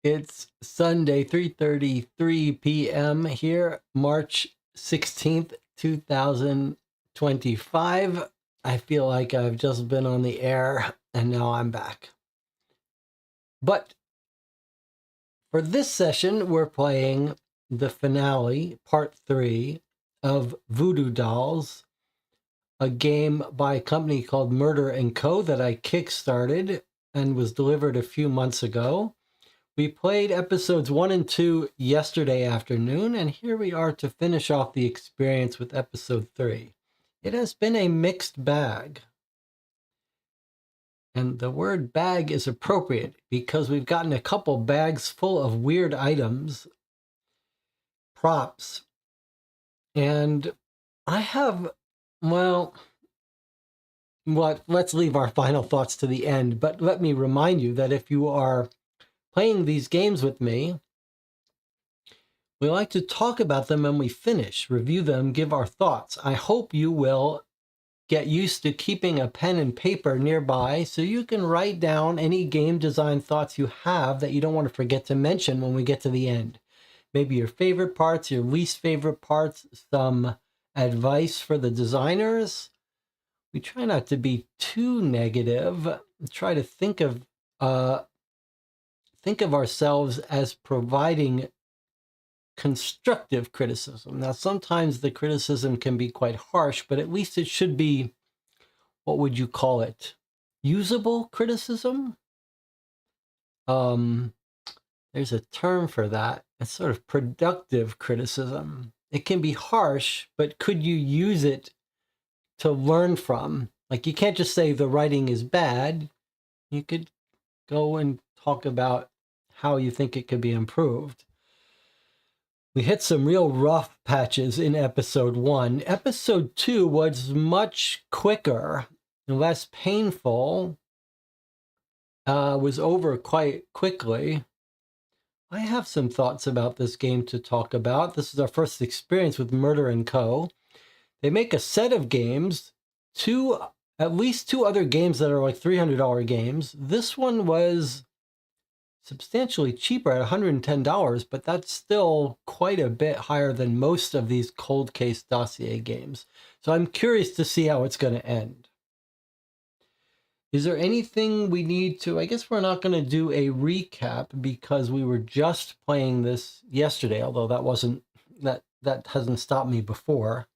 It's Sunday, 3:33 p.m. here, March 16th, 2025. I feel like I've just been on the air and now I'm back. But for this session, we're playing the finale, part 3 of Voodoo Dolls, a game by a company called Murder Co that I kickstarted and was delivered a few months ago. We played episodes 1 and 2 yesterday afternoon, and here we are to finish off the experience with episode 3. It has been a mixed bag. And the word bag is appropriate because we've gotten a couple bags full of weird items, props, and I have, let's leave our final thoughts to the end, but let me remind you that if you are playing these games with me, we like to talk about them when we finish, review them, give our thoughts. I hope you will get used to keeping a pen and paper nearby so you can write down any game design thoughts you have that you don't want to forget to mention when we get to the end. Maybe your favorite parts, your least favorite parts, some advice for the designers. We try not to be too negative. Try to think of ourselves as providing constructive criticism. Now, sometimes the criticism can be quite harsh, but at least it should be, what would you call it? Usable criticism? There's a term for that. It's sort of productive criticism. It can be harsh, but could you use it to learn from? Like, you can't just say the writing is bad. You could go and talk about how you think it could be improved. We hit some real rough patches in episode 1. Episode 2 was much quicker and less painful. Was over quite quickly. I have some thoughts about this game to talk about. This is our first experience with Murder Co. They make a set of games, at least two other games that are like $300 games. This one was substantially cheaper at $110, but that's still quite a bit higher than most of these cold case dossier games. So I'm curious to see how it's going to end. Is there anything we need to, I guess we're not going to do a recap because we were just playing this yesterday, although that hasn't stopped me before.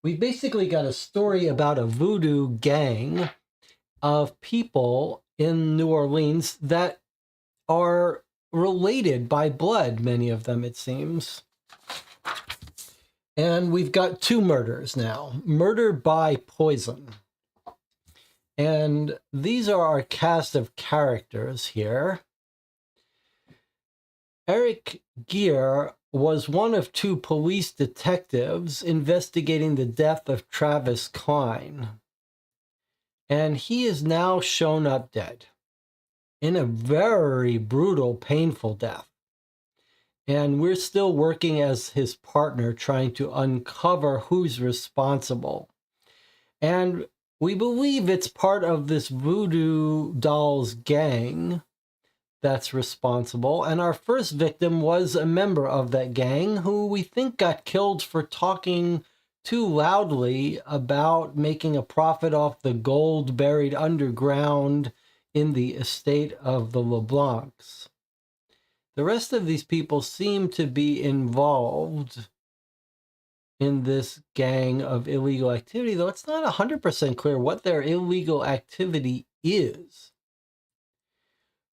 We basically got a story about a voodoo gang of people in New Orleans that are related by blood, many of them, it seems. And we've got 2 murders now. Murder by poison. And these are our cast of characters here. Eric Gere was one of 2 police detectives investigating the death of Travis Klein. And he is now shown up dead in a very brutal, painful death. And we're still working as his partner, trying to uncover who's responsible. And we believe it's part of this Voodoo Dolls gang that's responsible. And our first victim was a member of that gang who we think got killed for talking too loudly about making a profit off the gold buried underground in the estate of the LeBlancs. The rest of these people seem to be involved in this gang of illegal activity, though it's not 100% clear what their illegal activity is.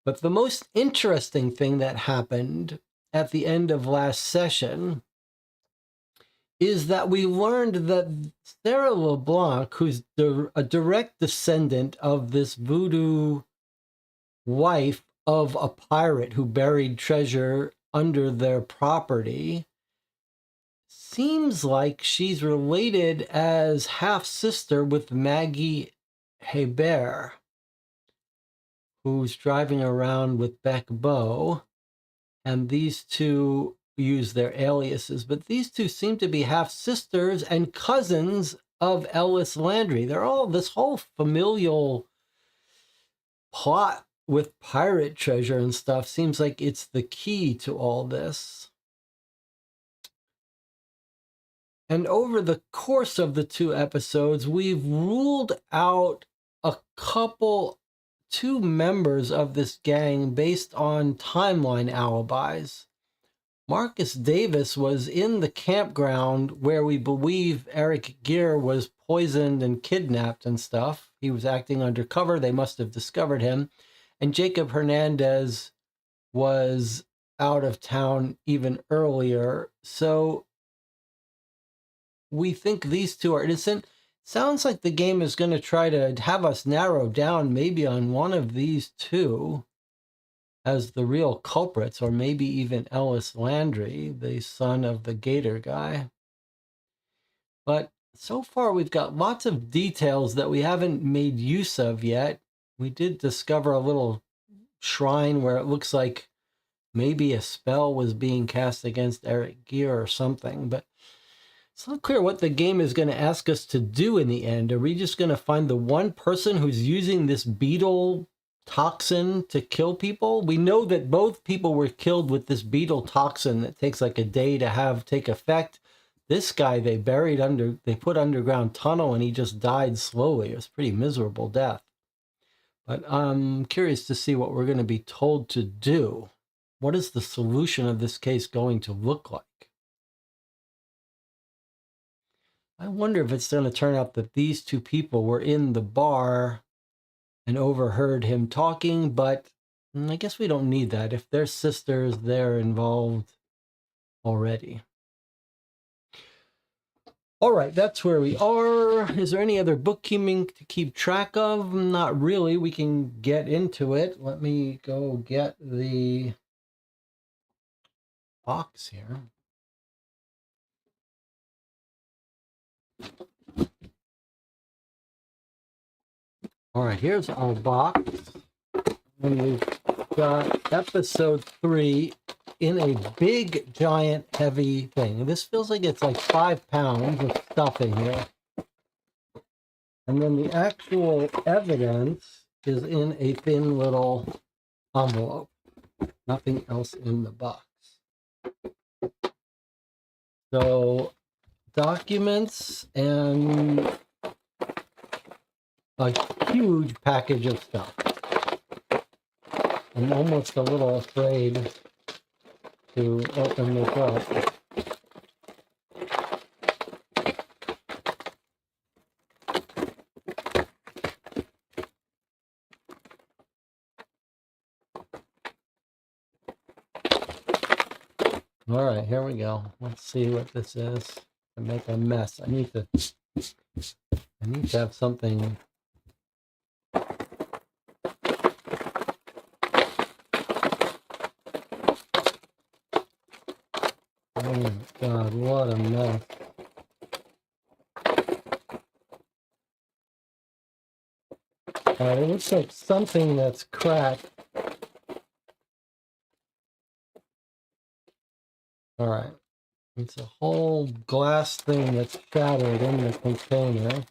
But the most interesting thing that happened at the end of last session is that we learned that Sarah LeBlanc, who's a direct descendant of this voodoo wife of a pirate who buried treasure under their property, seems like she's related as half-sister with Maggie Hebert, who's driving around with Beck Bow, and these 2 use their aliases, but these 2 seem to be half-sisters and cousins of Ellis Landry. They're all this whole familial plot with pirate treasure and stuff seems like it's the key to all this. And over the course of the 2 episodes, we've ruled out two members of this gang based on timeline alibis. Marcus Davis was in the campground where we believe Eric Gere was poisoned and kidnapped and stuff. He was acting undercover. They must have discovered him. And Jacob Hernandez was out of town even earlier. So we think these two are innocent. Sounds like the game is going to try to have us narrow down maybe on one of these two as the real culprits, or maybe even Ellis Landry, the son of the Gator guy. But so far we've got lots of details that we haven't made use of yet. We did discover a little shrine where it looks like maybe a spell was being cast against Eric Gere or something, but it's not clear what the game is going to ask us to do in the end. Are we just going to find the one person who's using this beetle toxin to kill people? We know that both people were killed with this beetle toxin that takes like a day to take effect. This guy they put underground tunnel and he just died slowly. It was a pretty miserable death. But I'm curious to see what we're going to be told to do. What is the solution of this case going to look like? I wonder if it's going to turn out that these two people were in the bar and overheard him talking, but I guess we don't need that. If they're sisters, they're involved already. All right, that's where we are. Is there any other bookkeeping to keep track of? Not really. We can get into it. Let me go get the box here. All right, here's our box. And we've got episode 3 in a big, giant, heavy thing. This feels like it's like 5 pounds of stuff in here. And then the actual evidence is in a thin little envelope. Nothing else in the box. So, documents and a huge package of stuff. I'm almost a little afraid to open this up. All right, here we go. Let's see what this is. I make a mess. I need to have something. Oh my God, what a mess. It looks like something that's cracked. All right. It's a whole glass thing that's shattered in the container.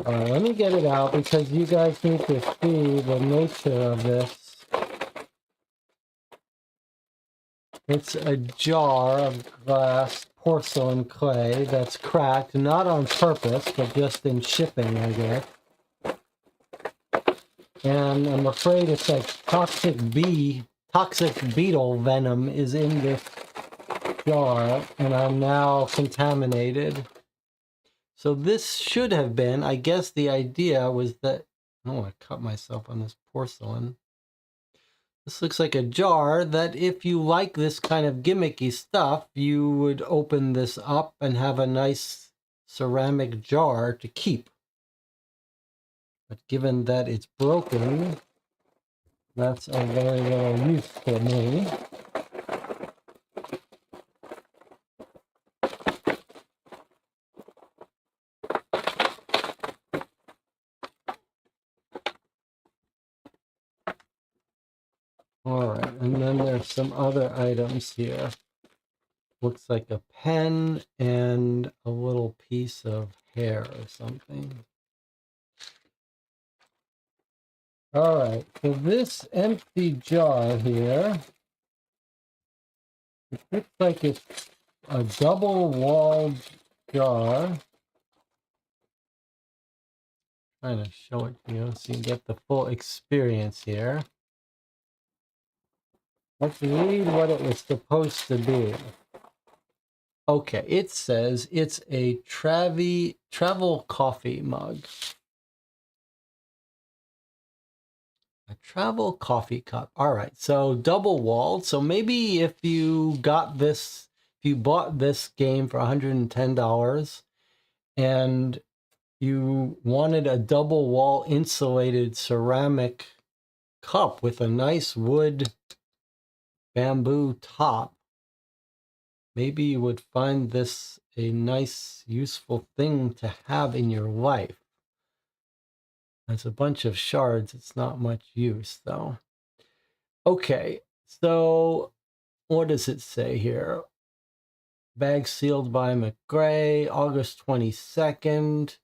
All right, let me get it out because you guys need to see the nature of this. It's a jar of glass porcelain clay that's cracked, not on purpose, but just in shipping, I guess. And I'm afraid it's like toxic beetle venom is in this jar, and I'm now contaminated. So this should have been, I guess the idea was that, oh, I cut myself on this porcelain. This looks like a jar that if you like this kind of gimmicky stuff, you would open this up and have a nice ceramic jar to keep. But given that it's broken, that's of very little use for me. All right, and then there's some other items here. Looks like a pen and a little piece of hair or something. All right, so this empty jar here, it looks like it's a double-walled jar. Trying to show it to you so you get the full experience here. Let's read what it was supposed to be. Okay, it says it's a travel coffee mug. A travel coffee cup. All right, so double walled. So maybe if you got this, if you bought this game for $110 and you wanted a double wall insulated ceramic cup with a nice wood bamboo top, maybe you would find this a nice, useful thing to have in your life. There's a bunch of shards. It's not much use, though. Okay, so what does it say here? Bag sealed by McGray, August 22nd.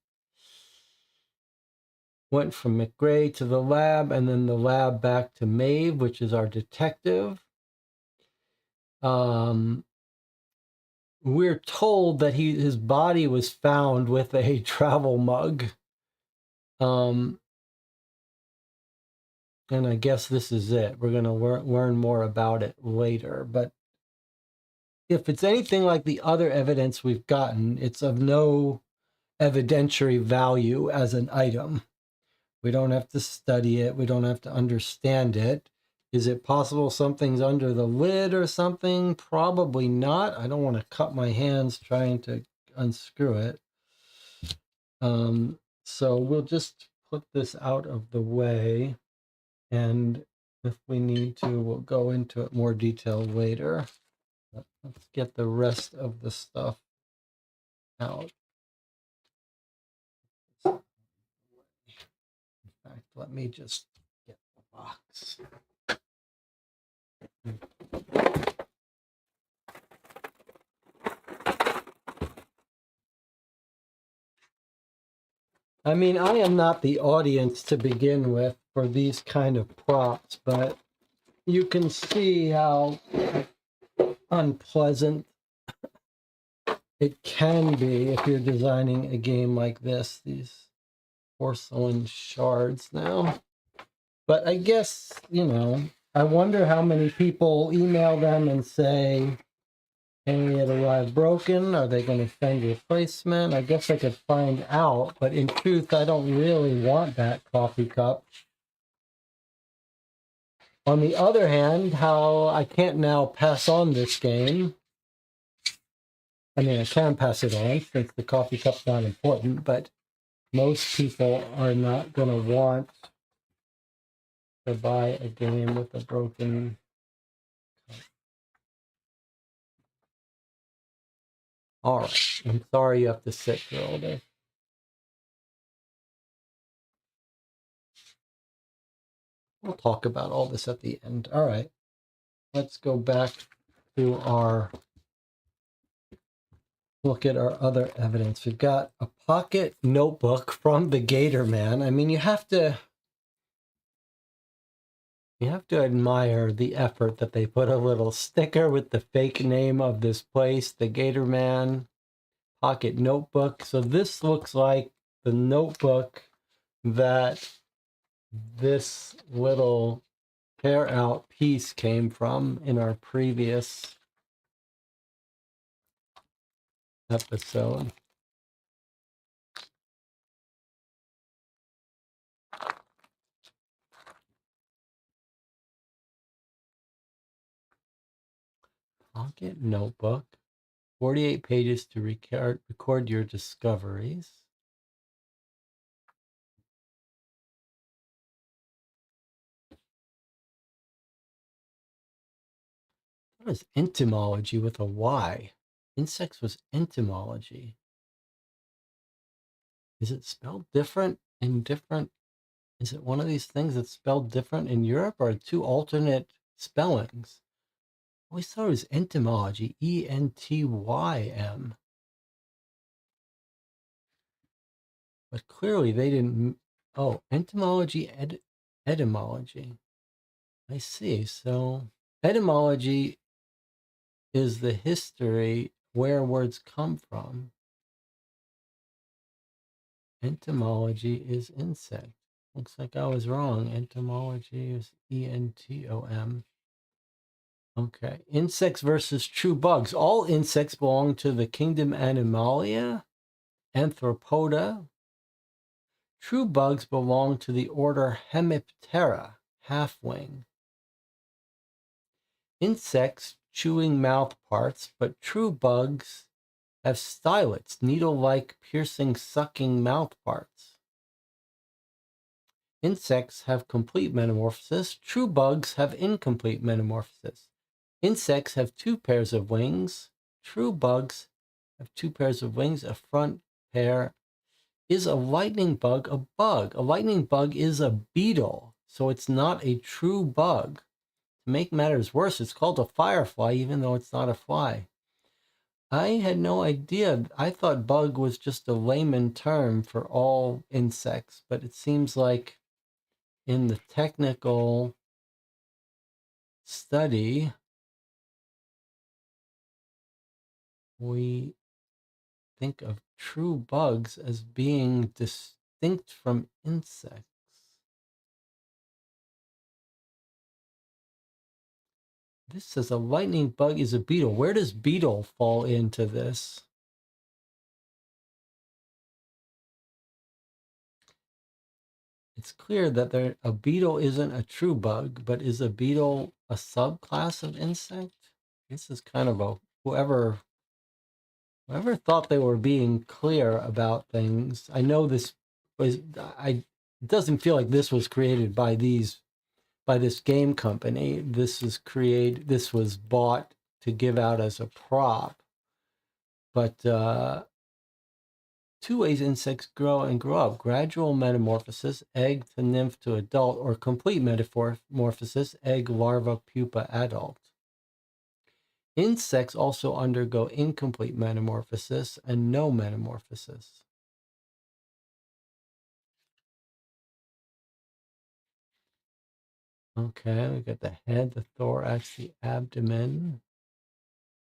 Went from McGray to the lab, and then the lab back to Maeve, which is our detective. We're told that his body was found with a travel mug. And I guess this is it. We're going to learn more about it later. But if it's anything like the other evidence we've gotten, it's of no evidentiary value as an item. We don't have to study it. We don't have to understand it. Is it possible something's under the lid or something? Probably not. I don't want to cut my hands trying to unscrew it. So we'll just put this out of the way. And if we need to, we'll go into it more detail later. Let's get the rest of the stuff out. In fact, let me just get the box. I mean, I am not the audience to begin with for these kind of props, but you can see how unpleasant it can be if you're designing a game like this. These porcelain shards now. But I guess, you know, I wonder how many people email them and say, hey, it arrived broken. Are they going to send replacement? I guess I could find out. But in truth, I don't really want that coffee cup. On the other hand, how I can't now pass on this game. I mean, I can pass it on since the coffee cup's not important, but most people are not going to want to buy a game with a broken cup. All right. I'm sorry you have to sit here all day. We'll talk about all this at the end. All right. Let's go back to our look at our other evidence. We've got a pocket notebook from the Gator Man. I mean, you have to admire the effort that they put a little sticker with the fake name of this place, the Gator Man pocket notebook. So this looks like the notebook that this little tear out piece came from in our previous episode. Pocket notebook, 48 pages to record your discoveries. What is entomology with a Y? Insects was entomology. Is it spelled different in different? Is it one of these things that's spelled different in Europe or two alternate spellings? I always thought it was entomology, E-N-T-Y-M. But clearly they didn't. Oh, entomology Etymology. I see. So etymology is the history where words come from. Entomology is insect. Looks like I was wrong. Entomology is E-N-T-O-M. Okay. Insects versus true bugs. All insects belong to the kingdom Animalia, Arthropoda. True bugs belong to the order Hemiptera, half-wing. Insects chewing mouth parts, but true bugs have stylets, needle-like piercing sucking mouth parts. Insects have complete metamorphosis. True bugs have incomplete metamorphosis. Insects have two pairs of wings. True bugs have two pairs of wings. A front pair. Is a lightning bug a bug? A lightning bug is a beetle, so it's not a true bug. To make matters worse, it's called a firefly, even though it's not a fly. I had no idea. I thought bug was just a layman term for all insects, but it seems like in the technical study, we think of true bugs as being distinct from insects. This says a lightning bug is a beetle. Where does beetle fall into this? It's clear that a beetle isn't a true bug, but is a beetle a subclass of insect? This is kind of a whoever thought they were being clear about things. I know this was it doesn't feel like this was created by this game company. This was bought to give out as a prop. But two ways insects grow and grow up: gradual metamorphosis, egg to nymph to adult, or complete metamorphosis, egg, larva, pupa, adult. Insects also undergo incomplete metamorphosis and no metamorphosis. Okay, we got the head, the thorax, the abdomen.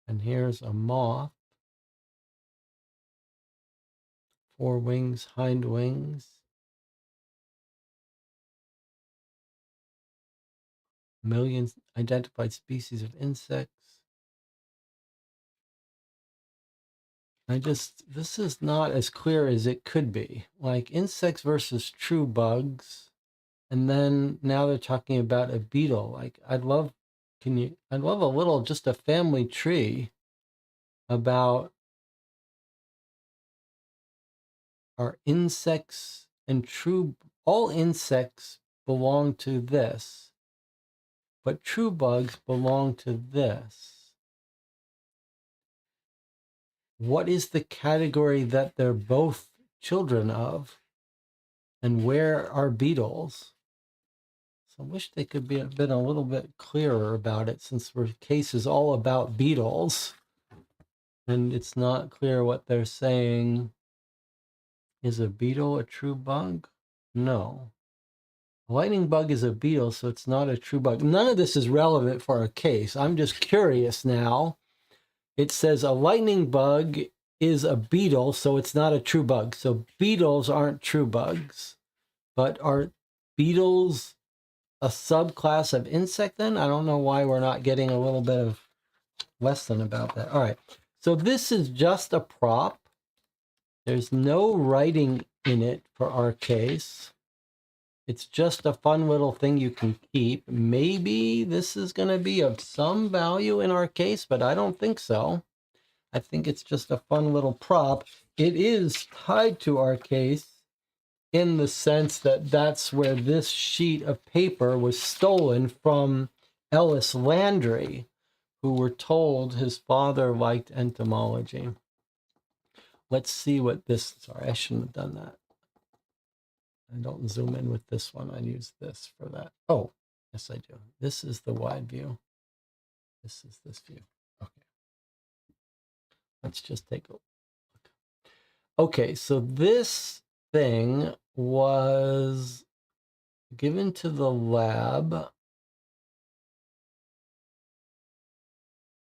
And here's a moth. 4 wings, hind wings. Millions identified species of insects. This is not as clear as it could be. Like insects versus true bugs. And then now they're talking about a beetle. Like I'd love a little, just a family tree about are insects and all insects belong to this, but true bugs belong to this. What is the category that they're both children of? And where are beetles? So I wish they could have been a little bit clearer about it, since our case is all about beetles. And it's not clear what they're saying. Is a beetle a true bug? No. A lightning bug is a beetle, so it's not a true bug. None of this is relevant for our case. I'm just curious now. It says a lightning bug is a beetle, so it's not a true bug. So beetles aren't true bugs. But are beetles a subclass of insect then? I don't know why we're not getting a little bit of lesson about that. All right. So this is just a prop. There's no writing in it for our case. It's just a fun little thing you can keep. Maybe this is going to be of some value in our case, but I don't think so. I think it's just a fun little prop. It is tied to our case in the sense that that's where this sheet of paper was stolen from Ellis Landry, who we're told his father liked entomology. Let's see what this, sorry, I shouldn't have done that. I don't zoom in with this one. I use this for that. Oh, yes, I do. This is the wide view. This is this view. Okay. Let's just take a look. Okay, so this thing was Given to the lab.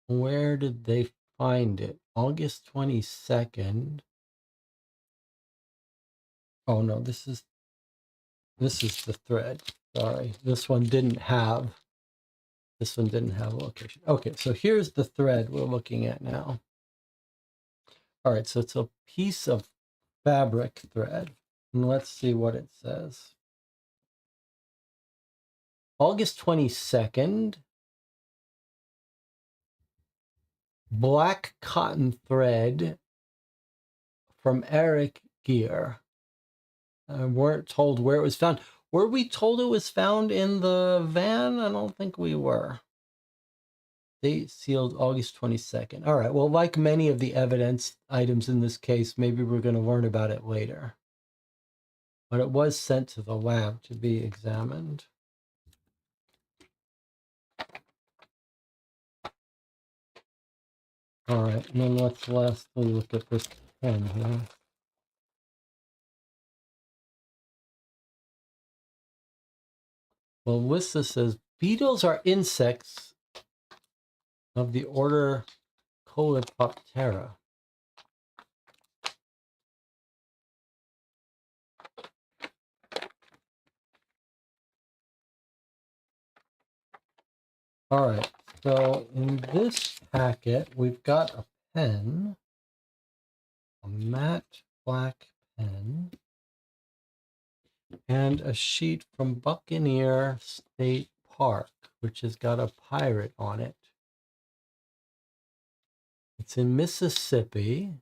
Where did they find it? August 22nd. Oh no, this is the thread. Sorry, this one didn't have a location. Okay, so here's the thread we're looking at now. All right, so it's a piece of fabric thread. And let's see what it says. August 22nd. Black cotton thread from Eric Gear. Weren't told where it was found. Were we told it was found in the van? I don't think we were. Date sealed August 22nd. All right, well, like many of the evidence items in this case, maybe we're going to learn about it later. But it was sent to the lab to be examined. All right, and then let's lastly look at this pen here. Well, Lissa says, beetles are insects of the order Coleoptera. All right, so in this packet, we've got a pen, a matte black pen, and a sheet from Buccaneer State Park, which has got a pirate on it. It's in Mississippi.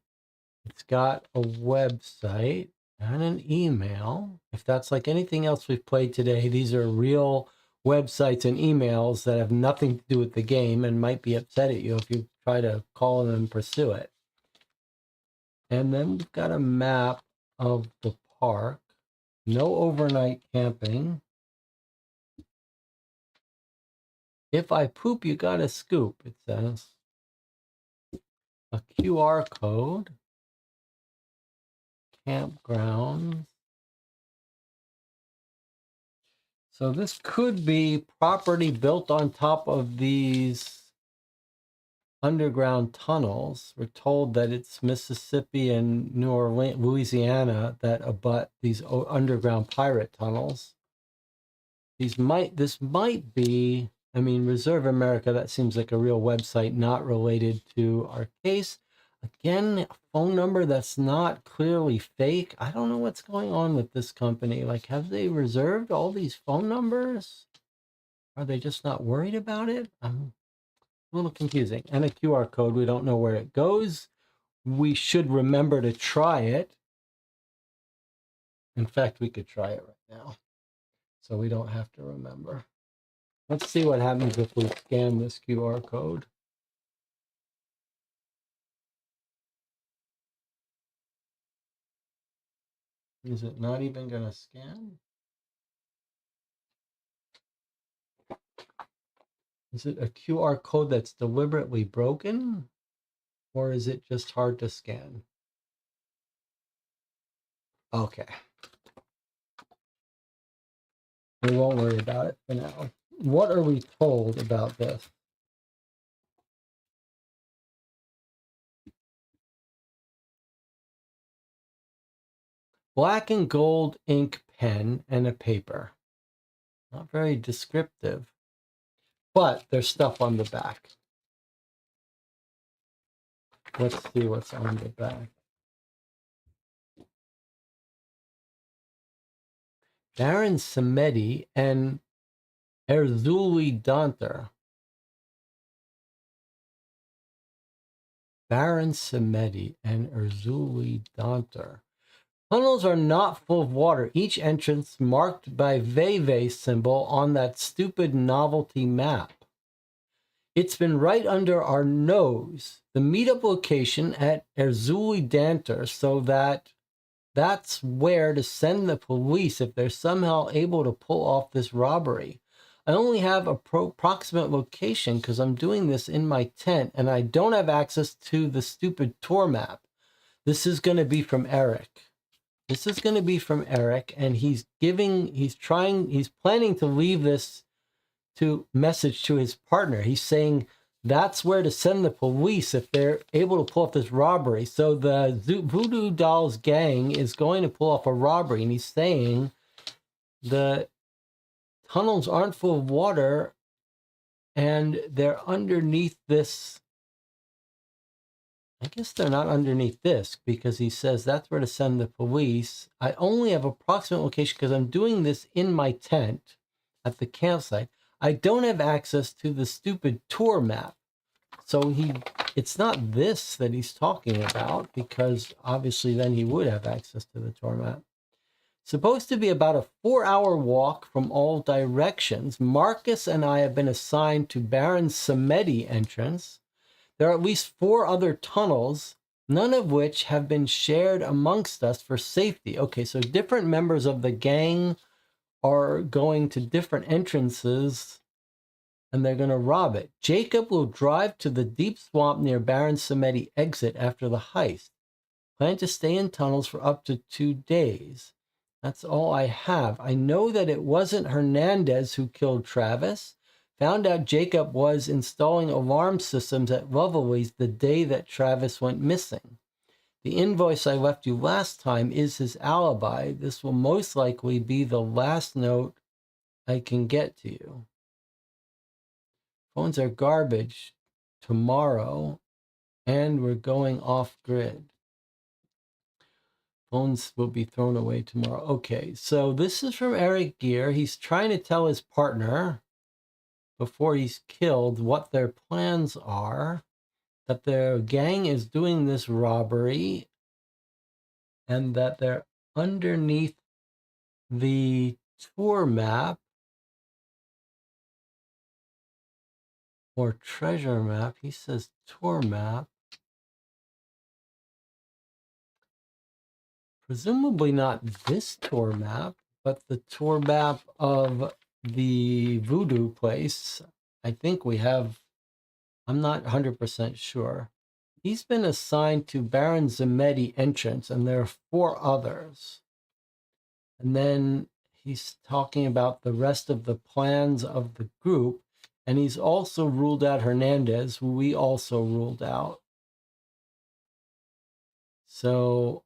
It's got a website and an email. If that's like anything else we've played today, these are real websites and emails that have nothing to do with the game and might be upset at you if you try to call them and pursue it. And then we've got a map of the park. No overnight camping. If I poop, you gotta scoop, it says. A QR code. Campgrounds. So this could be property built on top of these underground tunnels. We're told that it's Mississippi and New Orleans, Louisiana that abut these underground pirate tunnels. This might be, I mean, Reserve America, that seems like a real website not related to our case. Again, a phone number that's not clearly fake. I don't know what's going on with this company. Like, have they reserved all these phone numbers? Are they just not worried about it? A little confusing. And a QR code, we don't know where it goes. We should remember to try it. In fact, we could try it right now, so we don't have to remember. Let's see what happens if we scan this QR code. Is it not even going to scan? Is it a QR code that's deliberately broken? Or is it just hard to scan? Okay. We won't worry about it for now. What are we told about this? Black and gold ink pen and a paper. Not very descriptive. But there's stuff on the back. Let's see what's on the back. Baron Samedi and Erzuli Danter. Baron Samedi and Erzuli Danter. Tunnels are not full of water. Each entrance marked by VV symbol on that stupid novelty map. It's been right under our nose. The meetup location at Erzuli Danter, so that's where to send the police if they're somehow able to pull off this robbery. I only have a approximate location because I'm doing this in my tent and I don't have access to the stupid tour map. This is going to be from Eric. This is going to be from Eric, and he's planning to leave this message to his partner. He's saying that's where to send the police if they're able to pull off this robbery. So the Voodoo Dolls gang is going to pull off a robbery, and he's saying the tunnels aren't full of water and they're underneath this. I guess they're not underneath this, because he says that's where to send the police. I only have approximate location because I'm doing this in my tent at the campsite. I don't have access to the stupid tour map. So it's not this that he's talking about, because obviously then he would have access to the tour map. Supposed to be about a 4-hour walk from all directions. Marcus and I have been assigned to Baron Samedi entrance. There are at least 4 other tunnels, none of which have been shared amongst us for safety. Okay, so different members of the gang are going to different entrances, and they're going to rob it. Jacob will drive to the deep swamp near Baron Samedi exit after the heist. Plan to stay in tunnels for up to 2 days. That's all I have. I know that it wasn't Hernandez who killed Travis. Found out Jacob was installing alarm systems at Lovely's the day that Travis went missing. The invoice I left you last time is his alibi. This will most likely be the last note I can get to you. Phones are garbage tomorrow, and we're going off grid. Phones will be thrown away tomorrow. Okay, so this is from Eric Gear. He's trying to tell his partner before he's killed what their plans are, that their gang is doing this robbery, and that they're underneath the tour map or treasure map. He says tour map. Presumably not this tour map, but the tour map of the voodoo place. I think we have, I'm not 100% sure. He's been assigned to Baron Samedi entrance, and there are 4 others. And then he's talking about the rest of the plans of the group, and he's also ruled out Hernandez, who we also ruled out. So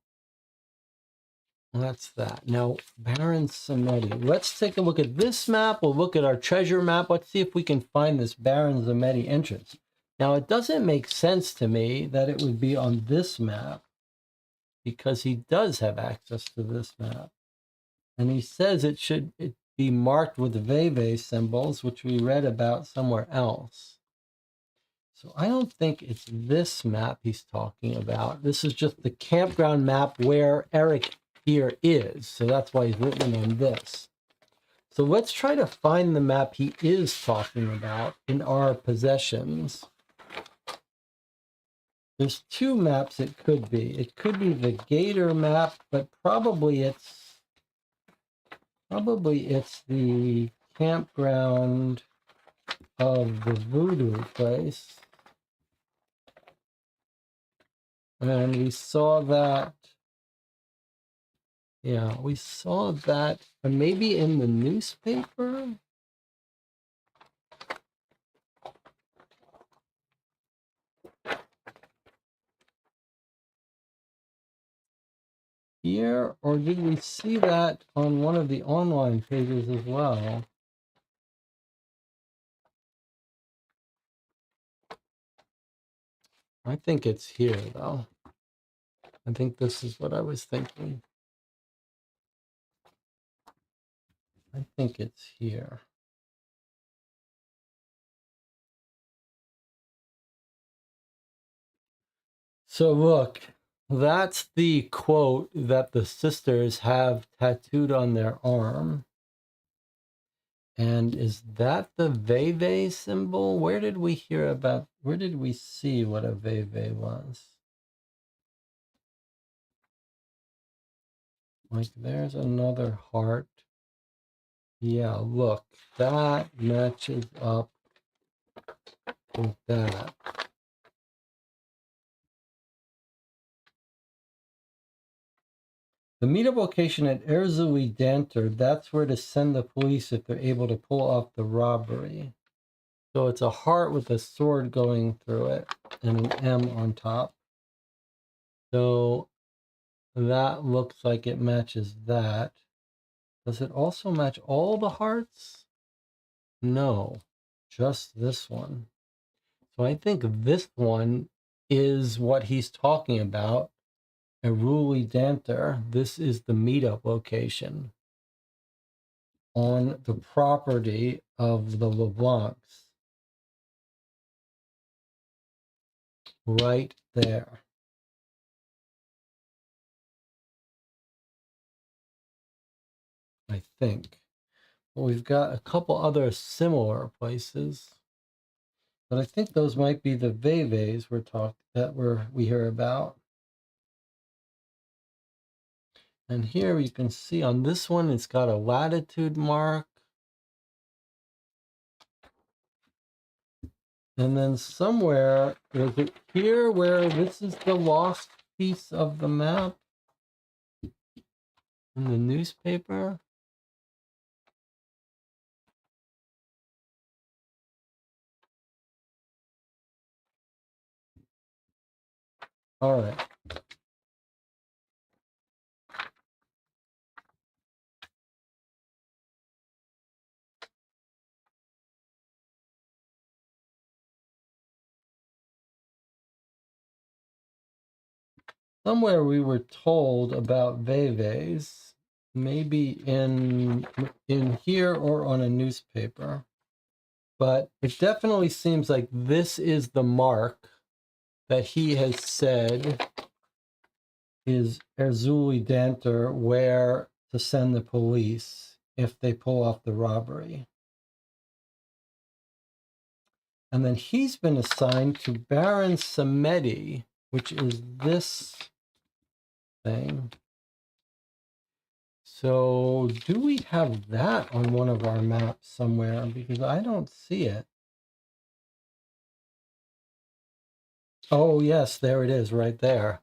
that's that. Now, Baron Samedi. Let's take a look at this map. We'll look at our treasure map. Let's see if we can find this Baron Samedi entrance. Now, it doesn't make sense to me that it would be on this map, because he does have access to this map. And he says it should be marked with Veve symbols, which we read about somewhere else. So I don't think it's this map he's talking about. This is just the campground map where Eric here is. So that's why he's written on this. So let's try to find the map he is talking about in our possessions. There's 2 maps it could be. It could be the Gator map, but probably it's the campground of the voodoo place. And we saw that, yeah, we saw that maybe in the newspaper. Here, or did we see that on one of the online pages as well? I think it's here, though. I think this is what I was thinking. I think it's here. So look, that's the quote that the sisters have tattooed on their arm. And is that the Veve symbol? Where did we see what a Veve was? Like, there's another heart. Yeah, look, that matches up with that. The meetup location at Erzuli Danter, that's where to send the police if they're able to pull off the robbery. So it's a heart with a sword going through it and an M on top. So that looks like it matches that. Does it also match all the hearts? No, just this one. So I think this one is what he's talking about. Erzuli Danter. This is the meetup location on the property of the LeBlancs. Right there. I think. But we've got a couple other similar places. But I think those might be the Veves we hear about. And here you can see on this one, it's got a latitude mark. And then somewhere, is it here where this is the lost piece of the map in the newspaper? All right. Somewhere we were told about Veves, maybe in here or on a newspaper. But it definitely seems like this is the mark that he has said is Erzuli Danter, where to send the police if they pull off the robbery. And then he's been assigned to Baron Samedi, which is this thing. So do we have that on one of our maps somewhere? Because I don't see it. Oh, yes, there it is right there.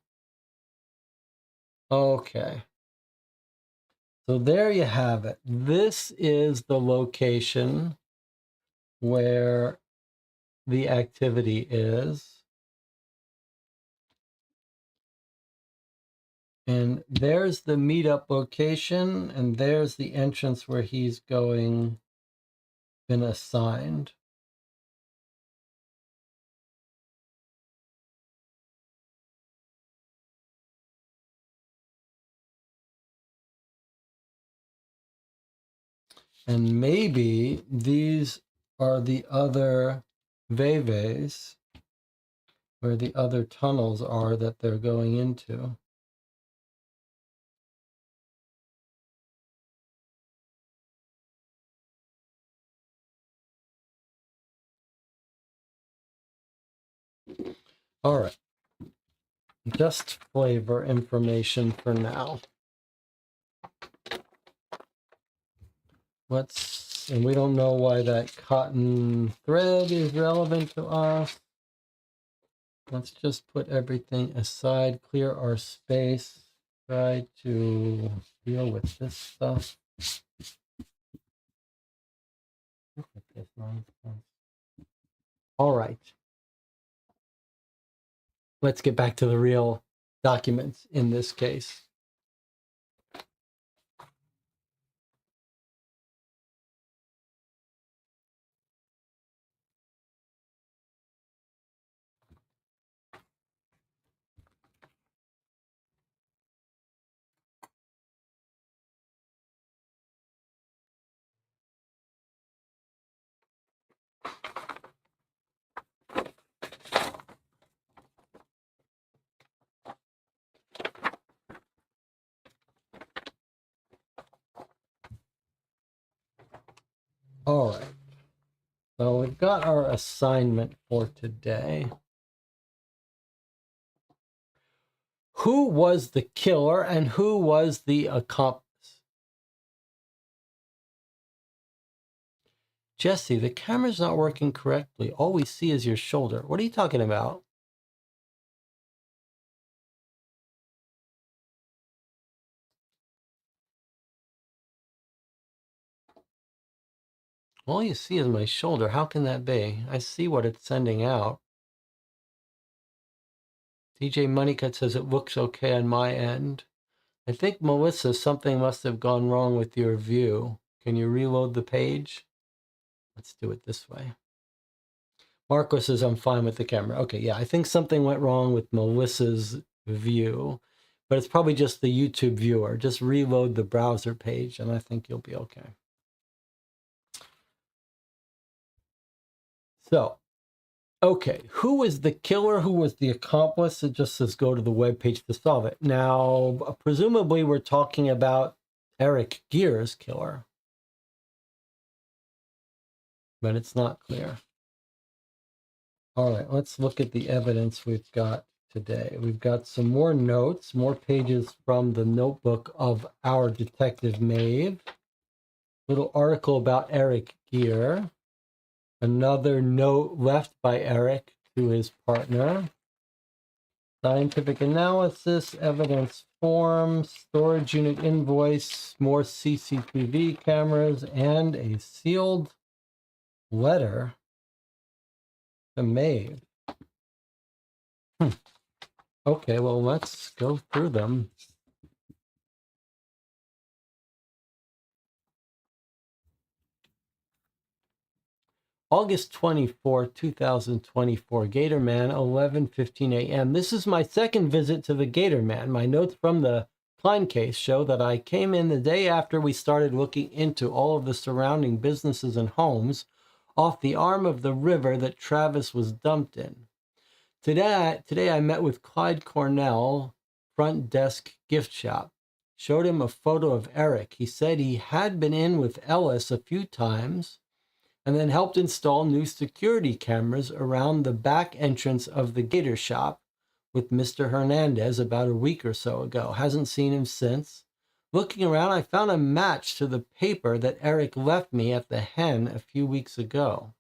Okay. So there you have it. This is the location where the activity is. And there's the meetup location, and there's the entrance where he's been assigned. And maybe these are the other Veves, where the other tunnels are that they're going into. All right. Just flavor information for now. And we don't know why that cotton thread is relevant to us. Let's just put everything aside, clear our space, try to deal with this stuff. Look at this nonsense. All right. Let's get back to the real documents in this case. All right. So we've got our assignment for today. Who was the killer and who was the accomplice? Jesse, the camera's not working correctly. All we see is your shoulder. What are you talking about? All you see is my shoulder. How can that be? I see what it's sending out. DJ Moneycut says it looks okay on my end. I think, Melissa, something must have gone wrong with your view. Can you reload the page? Let's do it this way. Marco says I'm fine with the camera. Okay, yeah, I think something went wrong with Melissa's view, but it's probably just the YouTube viewer. Just reload the browser page, and I think you'll be okay. So, okay, who was the killer? Who was the accomplice? It just says go to the webpage to solve it. Now, presumably we're talking about Eric Gere's killer, but it's not clear. All right, let's look at the evidence we've got today. We've got some more notes, more pages from the notebook of our detective Maeve. Little article about Eric Gere. Another note left by Eric to his partner. Scientific analysis, evidence form, storage unit invoice, more CCTV cameras, and a sealed letter to Maeve. Okay, well, let's go through them. August 24, 2024, Gator Man, 11:15 a.m. This is my second visit to the Gator Man. My notes from the Klein case show that I came in the day after we started looking into all of the surrounding businesses and homes off the arm of the river that Travis was dumped in. Today I met with Clyde Cornell, front desk gift shop. Showed him a photo of Eric. He said he had been in with Ellis a few times and then helped install new security cameras around the back entrance of the Gator shop with Mr. Hernandez about a week or so ago. Hasn't seen him since. Looking around, I found a match to the paper that Eric left me at the Hen a few weeks ago.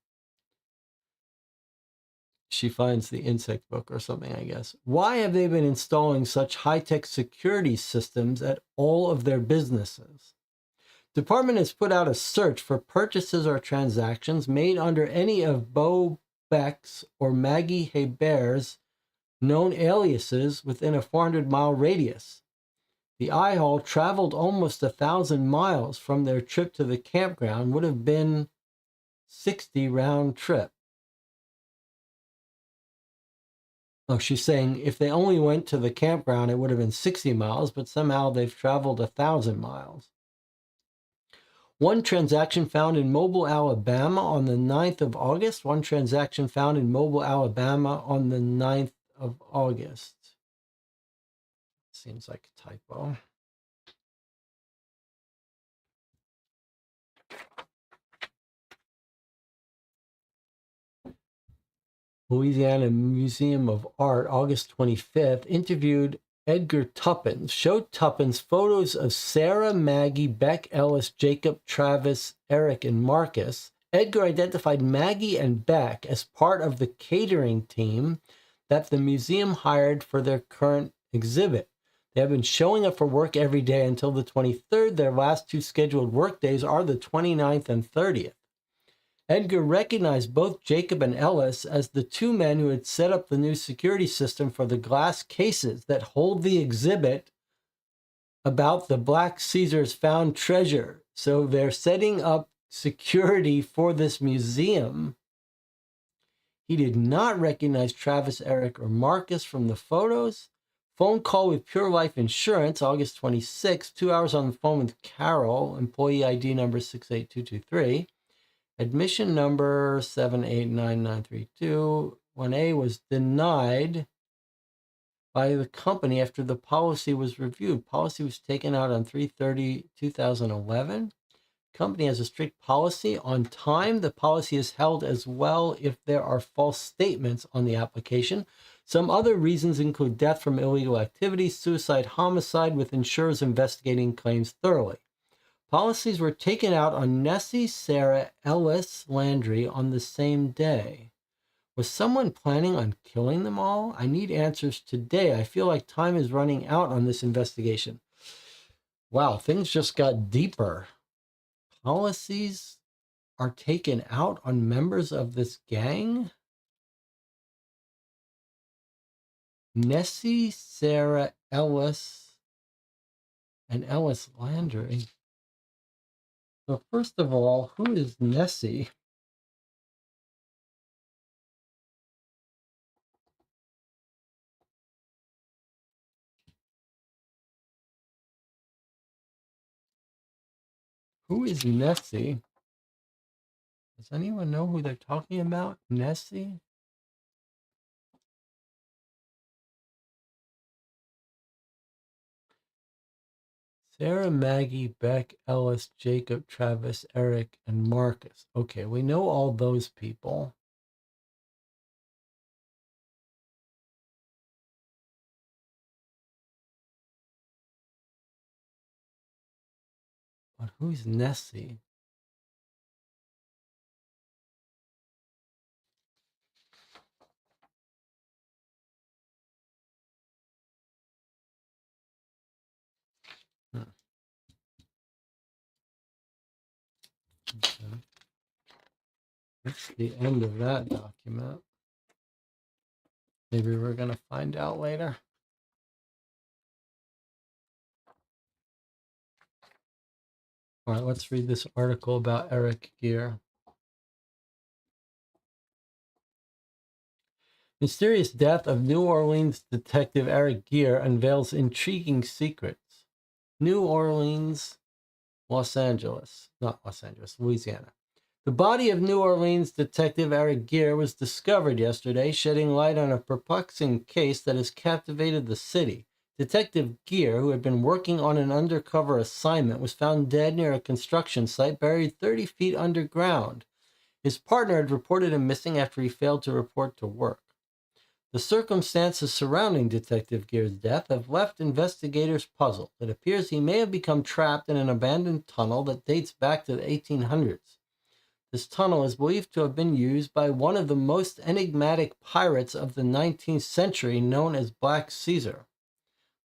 She finds the insect book or something, I guess. Why have they been installing such high-tech security systems at all of their businesses? Department has put out a search for purchases or transactions made under any of Bo Beck's or Maggie Hebert's known aliases within a 400-mile radius. The I-Haul traveled almost 1,000 miles from their trip to the campground, would have been 60 round trip. Oh, she's saying if they only went to the campground, it would have been 60 miles, but somehow they've traveled 1,000 miles. One transaction found in Mobile, Alabama on the 9th of August. One transaction found in Mobile, Alabama on the 9th of August. Seems like a typo. Louisiana Museum of Art, August 25th, interviewed Edgar Tuppence, showed Tuppence photos of Sarah, Maggie, Beck, Ellis, Jacob, Travis, Eric, and Marcus. Edgar identified Maggie and Beck as part of the catering team that the museum hired for their current exhibit. They have been showing up for work every day until the 23rd. Their last two scheduled work days are the 29th and 30th. Edgar recognized both Jacob and Ellis as the two men who had set up the new security system for the glass cases that hold the exhibit about the Black Caesar's found treasure. So they're setting up security for this museum. He did not recognize Travis, Eric, or Marcus from the photos. Phone call with Pure Life Insurance, August 26th, 2 hours on the phone with Carol, employee ID number 68223. Admission number 7899321 1A was denied by the company after the policy was reviewed. Policy was taken out on 3/30/2011. Company has a strict policy on time. The policy is held as well if there are false statements on the application. Some other reasons include death from illegal activities, suicide, homicide, with insurers investigating claims thoroughly. Policies were taken out on Nessie, Sarah, Ellis, Landry on the same day. Was someone planning on killing them all? I need answers today. I feel like time is running out on this investigation. Wow, things just got deeper. Policies are taken out on members of this gang? Nessie, Sarah Ellis, and Ellis Landry. So first of all, who is Nessie? Who is Nessie? Does anyone know who they're talking about? Nessie? Sarah, Maggie, Beck, Ellis, Jacob, Travis, Eric, and Marcus. Okay, we know all those people. But who's Nessie? Okay. That's the end of that document. Maybe we're going to find out later. All right, let's read this article about Eric Gear. Mysterious death of New Orleans detective Eric Gear unveils intriguing secrets. New Orleans, Louisiana. The body of New Orleans detective Eric Gear was discovered yesterday, shedding light on a perplexing case that has captivated the city. Detective Gear, who had been working on an undercover assignment, was found dead near a construction site buried 30 feet underground. His partner had reported him missing after he failed to report to work. The circumstances surrounding Detective Gear's death have left investigators puzzled. It appears he may have become trapped in an abandoned tunnel that dates back to the 1800s. This tunnel is believed to have been used by one of the most enigmatic pirates of the 19th century, known as Black Caesar.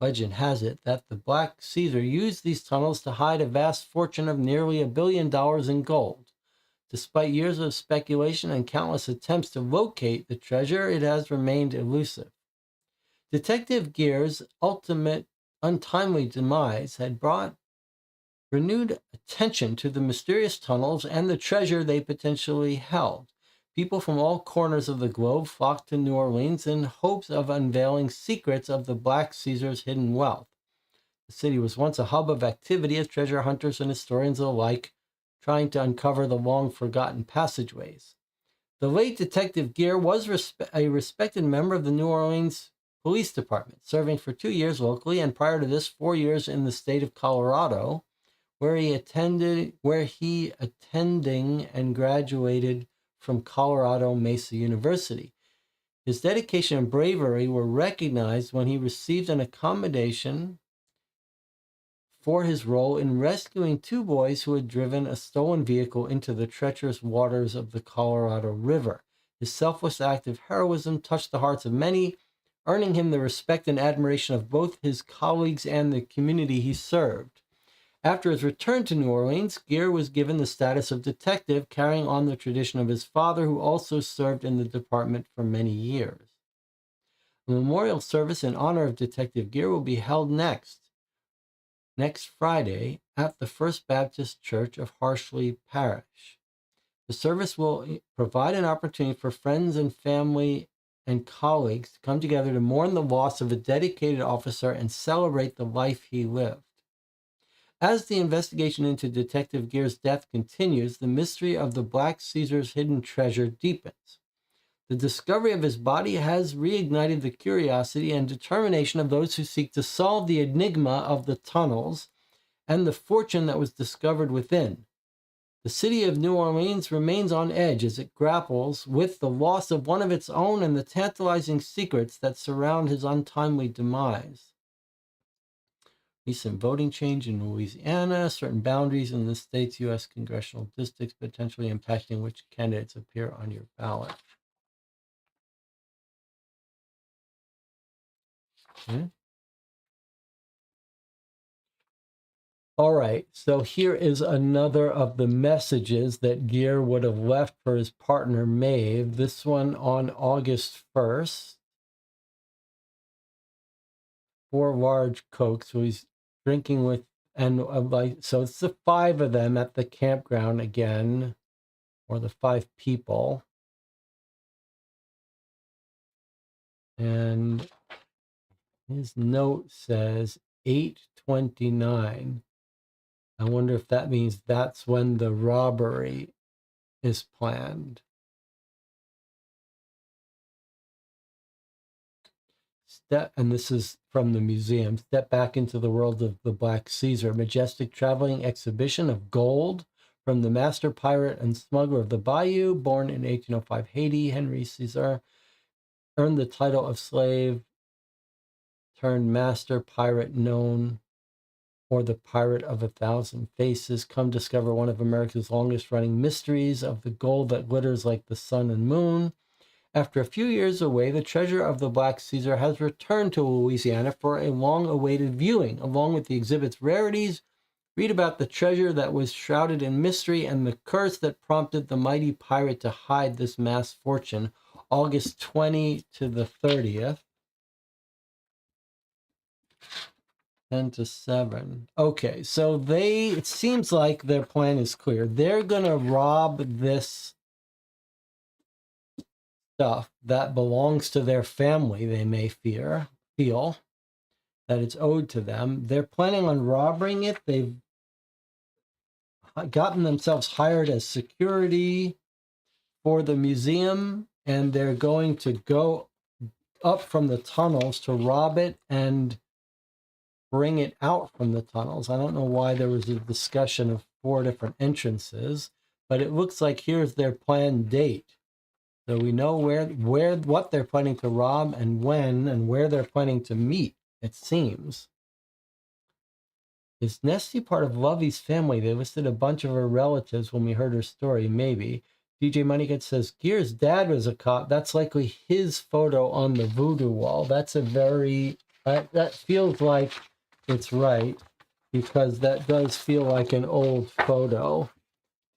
Legend has it that the Black Caesar used these tunnels to hide a vast fortune of nearly $1 billion in gold. Despite years of speculation and countless attempts to locate the treasure, it has remained elusive. Detective Gear's ultimate untimely demise had brought renewed attention to the mysterious tunnels and the treasure they potentially held. People from all corners of the globe flocked to New Orleans in hopes of unveiling secrets of the Black Caesar's hidden wealth. The city was once a hub of activity as treasure hunters and historians alike trying to uncover the long-forgotten passageways. The late Detective Gear was a respected member of the New Orleans Police Department, serving for 2 years locally and prior to this 4 years in the state of Colorado, where he attending and graduated from Colorado Mesa University. His dedication and bravery were recognized when he received an commendation for his role in rescuing 2 boys who had driven a stolen vehicle into the treacherous waters of the Colorado River. His selfless act of heroism touched the hearts of many, earning him the respect and admiration of both his colleagues and the community he served. After his return to New Orleans, Gear was given the status of detective, carrying on the tradition of his father, who also served in the department for many years. A memorial service in honor of Detective Gear will be held next Friday at the First Baptist Church of Harshley Parish. The service will provide an opportunity for friends and family and colleagues to come together to mourn the loss of a dedicated officer and celebrate the life he lived. As the investigation into Detective Gear's death continues, the mystery of the Black Caesar's hidden treasure deepens. The discovery of his body has reignited the curiosity and determination of those who seek to solve the enigma of the tunnels and the fortune that was discovered within. The city of New Orleans remains on edge as it grapples with the loss of one of its own and the tantalizing secrets that surround his untimely demise. Recent voting change in Louisiana, certain boundaries in the state's U.S. congressional districts potentially impacting which candidates appear on your ballot. Okay. All right, so here is another of the messages that Gere would have left for his partner Maeve. This one on August 1st. 4 large Cokes. So he's drinking with, and like, so it's the 5 of them at the campground again, or the 5 people. And his note says 8:29. I wonder if that means that's when the robbery is planned. And this is from the museum. Step back into the world of the Black Caesar, a majestic traveling exhibition of gold from the master pirate and smuggler of the bayou. Born in 1805 Haiti, Henry Caesar earned the title of slave turned master pirate, known or the pirate of 1,000 faces. Come discover one of America's longest running mysteries of the gold that glitters like the sun and moon. After a few years away, the treasure of the Black Caesar has returned to Louisiana for a long-awaited viewing. Along with the exhibit's rarities, read about the treasure that was shrouded in mystery and the curse that prompted the mighty pirate to hide this mass fortune. August 20 to the 30th. 10 to 7. Okay, so it seems like their plan is clear. They're going to rob this stuff that belongs to their family, they may feel that it's owed to them. They're planning on robbing it. They've gotten themselves hired as security for the museum, and they're going to go up from the tunnels to rob it and bring it out from the tunnels. I don't know why there was a discussion of 4 different entrances, but it looks like here's their planned date. So we know what they're planning to rob and when and where they're planning to meet, it seems. Is Nessie part of Lovey's family? They listed a bunch of her relatives when we heard her story, maybe. DJ Moneycat says, Gere's dad was a cop. That's likely his photo on the voodoo wall. That's a very, that feels like it's right, because that does feel like an old photo.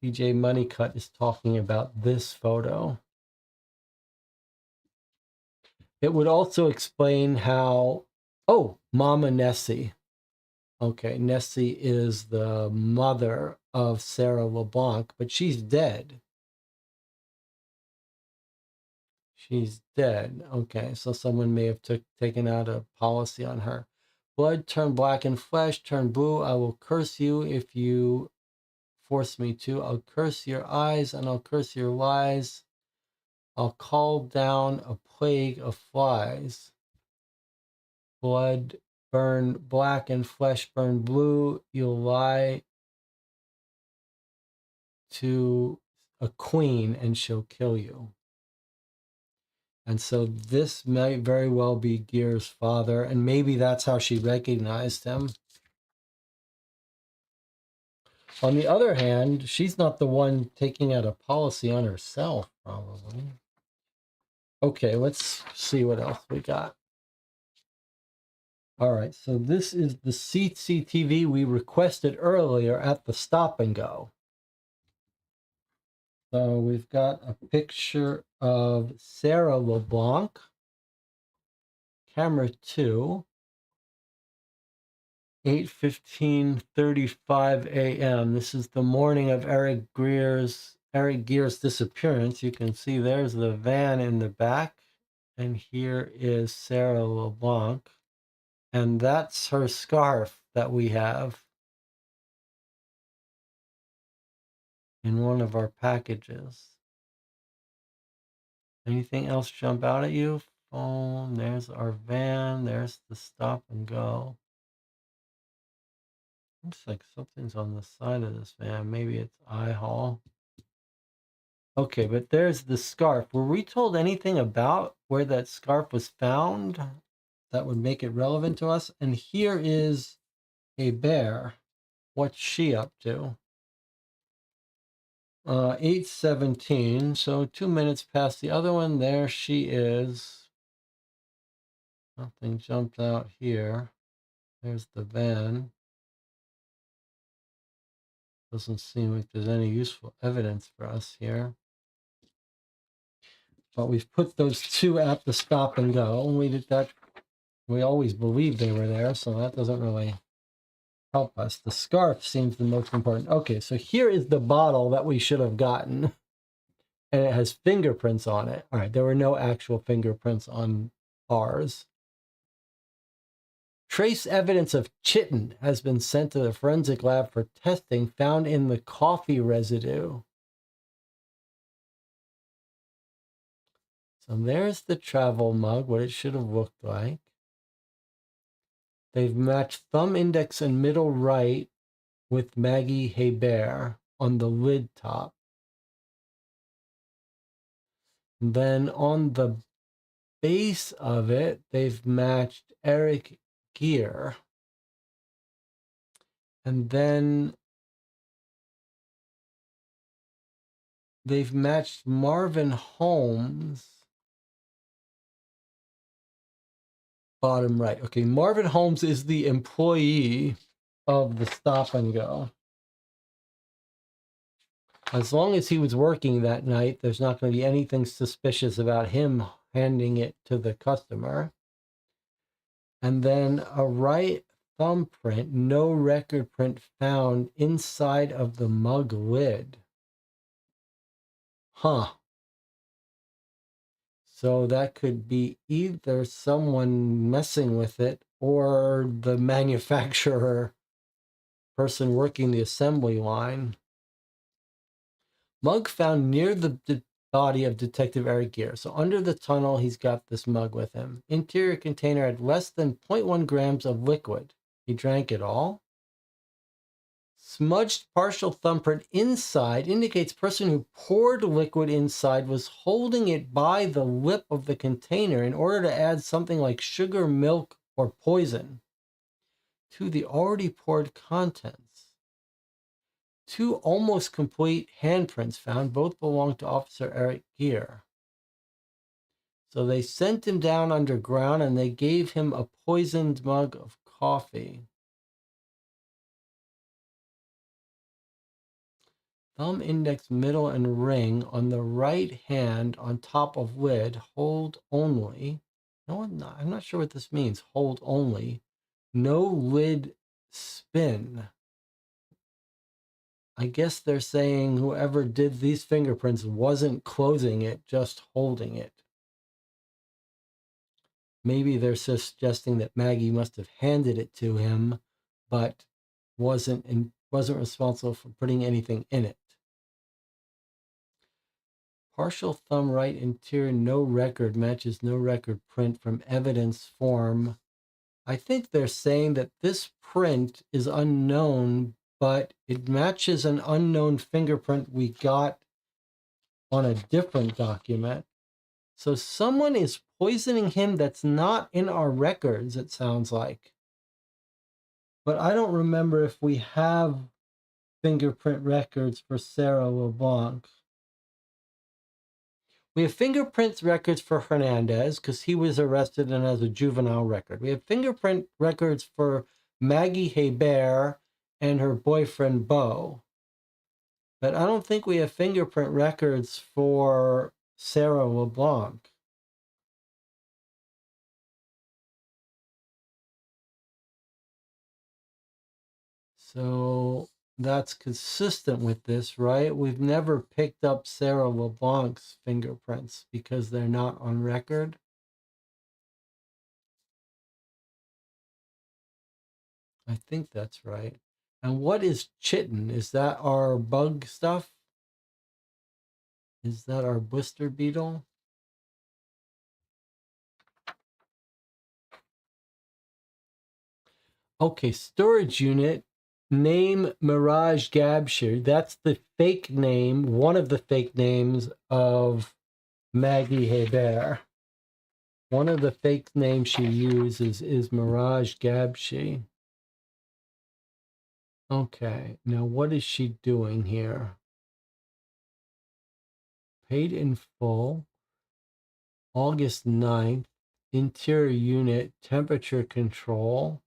DJ Moneycut is talking about this photo. It would also explain how, Mama Nessie. Okay, Nessie is the mother of Sarah LeBlanc, but she's dead. She's dead. Okay, so someone may have taken out a policy on her. Blood turned black and flesh turned blue. I will curse you if you force me to. I'll curse your eyes and I'll curse your lies. I'll call down a plague of flies. Blood burn black and flesh burn blue. You'll lie to a queen and she'll kill you. And so this might very well be Gere's father, and maybe that's how she recognized him. On the other hand, she's not the one taking out a policy on herself, probably. Okay, let's see what else we got. All right, so this is the CCTV we requested earlier at the Stop and Go. So we've got a picture of Sarah LeBlanc, camera 2, 8:35 a.m. This is the morning of Eric Gere's disappearance. You can see there's the van in the back, and here is Sarah LeBlanc, and that's her scarf that we have in one of our packages. Anything else jump out at you? Phone, there's our van, there's the Stop and Go. Looks like something's on the side of this van. Maybe it's I-Haul. Okay, but there's the scarf. Were we told anything about where that scarf was found that would make it relevant to us? And here is a bear. What's she up to? 8:17, so 2 minutes past the other one. There she is. Nothing jumped out here. There's the van. Doesn't seem like there's any useful evidence for us here. But we've put those two at the stop and go. We did that. We always believed they were there, so that doesn't really help us. The scarf seems the most important. Okay, so here is the bottle that we should have gotten. And it has fingerprints on it. All right, there were no actual fingerprints on ours. Trace evidence of chitin has been sent to the forensic lab for testing, found in the coffee residue. So there's the travel mug, what it should have looked like. They've matched thumb index and middle right with Maggie Hebert on the lid top. Then on the base of it, they've matched Eric Gere. And then they've matched Marvin Holmes. Bottom right. Okay, Marvin Holmes is the employee of the stop and go. As long as he was working that night, there's not going to be anything suspicious about him handing it to the customer. And then a right thumbprint, no record print found inside of the mug lid. Huh. So that could be either someone messing with it or the manufacturer, person working the assembly line. Mug found near the body of Detective Eric Gere. So under the tunnel, he's got this mug with him. Interior container had less than 0.1 grams of liquid. He drank it all. Smudged partial thumbprint inside indicates person who poured liquid inside was holding it by the lip of the container in order to add something like sugar, milk, or poison to the already poured contents. Two almost complete handprints found. Both belong to Officer Eric Gere. So they sent him down underground and they gave him a poisoned mug of coffee. Thumb, index, middle, and ring on the right hand on top of lid. Hold only. No, I'm not sure what this means. Hold only. No lid spin. I guess they're saying whoever did these fingerprints wasn't closing it, just holding it. Maybe they're suggesting that Maggie must have handed it to him, but wasn't responsible for putting anything in it. Partial thumb right interior, no record, matches no record print from evidence form. I think they're saying that this print is unknown, but it matches an unknown fingerprint we got on a different document. So someone is poisoning him that's not in our records, it sounds like. But I don't remember if we have fingerprint records for Sarah LeBlanc. We have fingerprint records for Hernandez because he was arrested and has a juvenile record. We have fingerprint records for Maggie Hebert and her boyfriend, Beau. But I don't think we have fingerprint records for Sarah LeBlanc. So that's consistent with this, right? We've never picked up Sarah LeBlanc's fingerprints because they're not on record. I think that's right. And what is chitin? Is that our bug stuff? Is that our blister beetle? Okay, storage unit, name Mirage Gabshir. That's the fake name, one of the fake names of Maggie Hebert. One of the fake names she uses is Mirage Gabshi. Okay, now what is she doing here? Paid in full, August 9th, interior unit, temperature control.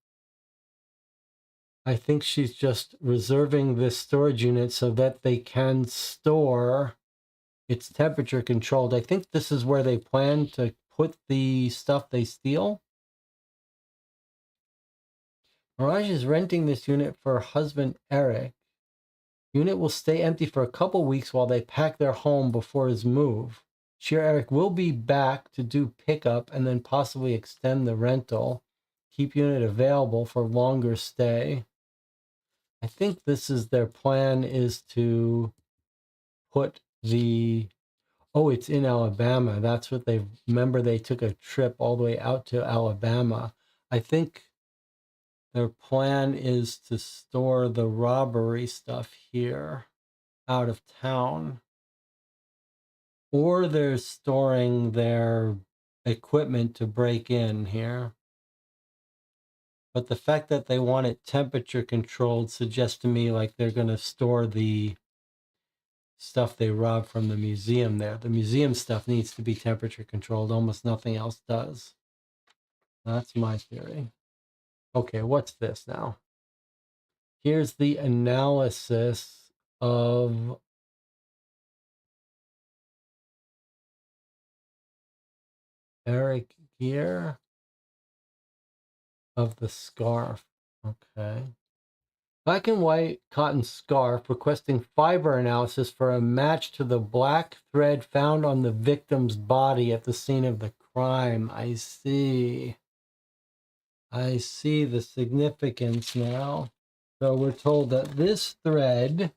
I think she's just reserving this storage unit so that they can store. It's temperature controlled. I think this is where they plan to put the stuff they steal. Mirage is renting this unit for her husband, Eric. Unit will stay empty for a couple weeks while they pack their home before his move. She or Eric will be back to do pickup and then possibly extend the rental. Keep unit available for longer stay. I think this is their plan, is to put the... Oh, it's in Alabama. That's what they... Remember, they took a trip all the way out to Alabama. I think their plan is to store the robbery stuff here out of town. Or they're storing their equipment to break in here. But the fact that they want it temperature controlled suggests to me like they're going to store the stuff they robbed from the museum there. The museum stuff needs to be temperature controlled. Almost nothing else does. That's my theory. Okay, what's this now? Here's the analysis of Eric Gear of the scarf. Okay. Black and white cotton scarf requesting fiber analysis for a match to the black thread found on the victim's body at the scene of the crime. I see. I see the significance now. So we're told that this thread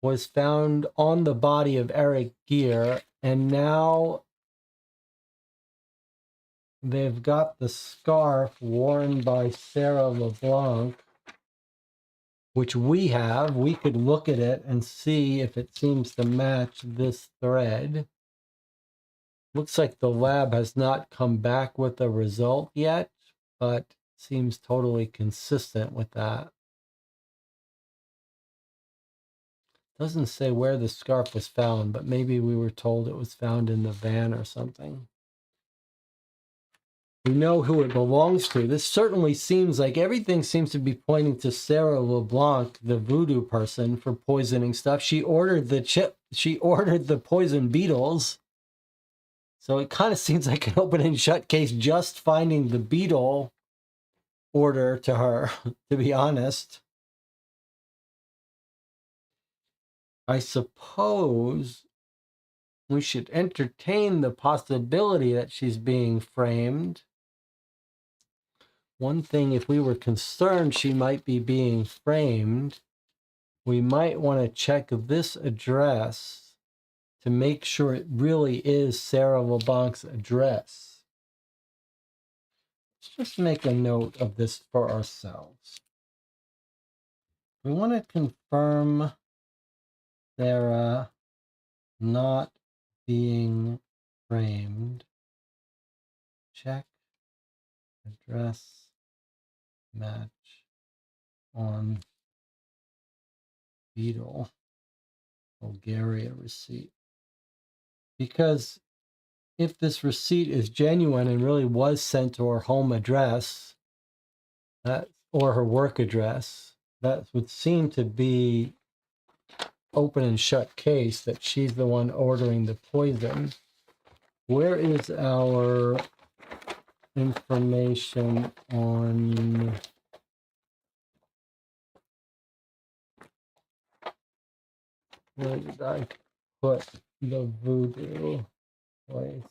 was found on the body of Eric Gear, and now they've got the scarf worn by Sarah LeBlanc, which we have. We could look at it and see if it seems to match this thread. Looks like the lab has not come back with a result yet, but seems totally consistent with that. Doesn't say where the scarf was found, but maybe we were told it was found in the van or something. We know who it belongs to. This certainly seems like everything seems to be pointing to Sarah LeBlanc, the voodoo person, for poisoning stuff. She ordered the poison beetles. So it kind of seems like an open and shut case, just finding the beetle order to her, to be honest. I suppose we should entertain the possibility that she's being framed. One thing, if we were concerned she might be being framed, we might want to check this address to make sure it really is Sarah LeBlanc's address. Let's just make a note of this for ourselves. We want to confirm Sarah not being framed. Check address match on Beetle Bulgaria receipt. Because if this receipt is genuine and really was sent to her home address, or her work address, that would seem to be open and shut case that she's the one ordering the poison. Where is our information on where did I put the voodoo place?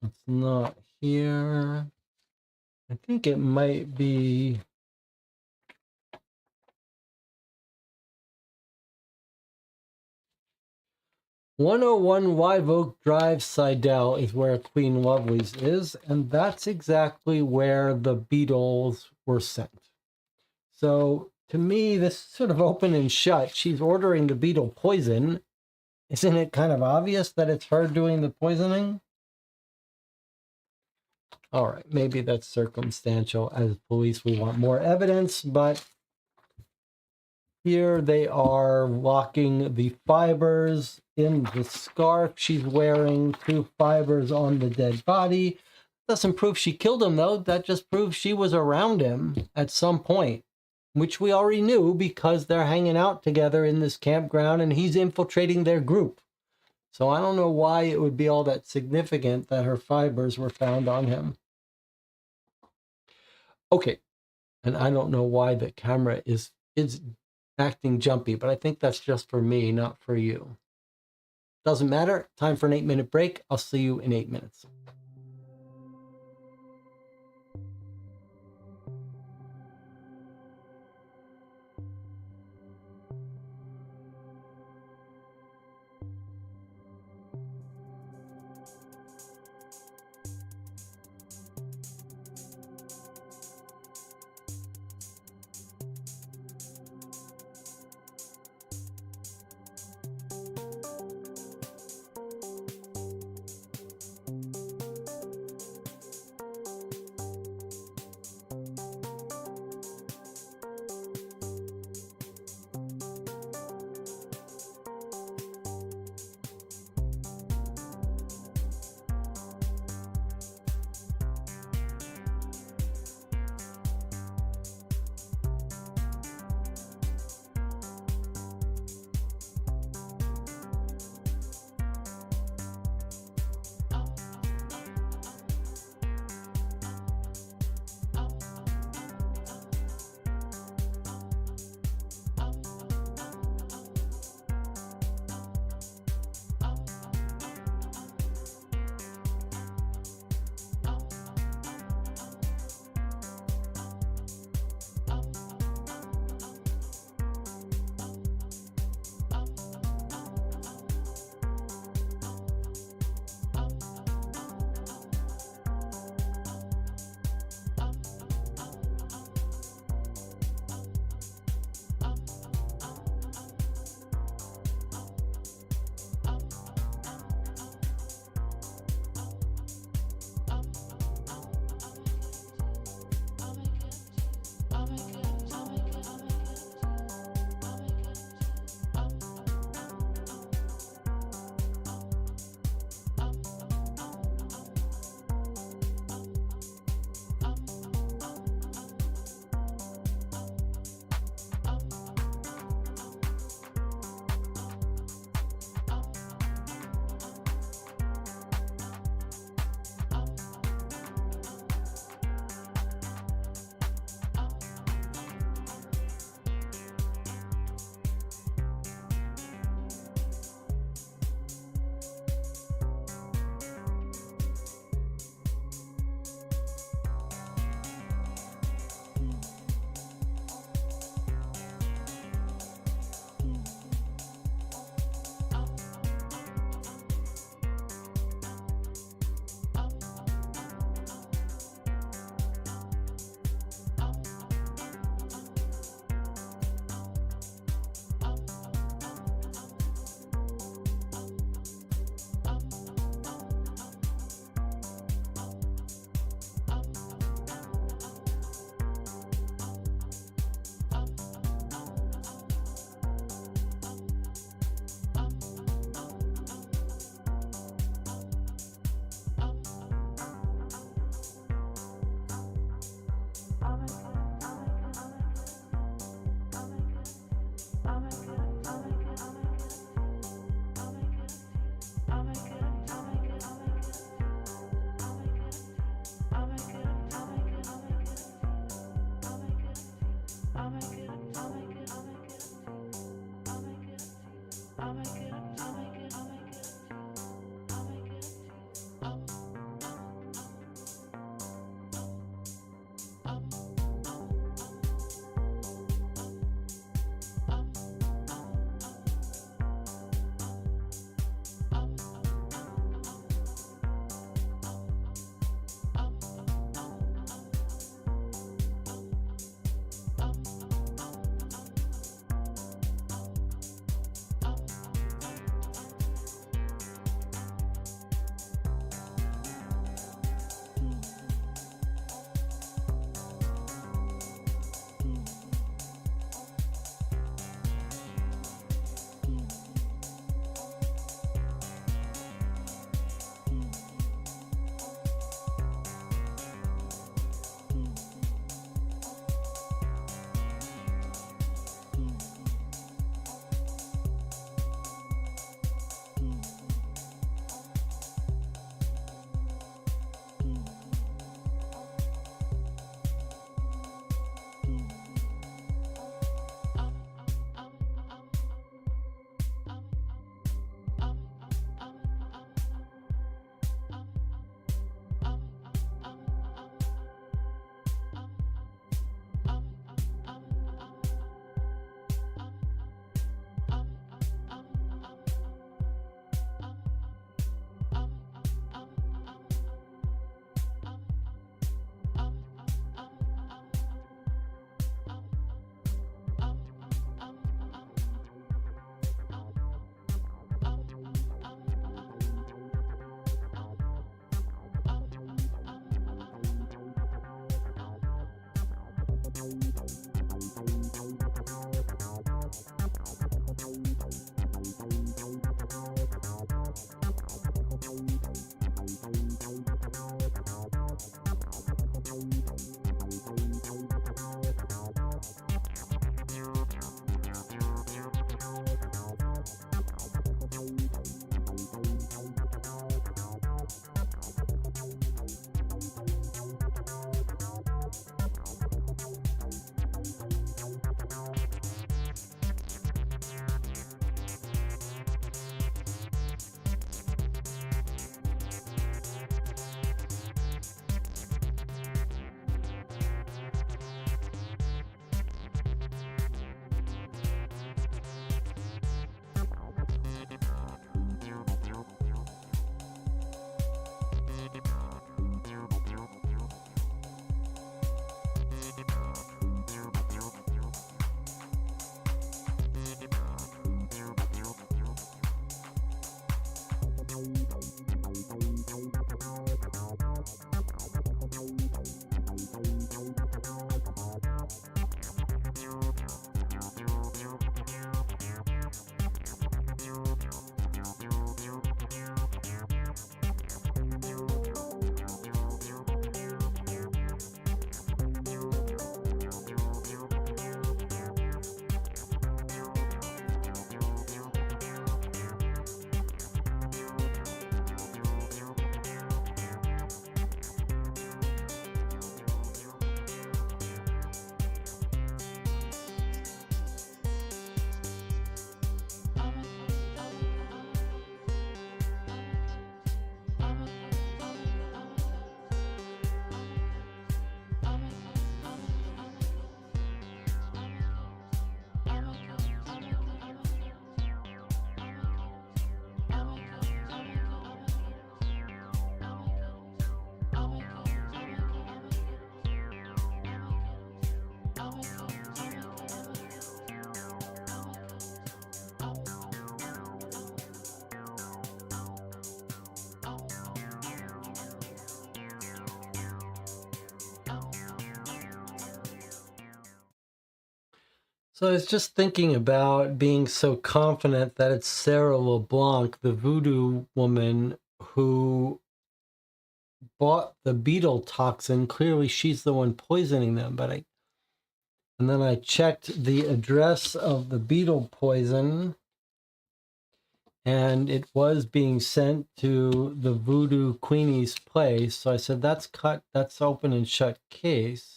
It's not here. I think it might be 101 Live Oak Drive, Seidel is where Queen Lovely's is, and that's exactly where the beetles were sent. So, to me, this is sort of open and shut. She's ordering the beetle poison. Isn't it kind of obvious that it's her doing the poisoning? All right, maybe that's circumstantial. As police, we want more evidence, but Here they are locking the fibers in the scarf she's wearing, 2 fibers on the dead body. Doesn't prove she killed him, though. That just proves she was around him at some point, which we already knew because they're hanging out together in this campground and he's infiltrating their group. So I don't know why it would be all that significant that her fibers were found on him. Okay, and I don't know why the camera is acting jumpy, but I think that's just for me, not for you. Doesn't matter. Time for an 8-minute break. I'll see you in 8 minutes. So I was just thinking about being so confident that it's Sarah LeBlanc, the voodoo woman who bought the beetle toxin. Clearly she's the one poisoning them, and then I checked the address of the beetle poison, and it was being sent to the Voodoo Queenie's place. So I said, that's open and shut case.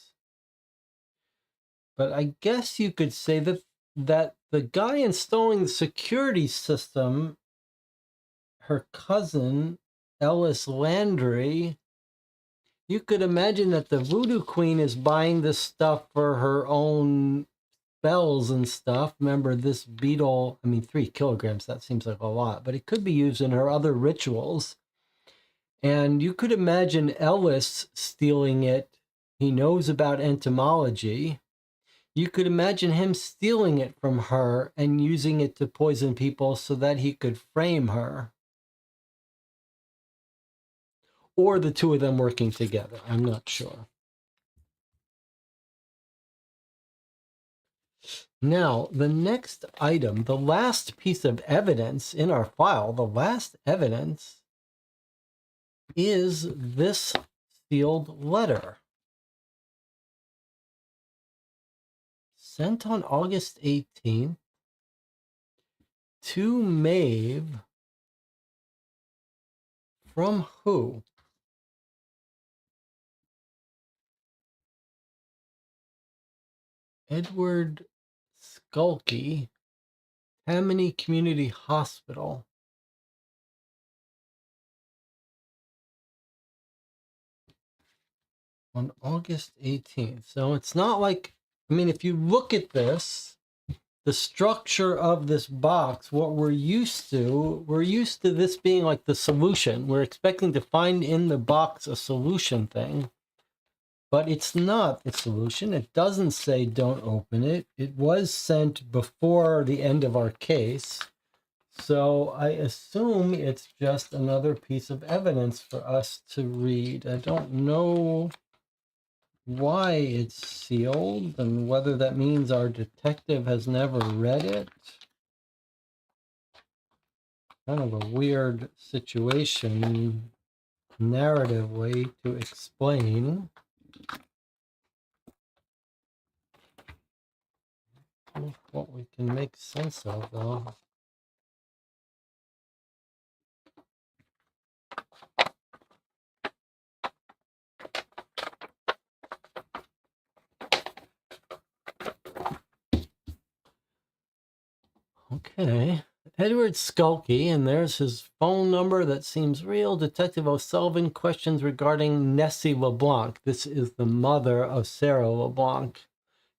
But I guess you could say that the guy installing the security system, her cousin, Ellis Landry, you could imagine that the Voodoo Queen is buying this stuff for her own spells and stuff. Remember, this beetle, 3 kilograms, that seems like a lot, but it could be used in her other rituals. And you could imagine Ellis stealing it. He knows about entomology. You could imagine him stealing it from her and using it to poison people so that he could frame her. Or the two of them working together. I'm not sure. Now, the next item, the last piece of evidence in our file, the last evidence is this sealed letter. Sent on August 18th to Maeve. From who? Edward Skulky, Tammany Community Hospital. On August 18th. So it's not like, if you look at this, the structure of this box, what we're used to this being like the solution. We're expecting to find in the box a solution thing, but it's not the solution. It doesn't say don't open it. It was sent before the end of our case. So I assume it's just another piece of evidence for us to read. I don't know why it's sealed and whether that means our detective has never read it. Kind of a weird situation, narrative way to explain. What we can make sense of, though. Okay. Edward Skulky, and there's his phone number that seems real. Detective O'Sullivan, questions regarding Nessie LeBlanc. This is the mother of Sarah LeBlanc.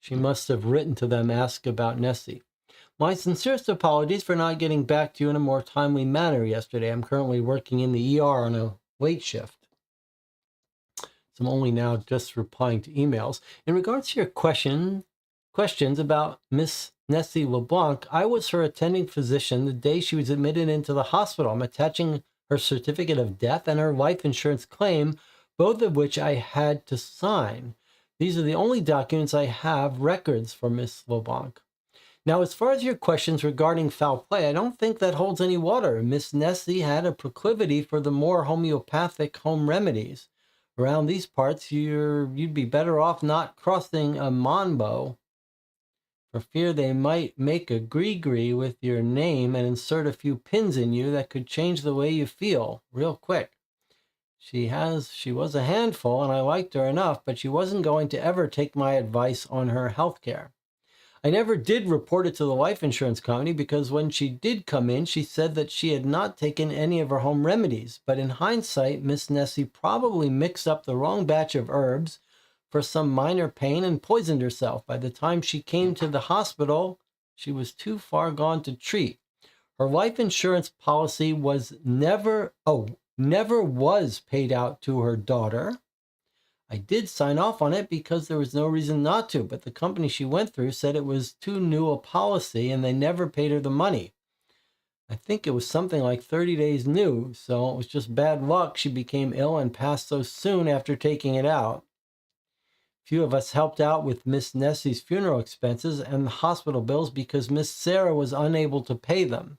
She must have written to them, ask about Nessie. My sincerest apologies for not getting back to you in a more timely manner yesterday. I'm currently working in the ER on a late shift, so I'm only now just replying to emails. In regards to your questions about Miss Nessie LeBlanc, I was her attending physician the day she was admitted into the hospital. I'm attaching her certificate of death and her life insurance claim, both of which I had to sign. These are the only documents I have records for Miss LeBlanc. Now, as far as your questions regarding foul play, I don't think that holds any water. Miss Nessie had a proclivity for the more homeopathic home remedies. Around these parts, you'd be better off not crossing a Monbo, for fear they might make a gree-gree with your name and insert a few pins in you that could change the way you feel real quick. She was a handful, and I liked her enough, but she wasn't going to ever take my advice on her health care. I never did report it to the life insurance company because when she did come in, she said that she had not taken any of her home remedies. But in hindsight, Miss Nessie probably mixed up the wrong batch of herbs for some minor pain and poisoned herself. By the time she came to the hospital, she was too far gone to treat. Her life insurance policy was never was paid out to her daughter. I did sign off on it because there was no reason not to, but the company she went through said it was too new a policy and they never paid her the money. I think it was something like 30 days new, so it was just bad luck she became ill and passed so soon after taking it out. Few of us helped out with Miss Nessie's funeral expenses and the hospital bills because Miss Sarah was unable to pay them.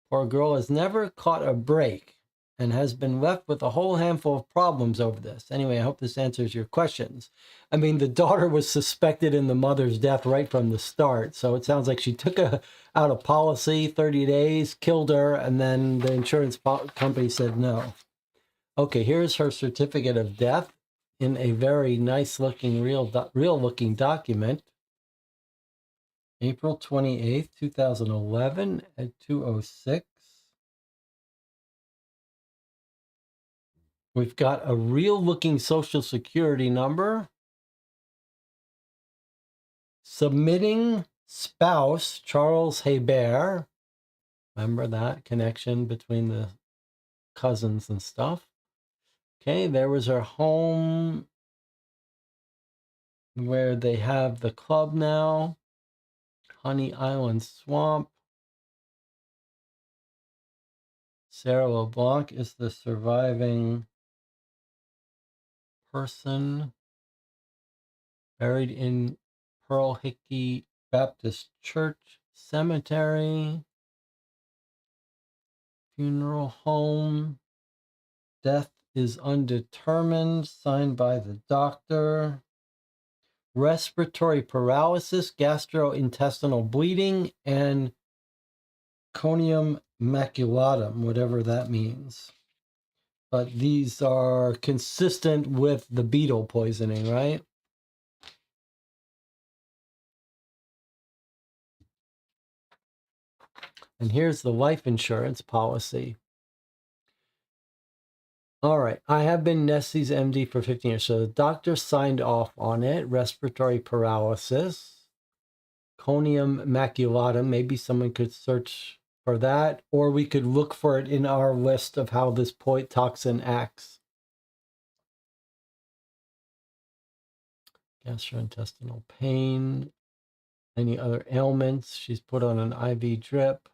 Poor girl has never caught a break and has been left with a whole handful of problems over this. Anyway, I hope this answers your questions. I mean, the daughter was suspected in the mother's death right from the start. So it sounds like she took out a policy, 30 days, killed her, and then the insurance company said no. Okay, here's her certificate of death in a very nice looking, real looking document. April 28th, 2011 at 2:06. We've got a real looking social security number. Submitting spouse, Charles Hebert. Remember that connection between the cousins and stuff. Okay, there was her home where they have the club now. Honey Island Swamp. Sarah LeBlanc is the surviving person, buried in Pearl Hickey Baptist Church Cemetery. Funeral home. Death is undetermined, signed by the doctor. Respiratory paralysis, gastrointestinal bleeding, and conium maculatum, whatever that means. But these are consistent with the beetle poisoning, right? And here's the life insurance policy. All right, I have been Nessie's MD for 15 years. So the doctor signed off on it. Respiratory paralysis, conium maculatum. Maybe someone could search for that, or we could look for it in our list of how this toxin acts. Gastrointestinal pain, any other ailments. She's put on an IV drip.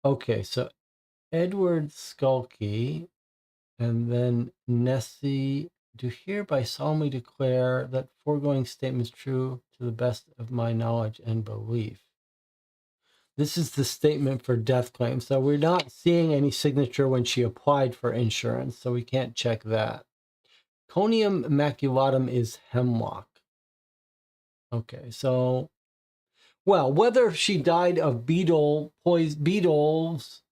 Okay, so Edward Skulkey and then Nessie, do hereby solemnly declare that foregoing statement is true to the best of my knowledge and belief. This is the statement for death claim. So we're not seeing any signature when she applied for insurance, so we can't check that. Conium maculatum is hemlock. Okay, so, well, whether she died of beetles,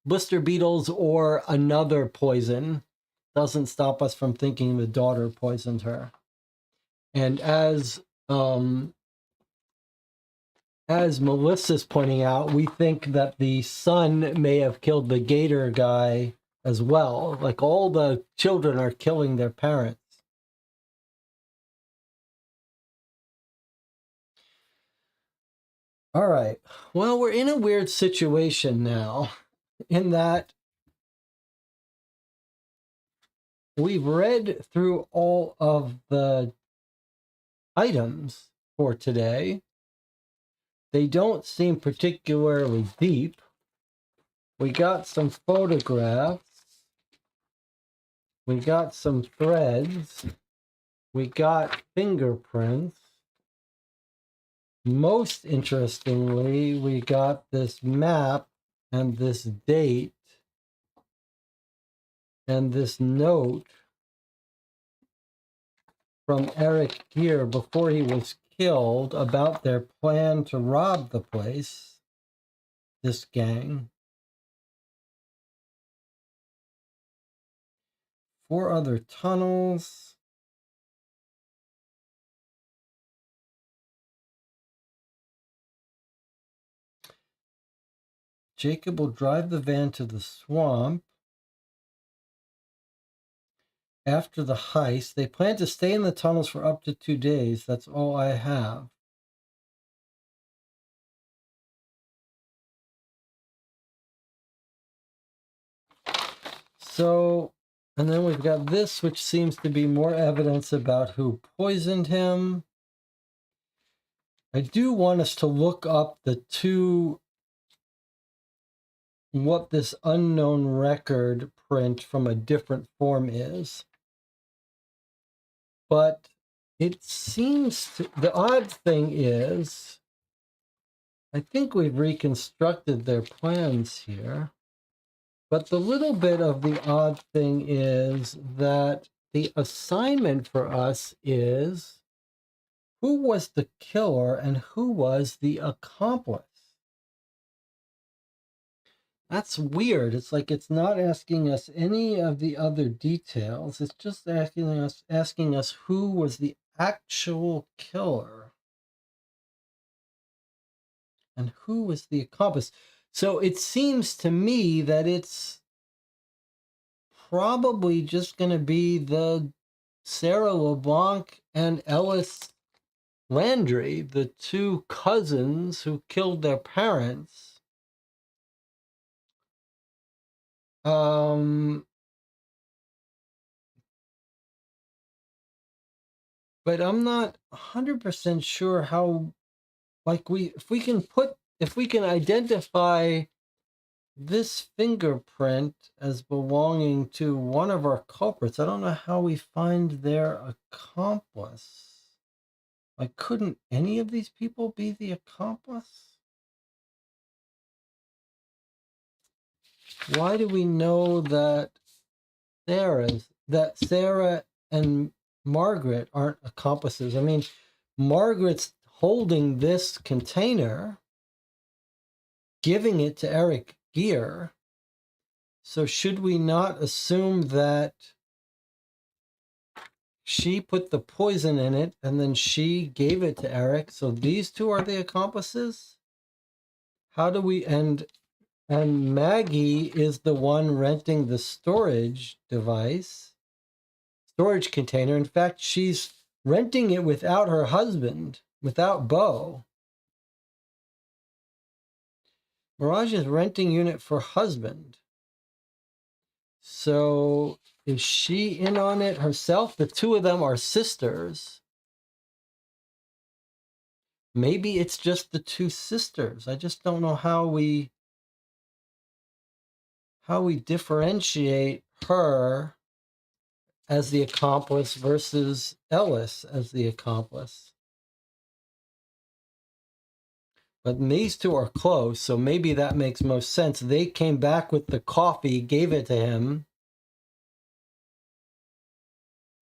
blister beetles, or another poison doesn't stop us from thinking the daughter poisoned her. And as Melissa's pointing out, we think that the son may have killed the gator guy as well. Like all the children are killing their parents. All right. Well, we're in a weird situation now in that we've read through all of the items for today. They don't seem particularly deep. We got some photographs. We got some threads. We got fingerprints. Most interestingly, we got this map and this date and this note from Eric Gere before he was killed about their plan to rob the place, this gang. 4 other tunnels. Jacob will drive the van to the swamp. After the heist, they plan to stay in the tunnels for up to 2 days. That's all I have. So, and then we've got this, which seems to be more evidence about who poisoned him. I do want us to look up what this unknown record print from a different form is. But it seems to, the odd thing is, I think we've reconstructed their plans here. But the little bit of the odd thing is that the assignment for us is who was the killer and who was the accomplice. That's weird. It's like it's not asking us any of the other details. It's just asking us who was the actual killer and who was the accomplice. So it seems to me that it's probably just going to be the Sarah LeBlanc and Ellis Landry, the two cousins who killed their parents. But I'm not 100% sure how, like, if we can identify this fingerprint as belonging to one of our culprits, I don't know how we find their accomplice. Like, couldn't any of these people be the accomplice? Why do we know that Sarah and Margaret aren't accomplices? I mean, Margaret's holding this container, giving it to Eric Gere. So should we not assume that she put the poison in it and then she gave it to Eric? So these two are the accomplices? How do we, and Maggie is the one renting the storage container. In fact, she's renting it without her husband, without Beau. Mirage is renting unit for husband. So is she in on it herself? The two of them are sisters. Maybe it's just the two sisters. I just don't know how we differentiate her as the accomplice versus Ellis as the accomplice. But these two are close, so maybe that makes most sense. They came back with the coffee, gave it to him.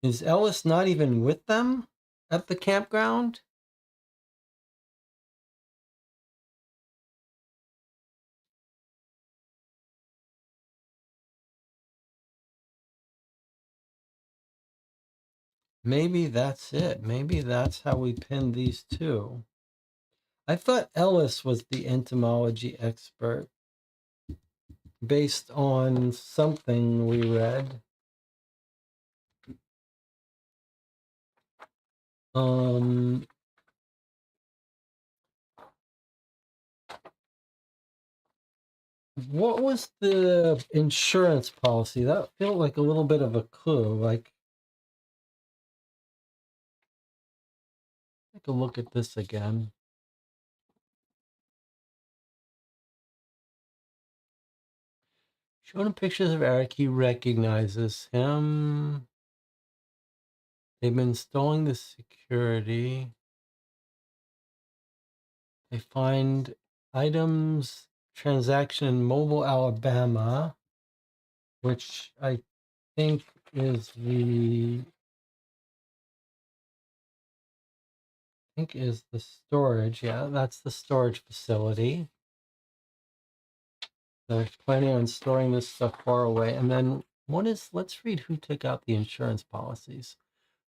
Is Ellis not even with them at the campground? Maybe that's it. Maybe that's how we pin these two. I thought Ellis was the entomology expert based on something we read. What was the insurance policy? That felt like a little bit of a clue. Like, take a look at this again. Showing him pictures of Eric, he recognizes him. They've been installing the security. They find items, transaction in Mobile, Alabama, which I think is the storage. Yeah, that's the storage facility. They're planning on storing this stuff far away. And then let's read who took out the insurance policies.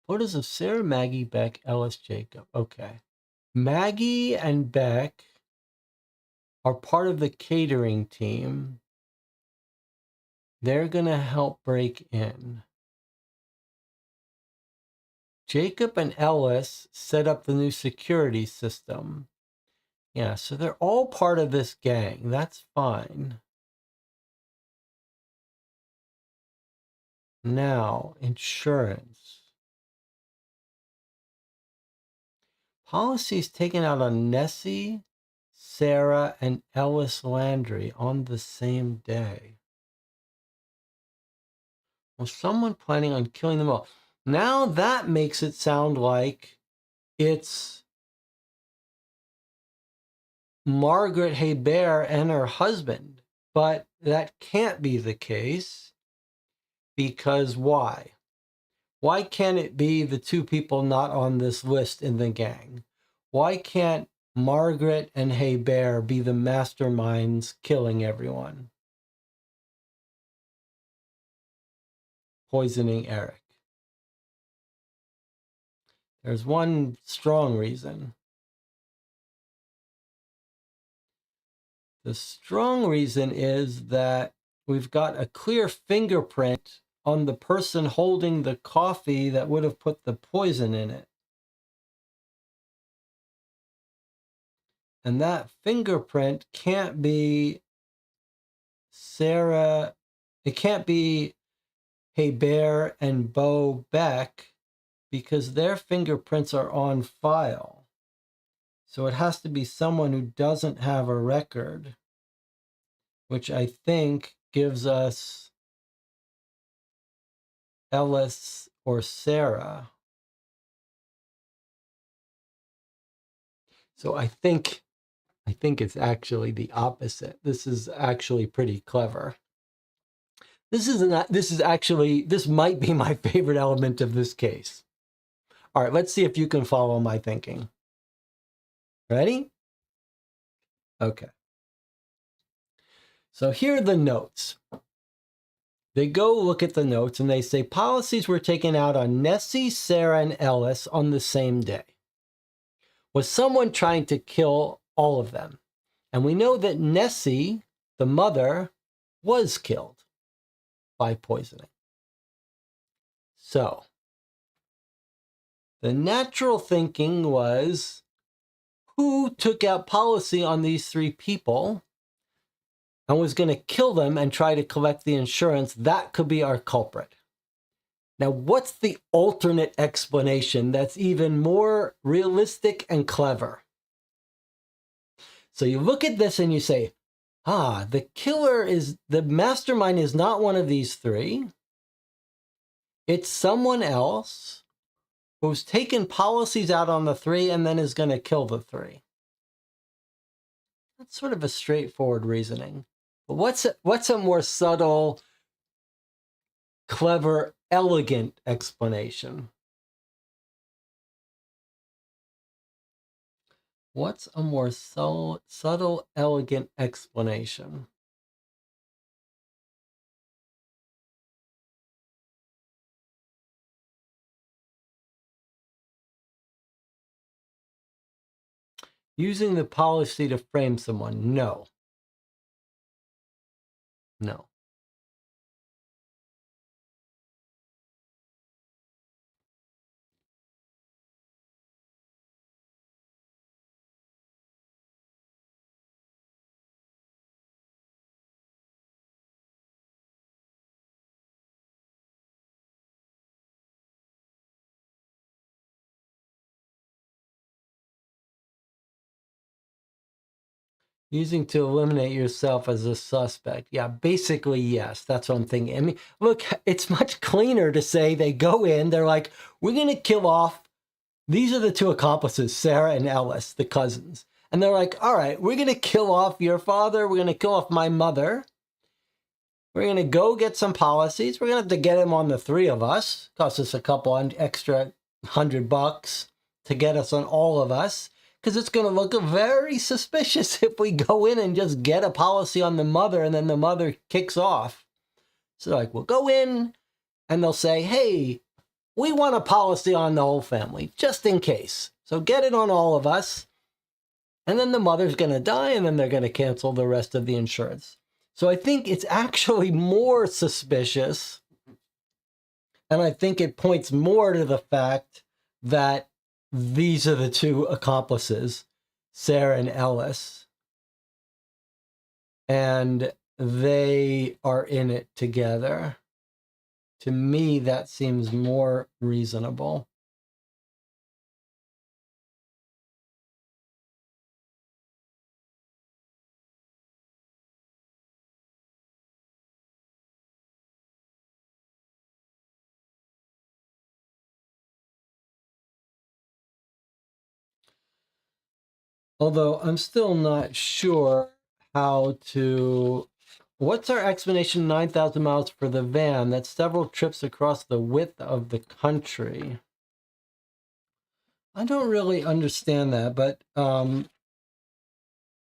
Photos of Sarah, Maggie, Beck, Ellis, Jacob. Okay. Maggie and Beck are part of the catering team. They're going to help break in. Jacob and Ellis set up the new security system. Yeah, so they're all part of this gang. That's fine. Now, insurance. Policies taken out on Nessie, Sarah, and Ellis Landry on the same day. Was someone planning on killing them all? Now that makes it sound like it's Margaret Hebert and her husband. But that can't be the case, because why? Why can't it be the two people not on this list in the gang? Why can't Margaret and Hebert be the masterminds killing everyone? Poisoning Eric. There's one strong reason. The strong reason is that we've got a clear fingerprint on the person holding the coffee that would have put the poison in it. And that fingerprint can't be Sarah, it can't be Hebert and Bo Beck, because their fingerprints are on file. So it has to be someone who doesn't have a record, which I think gives us Ellis or Sarah. So I think it's actually the opposite. This is actually pretty clever. This might be my favorite element of this case. All right, let's see if you can follow my thinking. Ready? Okay. So here are the notes. They go look at the notes and they say policies were taken out on Nessie, Sarah, and Ellis on the same day. Was someone trying to kill all of them? And we know that Nessie, the mother, was killed by poisoning. So the natural thinking was, who took out policy on these three people and was going to kill them and try to collect the insurance? That could be our culprit. Now, what's the alternate explanation that's even more realistic and clever? So you look at this and you say, the mastermind is not one of these three. It's someone else who's taken policies out on the three and then is going to kill the three. That's sort of a straightforward reasoning. But what's a more subtle, clever, elegant explanation? What's a more subtle, elegant explanation? Using the policy to frame someone? No. No. Using to eliminate yourself as a suspect. Yeah, basically, yes. That's what I'm thinking. I mean, look, it's much cleaner to say they go in, they're like, we're going to kill off, these are the two accomplices, Sarah and Ellis, the cousins. And they're like, all right, we're going to kill off your father. We're going to kill off my mother. We're going to go get some policies. We're going to have to get them on the three of us. Cost us a couple extra $100 to get us on all of us, because it's going to look very suspicious if we go in and just get a policy on the mother and then the mother kicks off. So like, we'll go in and they'll say, hey, we want a policy on the whole family, just in case. So get it on all of us. And then the mother's going to die and then they're going to cancel the rest of the insurance. So I think it's actually more suspicious. And I think it points more to the fact that these are the two accomplices, Sarah and Ellis, and they are in it together. To me, that seems more reasonable. Although I'm still not sure how to... What's our explanation 9,000 miles for the van? That's several trips across the width of the country. I don't really understand that, but I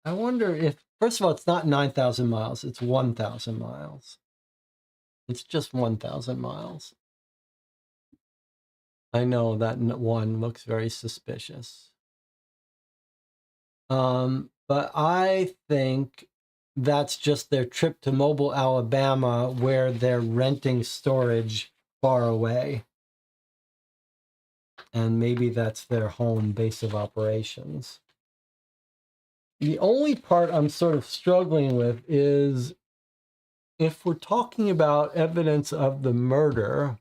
wonder if, first of all, it's not 9,000 miles, it's 1,000 miles. It's just 1,000 miles. I know that one looks very suspicious. But I think that's just their trip to Mobile, Alabama, where they're renting storage far away. And maybe that's their home base of operations. The only part I'm sort of struggling with is if we're talking about evidence of the murder,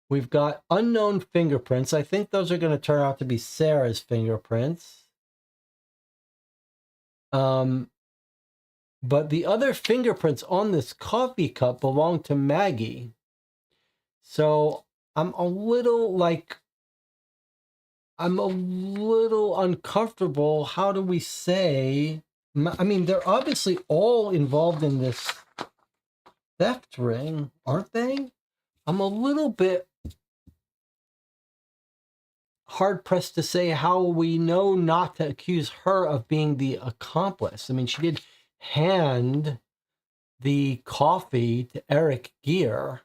we've got unknown fingerprints. I think those are going to turn out to be Sarah's fingerprints. But the other fingerprints on this coffee cup belong to Maggie. So I'm a little uncomfortable. How do we say? I mean, they're obviously all involved in this theft ring, aren't they? I'm a little bit hard-pressed to say how we know not to accuse her of being the accomplice. I mean, she did hand the coffee to Eric Gere,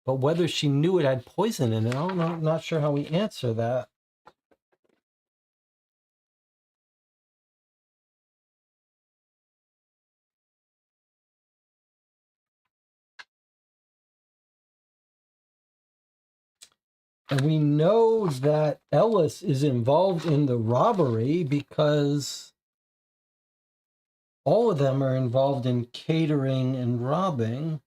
but whether she knew it had poison in it, I'm not sure how we answer that. And we know that Ellis is involved in the robbery because all of them are involved in catering and robbing.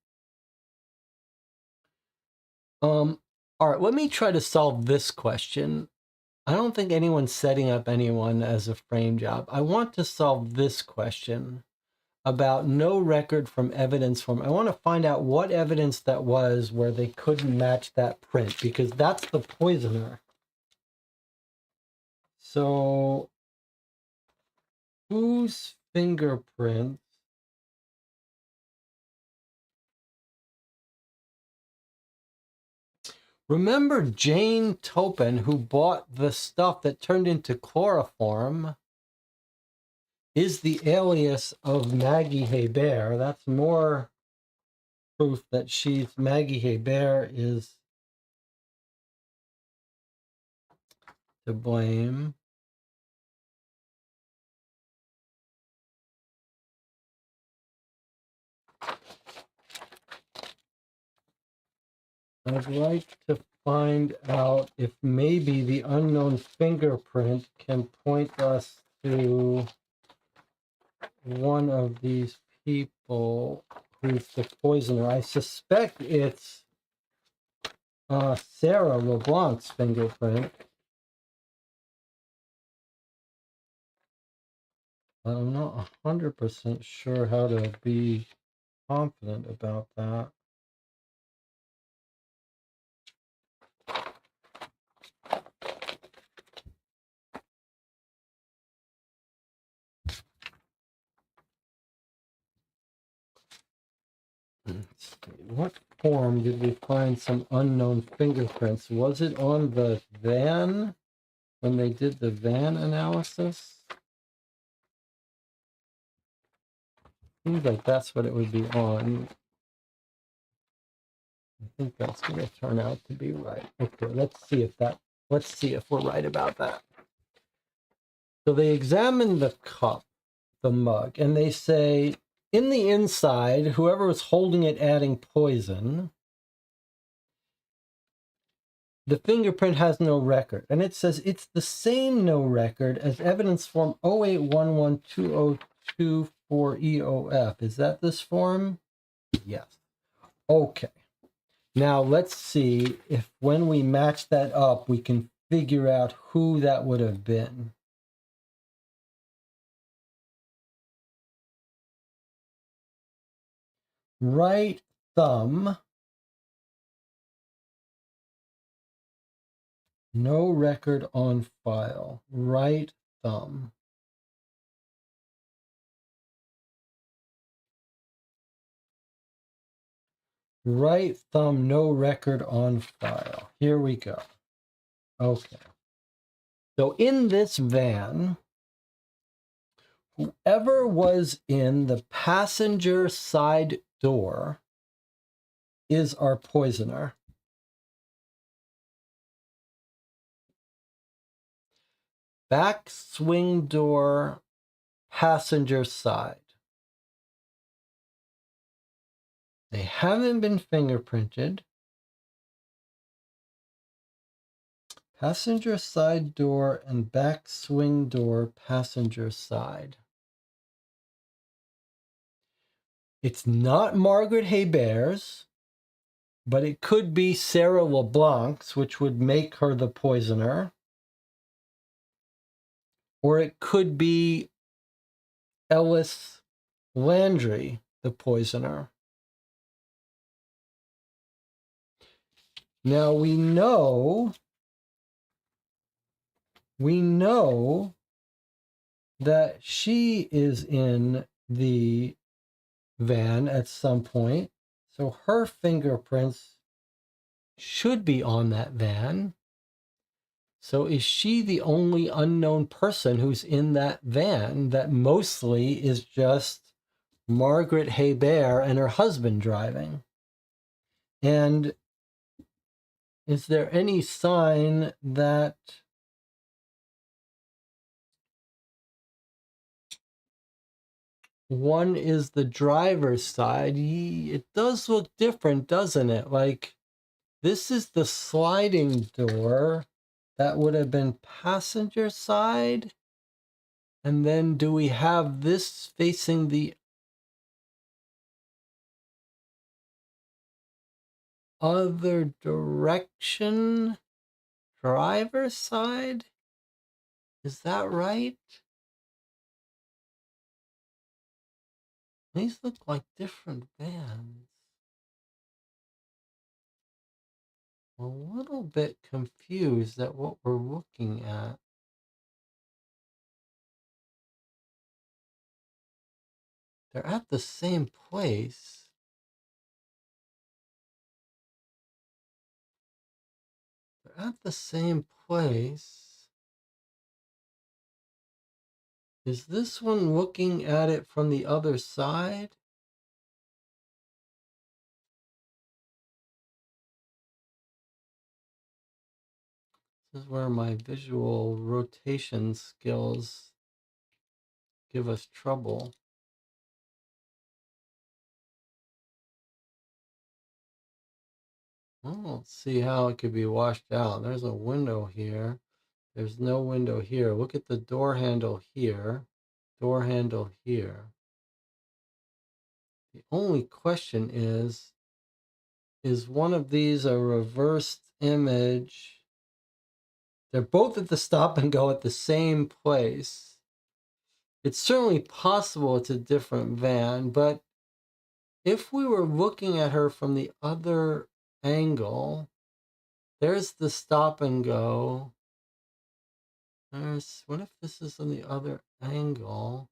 All right, let me try to solve this question. I don't think anyone's setting up anyone as a frame job. I want to solve this question about no record from evidence from. I want to find out what evidence that was where they couldn't match that print, because that's the poisoner. So whose fingerprints? Remember Jane Topin, who bought the stuff that turned into chloroform, is the alias of Maggie Hebert. That's more proof that she's Maggie Hebert is to blame. I'd like to find out if maybe the unknown fingerprint can point us to one of these people who's the poisoner. I suspect it's Sarah LeBlanc's fingerprint. I'm not 100% sure how to be confident about that. What form did we find some unknown fingerprints? Was it on the van when they did the van analysis? Seems like that's what it would be on. I think that's going to turn out to be right. Okay, let's see if we're right about that. So they examine the cup, the mug, and they say in the inside, whoever was holding it adding poison. The fingerprint has no record, and it says it's the same no record as evidence form 08112024EOF. Is that this form? Yes. Okay. Now let's see if when we match that up, we can figure out who that would have been. Right thumb. No record on file. Right thumb. Right thumb, no record on file. Here we go. Okay. So in this van, whoever was in the passenger side door is our poisoner. Back swing door, passenger side. They haven't been fingerprinted. Passenger side door and back swing door, passenger side. It's not Margaret Hebert's, but it could be Sarah LeBlanc's, which would make her the poisoner. Or it could be Ellis Landry, the poisoner. Now we know that she is in the van at some point, so her fingerprints should be on that van. So is she the only unknown person who's in that van that mostly is just Margaret Hebert and her husband driving? And is there any sign that one is the driver's side? It does look different, doesn't it? Like, this is the sliding door. That would have been passenger side. And then do we have this facing the other direction? Driver's side? Is that right? These look like different vans. I'm a little bit confused at what we're looking at. They're at the same place. They're at the same place. Is this one looking at it from the other side? This is where my visual rotation skills give us trouble. Well, let's see how it could be washed out. There's a window here. There's no window here. Look at the door handle here. Door handle here. The only question is one of these a reversed image? They're both at the stop and go at the same place. It's certainly possible it's a different van, but if we were looking at her from the other angle, there's the stop and go. What if this is on the other angle?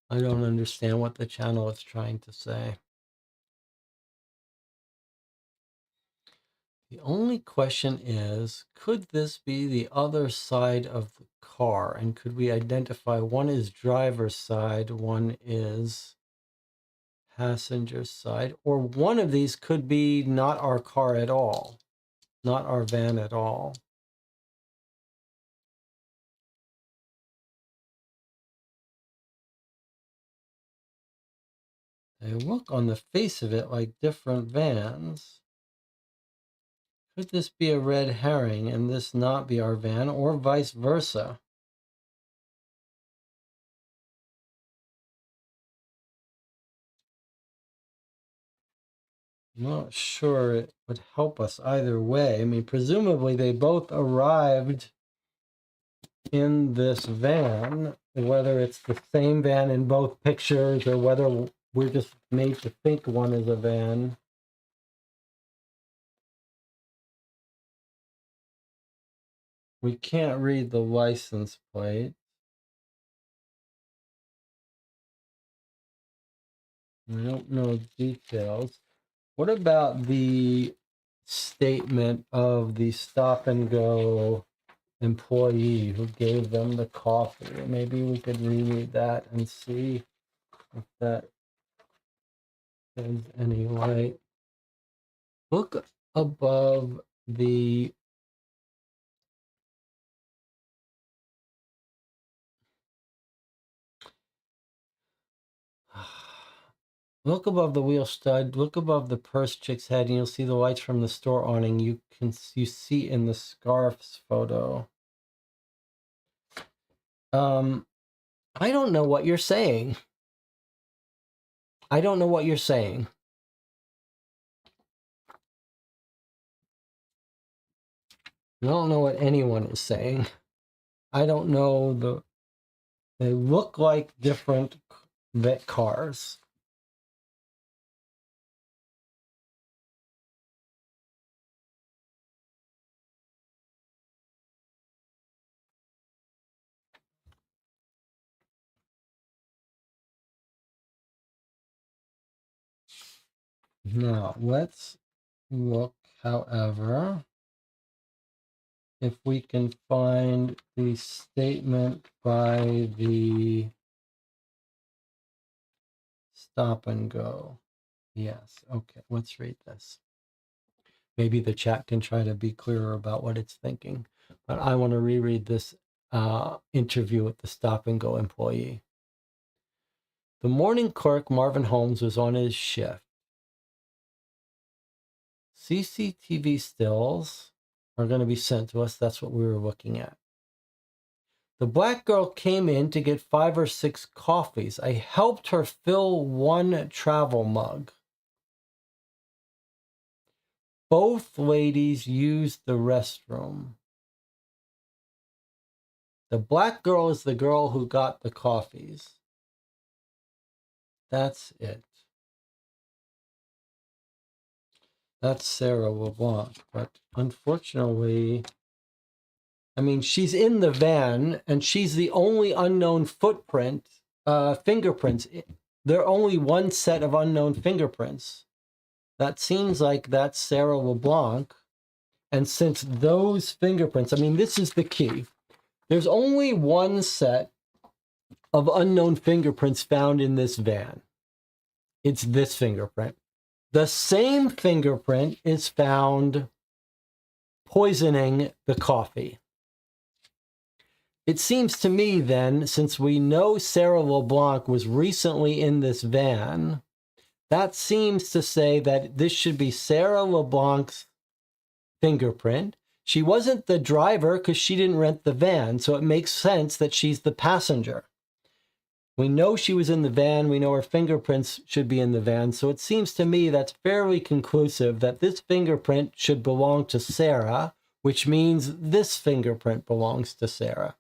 I don't understand what the channel is trying to say. The only question is, could this be the other side of the car? And could we identify one is driver's side, one is passenger side, or one of these could be not our car at all, not our van at all. They look on the face of it like different vans. Could this be a red herring and this not be our van, or vice versa? I'm not sure it would help us either way. I mean, presumably they both arrived in this van, whether it's the same van in both pictures or whether we're just made to think one is a van. We can't read the license plate. We don't know details. What about the statement of the Stop and Go employee who gave them the coffee? Maybe we could reread that and see if that sheds any light. Look above the look above the wheel stud, look above the purse chick's head, and you'll see the lights from the store awning you see in the scarf's photo. I don't know what you're saying. I don't know what you're saying. I don't know what anyone is saying. I don't know they look like different vet cars. Now, let's look, however, if we can find the statement by the Stop and Go. Yes, okay, let's read this. Maybe the chat can try to be clearer about what it's thinking, but I want to reread this interview with the Stop and Go employee. The morning clerk, Marvin Holmes, was on his shift. CCTV stills are going to be sent to us. That's what we were looking at. The black girl came in to get 5 or 6 coffees. I helped her fill one travel mug. Both ladies used the restroom. The black girl is the girl who got the coffees. That's it. That's Sarah LeBlanc. But unfortunately, I mean, she's in the van and she's the only unknown fingerprints. There are only one set of unknown fingerprints. That seems like that's Sarah LeBlanc. And since those fingerprints, I mean, this is the key. There's only one set of unknown fingerprints found in this van. It's this fingerprint. The same fingerprint is found poisoning the coffee. It seems to me then, since we know Sarah LeBlanc was recently in this van, that seems to say that this should be Sarah LeBlanc's fingerprint. She wasn't the driver because she didn't rent the van, so it makes sense that she's the passenger. We know she was in the van. We know her fingerprints should be in the van. So it seems to me that's fairly conclusive that this fingerprint should belong to Sarah, which means this fingerprint belongs to Sarah.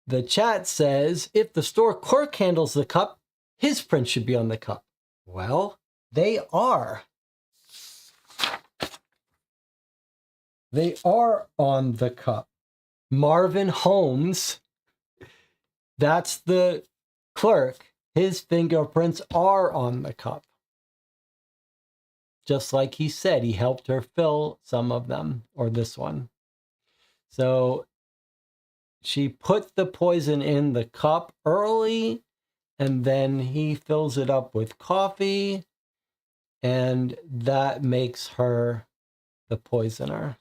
The chat says, if the store clerk handles the cup, his print should be on the cup. Well, they are. They are on the cup. Marvin Holmes, that's the clerk. His fingerprints are on the cup. Just like he said, he helped her fill some of them, or this one. So she put the poison in the cup early, and then he fills it up with coffee, and that makes her the poisoner.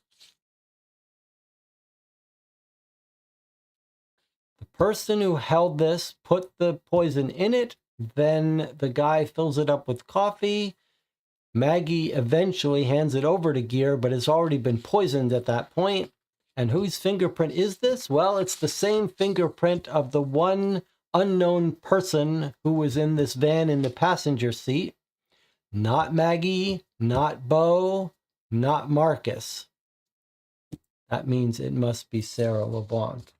The person who held this put the poison in it, then the guy fills it up with coffee. Maggie eventually hands it over to Gear, but it's already been poisoned at that point. And whose fingerprint is this? Well, it's the same fingerprint of the one unknown person who was in this van in the passenger seat. Not Maggie, not Bo, not Marcus. That means it must be Sarah LeBlanc.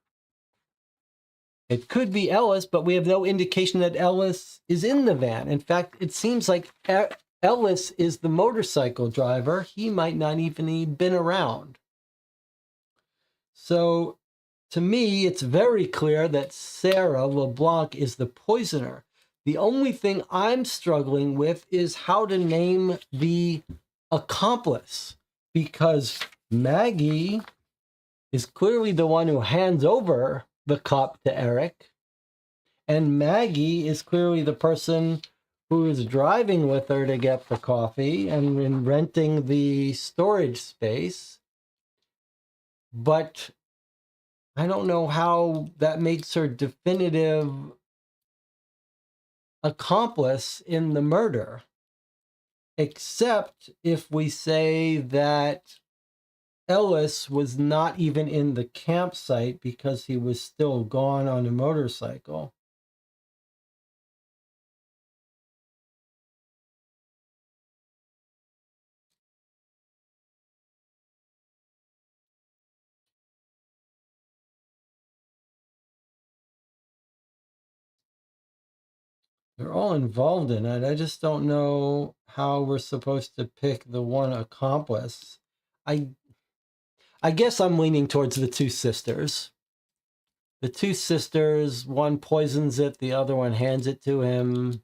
It could be Ellis, but we have no indication that Ellis is in the van. In fact, it seems like Ellis is the motorcycle driver. He might not even have been around. So to me, it's very clear that Sarah LeBlanc is the poisoner. The only thing I'm struggling with is how to name the accomplice, because Maggie is clearly the one who hands over the cup to Eric, and Maggie is clearly the person who is driving with her to get the coffee and renting the storage space. But I don't know how that makes her definitive accomplice in the murder, except if we say that Ellis was not even in the campsite because he was still gone on a motorcycle. They're all involved in it. I just don't know how we're supposed to pick the one accomplice. I guess I'm leaning towards the two sisters. The two sisters, one poisons it, the other one hands it to him. It's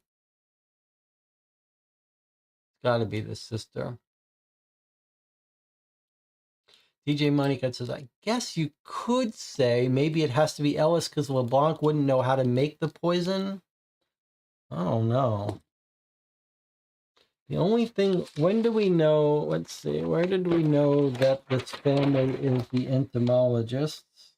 got to be the sister. DJ Moneycut says, I guess you could say maybe it has to be Ellis because LeBlanc wouldn't know how to make the poison. I don't know. The only thing, when do we know, let's see, where did we know that this family is the entomologists?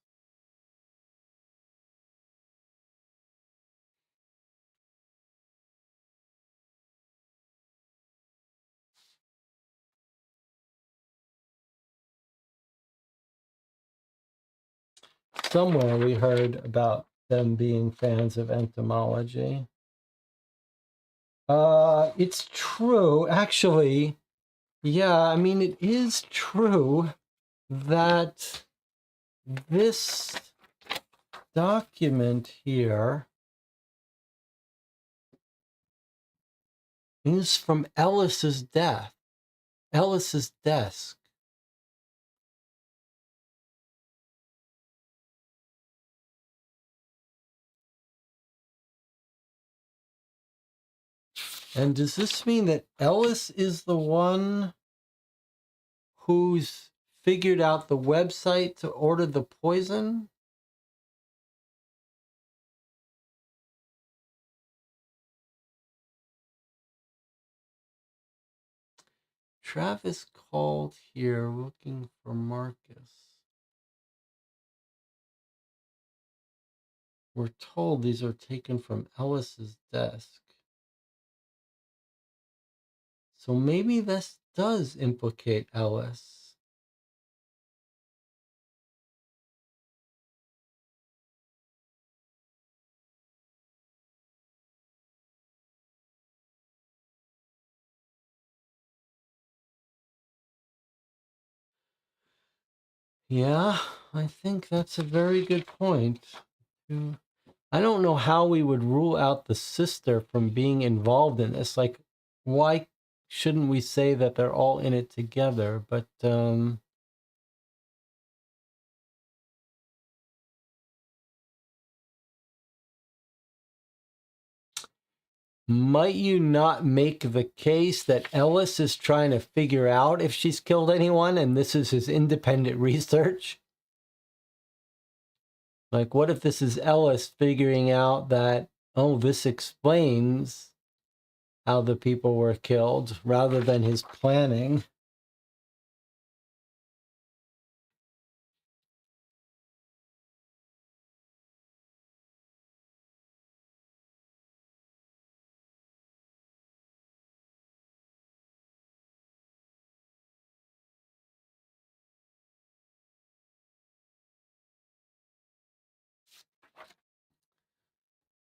Somewhere we heard about them being fans of entomology. It's true, actually. Yeah, I mean, it is true that this document here is from Ellis's desk. And does this mean that Ellis is the one who's figured out the website to order the poison? Travis called here looking for Marcus. We're told these are taken from Ellis's desk. So maybe this does implicate Ellis. Yeah, I think that's a very good point. I don't know how we would rule out the sister from being involved in this. Like, why shouldn't we say that they're all in it together? But might you not make the case that Ellis is trying to figure out if she's killed anyone and this is his independent research? Like, what if this is Ellis figuring out that, oh, this explains how the people were killed rather than his planning?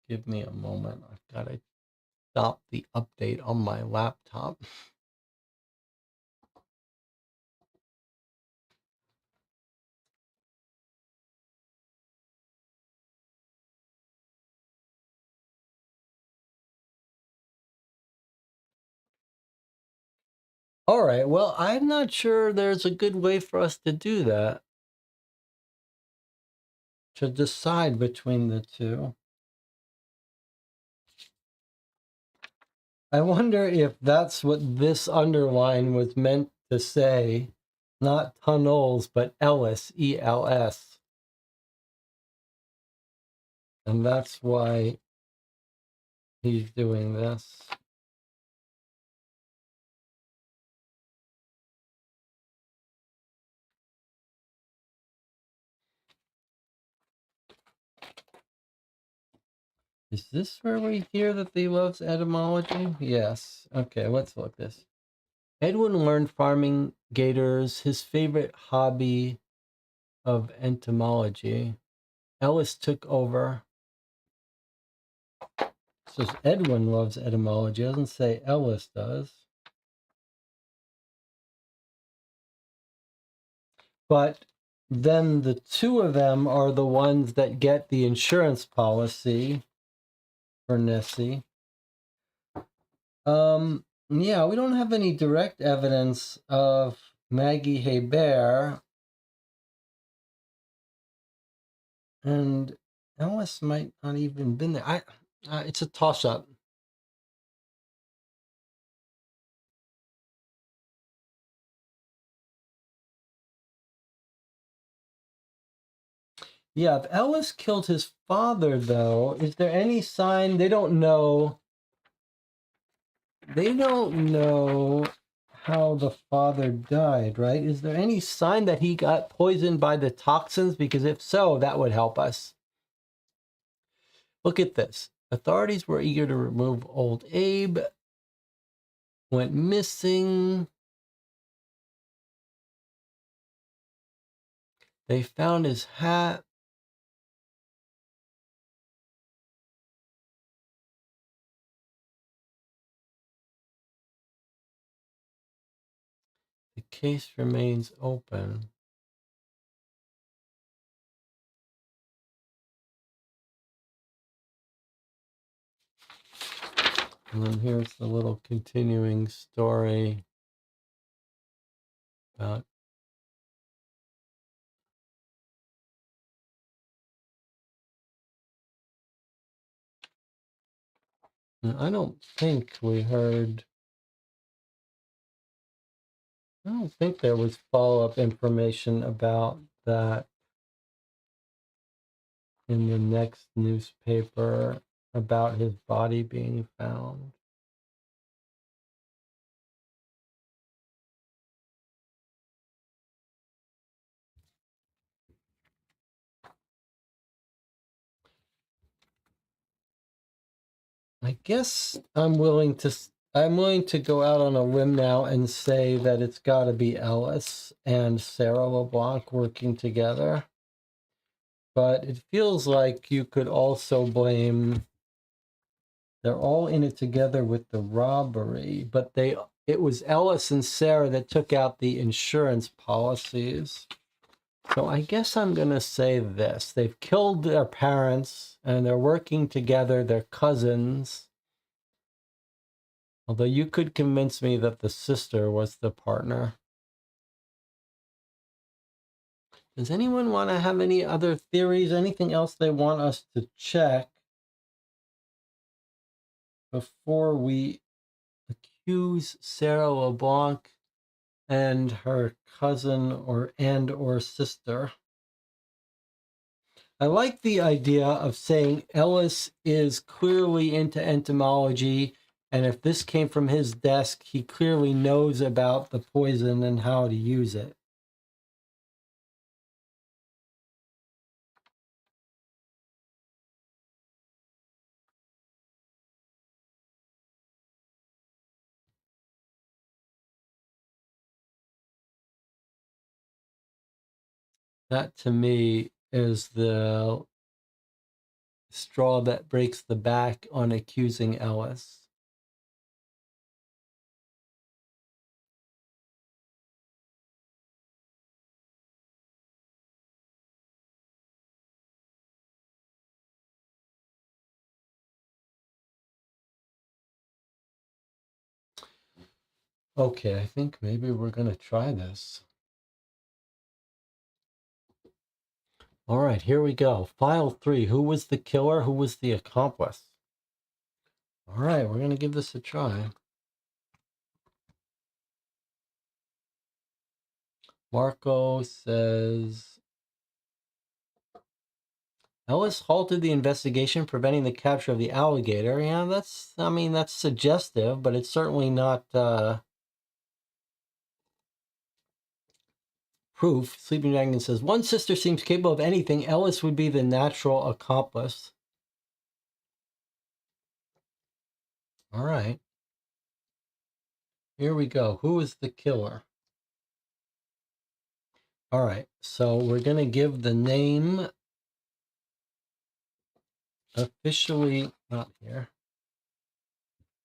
Give me a moment. I've got to stop the update on my laptop. All right, well, I'm not sure there's a good way for us to do that, to decide between the two. I wonder if that's what this underline was meant to say, not tunnels, but Ellis, E-L-S. And that's why he's doing this. Is this where we hear that he loves etymology? Yes. Okay, let's look this. Edwin learned farming gators, his favorite hobby of entomology. Ellis took over. It says Edwin loves etymology. It doesn't say Ellis does. But then the two of them are the ones that get the insurance policy for Nessie. Yeah, we don't have any direct evidence of Maggie Hebert, and Ellis might not even been there. It's a toss-up. Yeah, if Ellis killed his father, though, is there any sign? They don't know. They don't know how the father died, right? Is there any sign that he got poisoned by the toxins? Because if so, that would help us. Look at this. Authorities were eager to remove old Abe. Went missing. They found his hat. The case remains open. And then here's the little continuing story about I don't think we heard. I don't think there was follow-up information about that in the next newspaper about his body being found. I guess I'm willing to go out on a limb now and say that it's got to be Ellis and Sarah LeBlanc working together. But it feels like you could also blame, they're all in it together with the robbery, but it was Ellis and Sarah that took out the insurance policies. So I guess I'm going to say this. They've killed their parents and they're working together, they're cousins. Although you could convince me that the sister was the partner. Does anyone want to have any other theories? Anything else they want us to check before we accuse Sarah LeBlanc and her cousin or sister? I like the idea of saying Ellis is clearly into entomology, and if this came from his desk, he clearly knows about the poison and how to use it. That to me is the straw that breaks the back on accusing Ellis. Okay, I think maybe we're going to try this. All right, here we go. File 3. Who was the killer? Who was the accomplice? All right, we're going to give this a try. Marco says, Ellis halted the investigation, preventing the capture of the alligator. Yeah, that's suggestive, but it's certainly not proof. Sleeping Dragon says, one sister seems capable of anything. Ellis would be the natural accomplice. All right. Here we go. Who is the killer? All right. So we're going to give the name officially, not here,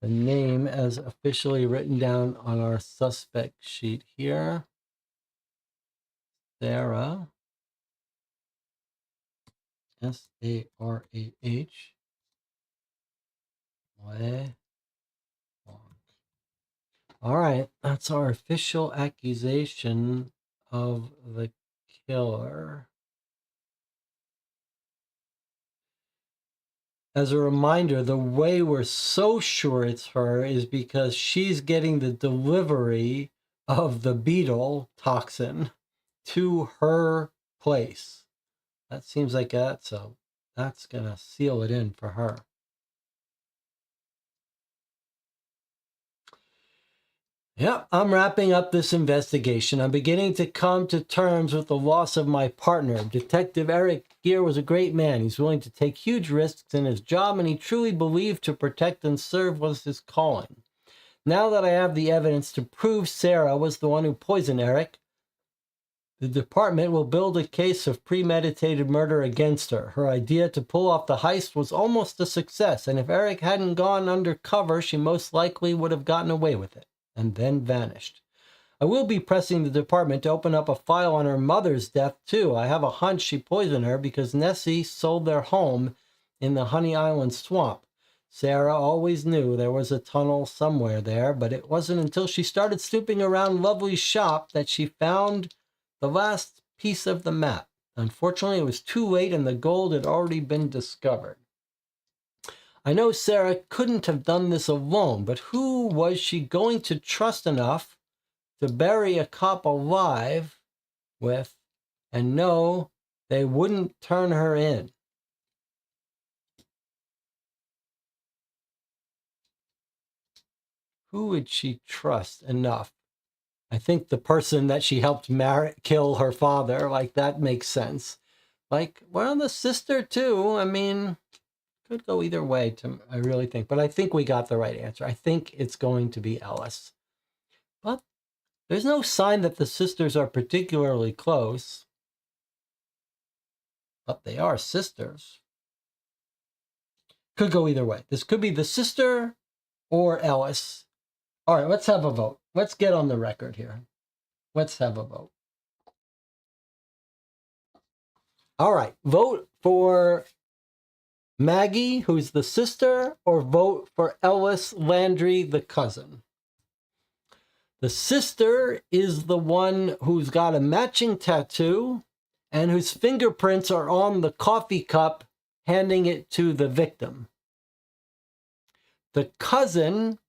the name as officially written down on our suspect sheet here. Sarah. S-A-R-A-H. All right, that's our official accusation of the killer. As a reminder, the way we're so sure it's her is because she's getting the delivery of the beetle toxin to her place. That seems like that, so that's going to seal it in for her. Yeah, I'm wrapping up this investigation. I'm beginning to come to terms with the loss of my partner. Detective Eric Gear was a great man. He's willing to take huge risks in his job, and he truly believed to protect and serve was his calling. Now that I have the evidence to prove Sarah was the one who poisoned Eric, the department will build a case of premeditated murder against her. Her idea to pull off the heist was almost a success, and if Eric hadn't gone undercover, she most likely would have gotten away with it and then vanished. I will be pressing the department to open up a file on her mother's death, too. I have a hunch she poisoned her because Nessie sold their home in the Honey Island swamp. Sarah always knew there was a tunnel somewhere there, but it wasn't until she started snooping around Lovely's shop that she found the last piece of the map. Unfortunately, it was too late and the gold had already been discovered. I know Sarah couldn't have done this alone, but who was she going to trust enough to bury a cop alive with and know they wouldn't turn her in? Who would she trust enough? I think the person that she helped kill her father, like that makes sense. Like, well, the sister too. I mean, could go either way, I really think. But I think we got the right answer. I think it's going to be Ellis. But there's no sign that the sisters are particularly close. But they are sisters. Could go either way. This could be the sister or Ellis. All right, let's have a vote. Let's get on the record here. Let's have a vote. All right, vote for Maggie, who's the sister, or vote for Ellis Landry, the cousin. The sister is the one who's got a matching tattoo and whose fingerprints are on the coffee cup handing it to the victim. The cousin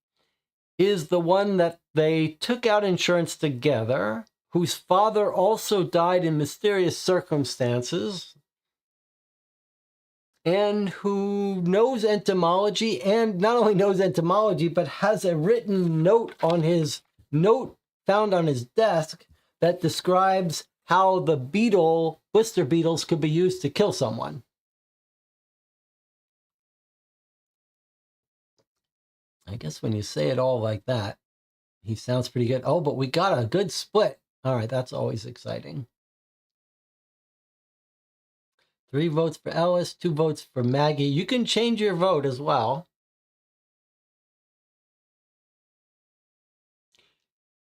is the one that they took out insurance together, whose father also died in mysterious circumstances, and who knows entomology, and not only knows entomology, but has a written note on his note found on his desk that describes how the blister beetles could be used to kill someone. I guess when you say it all like that, he sounds pretty good. Oh, but we got a good split. All right, that's always exciting. 3 votes for Ellis, 2 votes for Maggie. You can change your vote as well.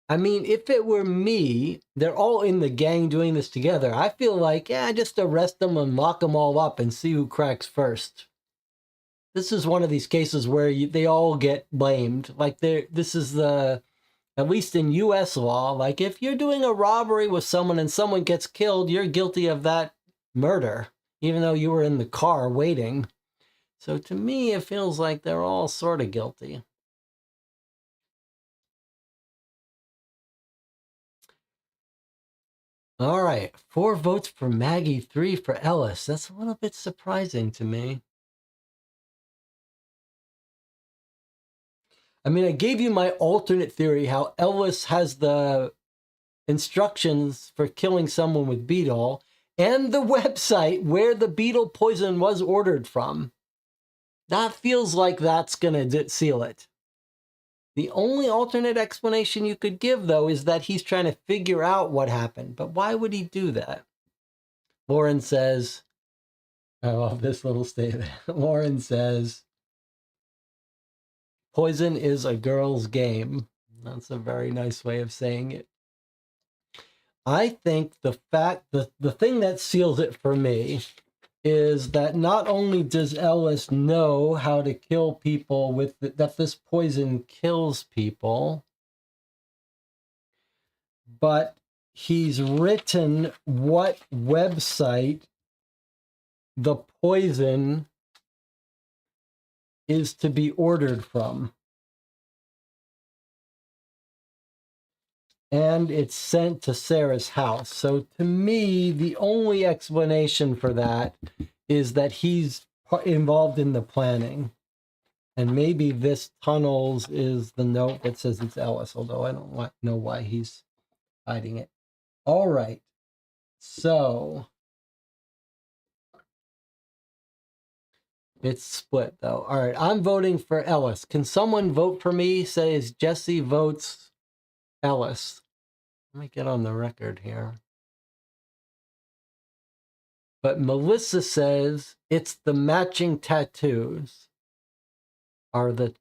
I mean, if it were me, they're all in the gang doing this together. I feel like, yeah, just arrest them and lock them all up and see who cracks first. This is one of these cases where they all get blamed. Like, this is the At least in U.S. law, like if you're doing a robbery with someone and someone gets killed, you're guilty of that murder, even though you were in the car waiting. So to me, it feels like they're all sort of guilty. All right, 4 votes for Maggie, 3 for Ellis. That's a little bit surprising to me. I mean, I gave you my alternate theory, how Ellis has the instructions for killing someone with beetle and the website where the beetle poison was ordered from. That feels like that's going to seal it. The only alternate explanation you could give, though, is that he's trying to figure out what happened. But why would he do that? Lauren says, I love this little statement. Lauren says, poison is a girl's game. That's a very nice way of saying it. I think the thing that seals it for me is that not only does Ellis know how to kill people that this poison kills people, but he's written what website the poison is to be ordered from. And it's sent to Sarah's house. So to me, the only explanation for that is that he's involved in the planning. And maybe this tunnels is the note that says it's Ellis, although I don't know why he's hiding it. All right. So it's split, though. All right. I'm voting for Ellis. Can someone vote for me? Says Jesse votes Ellis. Let me get on the record here. But Melissa says it's the matching tattoos are the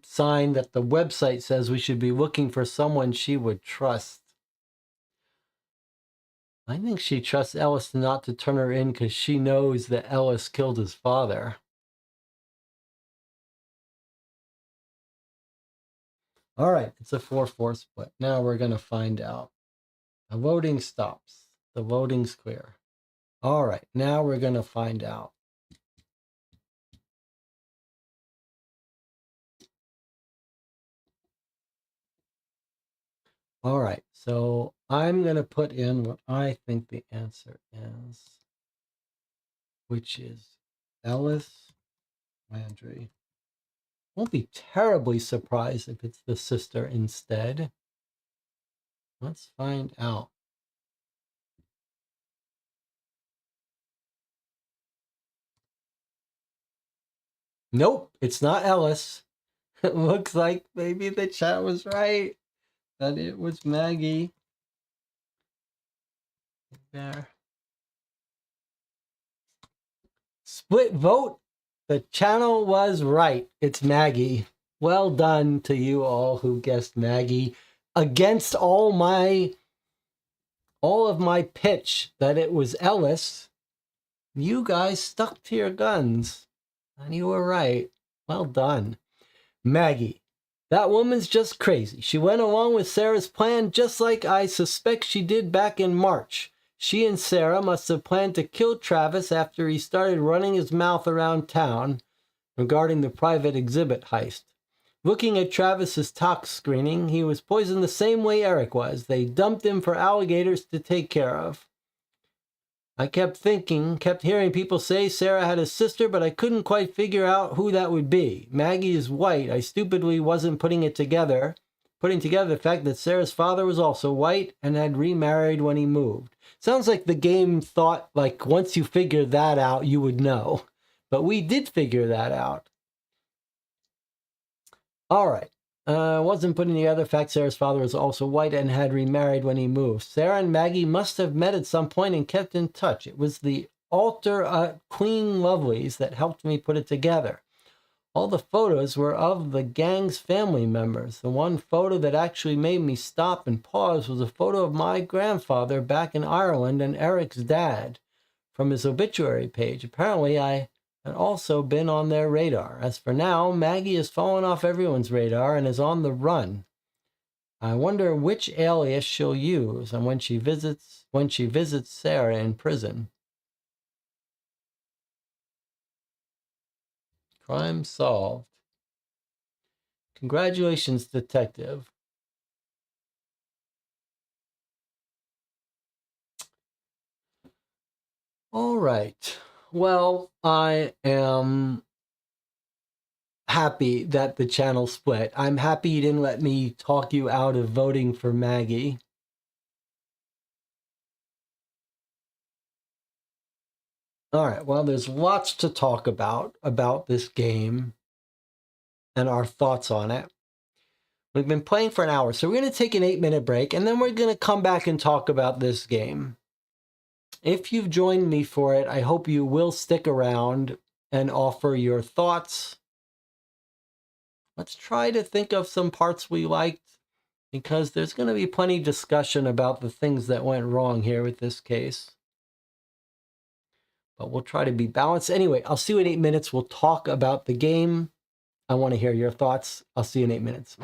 sign that the website says we should be looking for someone she would trust. I think she trusts Ellis not to turn her in because she knows that Ellis killed his father. All right, it's a 4-4 split. Now we're going to find out. The voting stops. The voting's clear. All right, now we're going to find out. All right, so I'm going to put in what I think the answer is, which is Ellis Landry. Won't be terribly surprised if it's the sister instead. Let's find out. Nope, it's not Ellis. It looks like maybe the chat was right, that it was Maggie. There. Split vote. The channel was right. It's Maggie. Well done to you all who guessed Maggie. Against all of my pitch that it was Ellis, you guys stuck to your guns. And you were right. Well done. Maggie. That woman's just crazy. She went along with Sarah's plan just like I suspect she did back in March. She and Sarah must have planned to kill Travis after he started running his mouth around town regarding the private exhibit heist. Looking at Travis's tox screening, he was poisoned the same way Eric was. They dumped him for alligators to take care of. I kept hearing people say Sarah had a sister, but I couldn't quite figure out who that would be. Maggie is white. I stupidly wasn't putting together the fact that Sarah's father was also white and had remarried when he moved. Sounds like the game thought, like, once you figured that out, you would know. But we did figure that out. All right. Wasn't putting together the fact Sarah's father was also white and had remarried when he moved. Sarah and Maggie must have met at some point and kept in touch. It was the altar at Queen Lovely's that helped me put it together. All the photos were of the gang's family members. The one photo that actually made me stop and pause was a photo of my grandfather back in Ireland and Eric's dad from his obituary page. Apparently, I had also been on their radar. As for now, Maggie has fallen off everyone's radar and is on the run. I wonder which alias she'll use and when she visits Sarah in prison. Crime solved. Congratulations, detective. All right. Well, I am happy that the channel split. I'm happy you didn't let me talk you out of voting for Maggie. All right, well, there's lots to talk about this game and our thoughts on it. We've been playing for an hour, so we're going to take an 8-minute break, and then we're going to come back and talk about this game. If you've joined me for it, I hope you will stick around and offer your thoughts. Let's try to think of some parts we liked, because there's going to be plenty of discussion about the things that went wrong here with this case. But we'll try to be balanced. Anyway, I'll see you in 8 minutes. We'll talk about the game. I want to hear your thoughts. I'll see you in 8 minutes.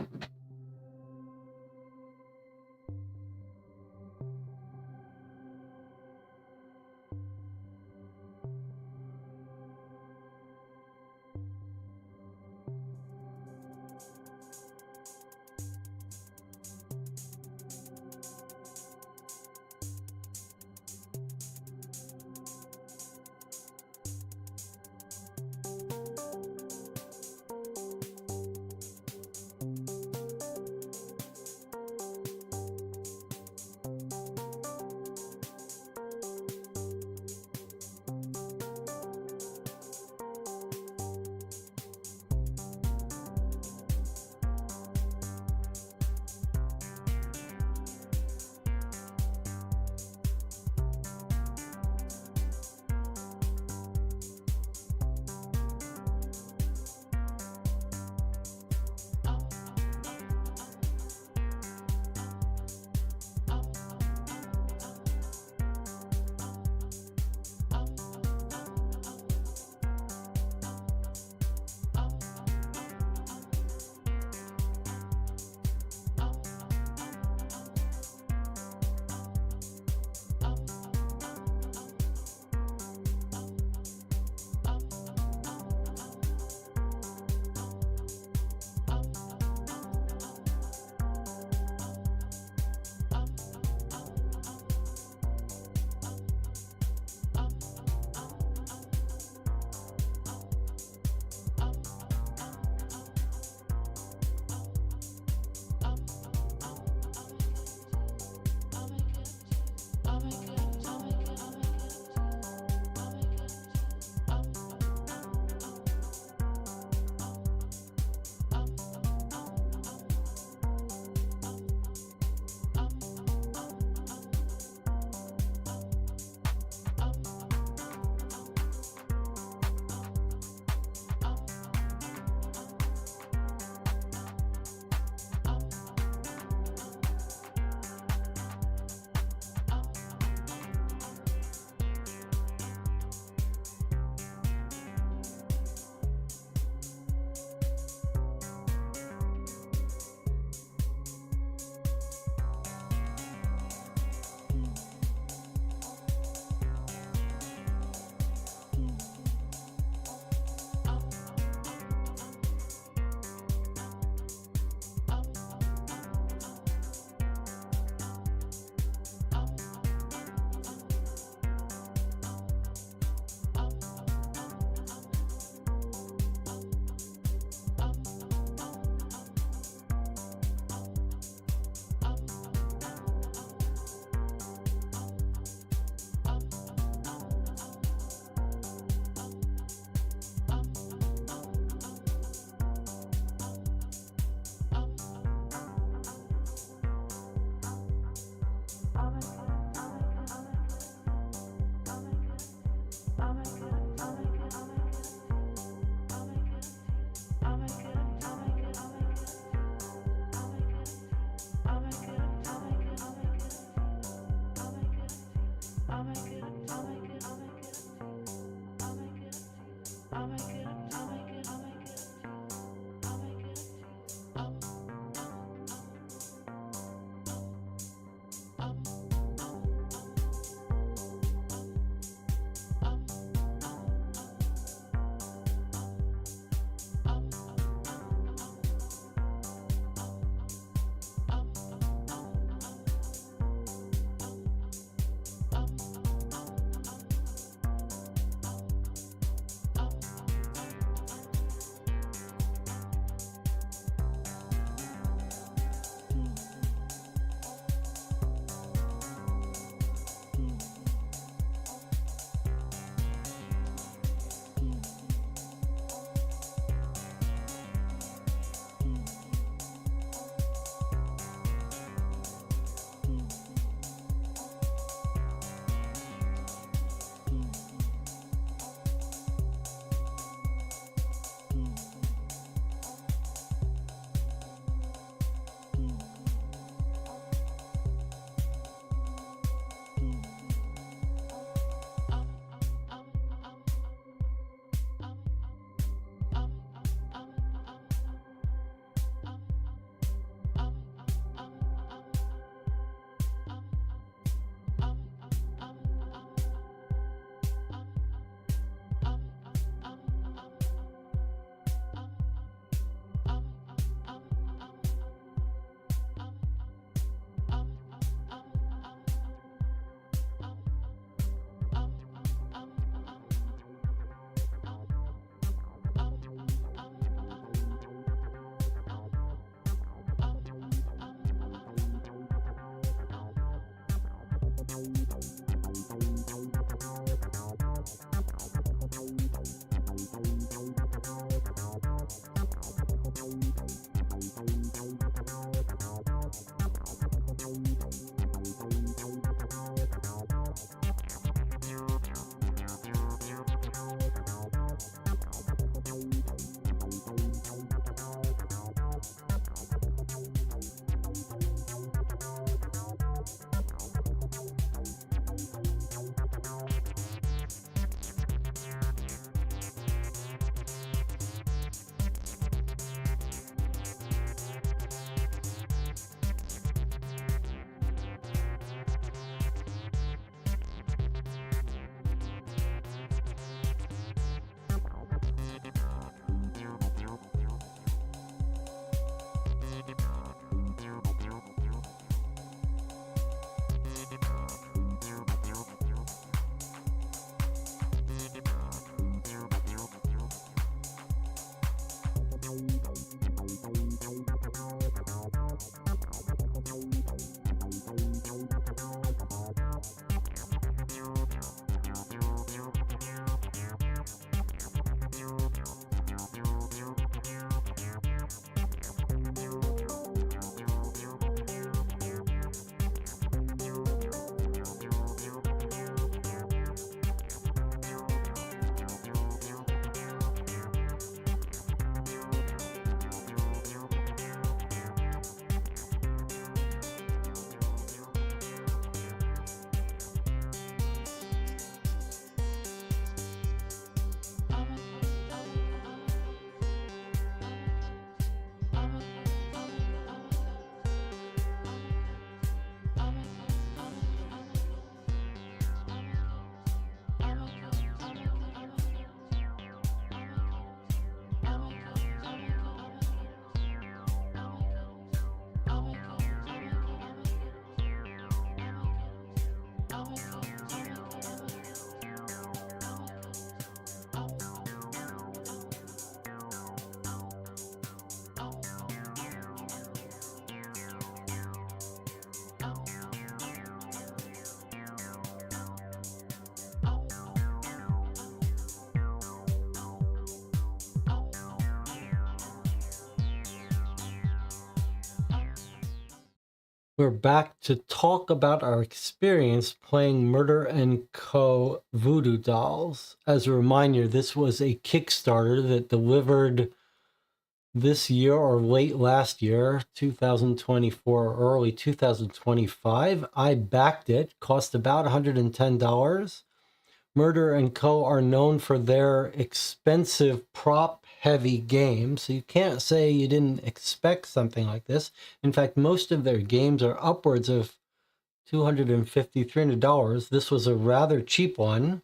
We're back to talk about our experience playing Murder Co Voodoo Dolls. As a reminder, this was a Kickstarter that delivered this year or late last year, 2024 or early 2025. I backed it, cost about $110. Murder Co are known for their expensive prop heavy games, so you can't say you didn't expect something like this. In fact, most of their games are upwards of $250, $300. This was a rather cheap one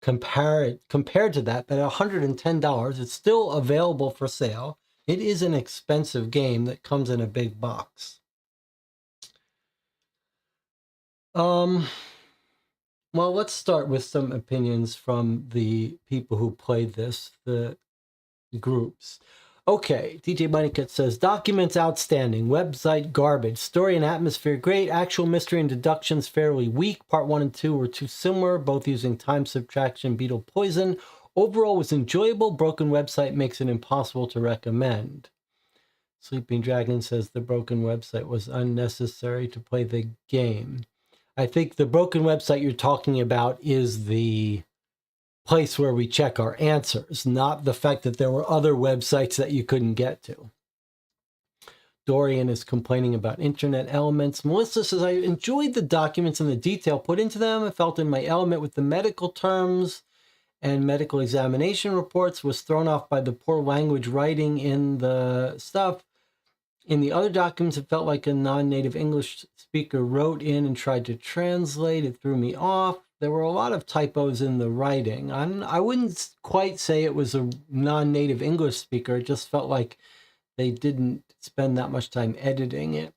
compared to that, but $110. It's still available for sale. It is an expensive game that comes in a big box. Well, let's start with some opinions from the people who played this, the groups. Okay, DJ Moneycut says, documents outstanding, website garbage, story and atmosphere great, actual mystery and deductions fairly weak. Part 1 and 2 were too similar, both using time subtraction, beetle poison. Overall was enjoyable, broken website makes it impossible to recommend. Sleeping Dragon says the broken website was unnecessary to play the game. I think the broken website you're talking about is the place where we check our answers, not the fact that there were other websites that you couldn't get to. Dorian is complaining about internet elements. Melissa says, I enjoyed the documents and the detail put into them. I felt in my element with the medical terms and medical examination reports, was thrown off by the poor language writing in the stuff. In the other documents, it felt like a non-native English speaker wrote in and tried to translate. It threw me off. There were a lot of typos in the writing. I wouldn't quite say it was a non-native English speaker. It just felt like they didn't spend that much time editing it.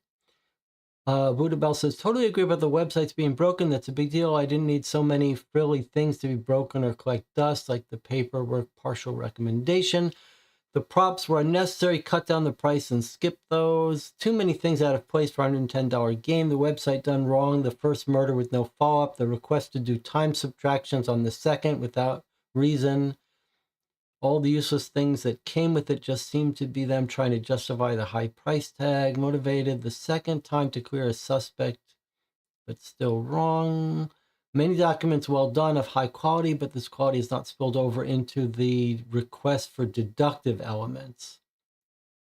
Buddha Bell says, totally agree about the websites being broken. That's a big deal. I didn't need so many frilly things to be broken or collect dust, like the paperwork partial recommendation. The props were unnecessary, cut down the price and skip those. Too many things out of place for a $110 game. The website done wrong. The first murder with no follow-up. The request to do time subtractions on the second without reason. All the useless things that came with it just seemed to be them trying to justify the high price tag. Motivated the second time to clear a suspect, but still wrong. Many documents well done of high quality, but this quality is not spilled over into the request for deductive elements,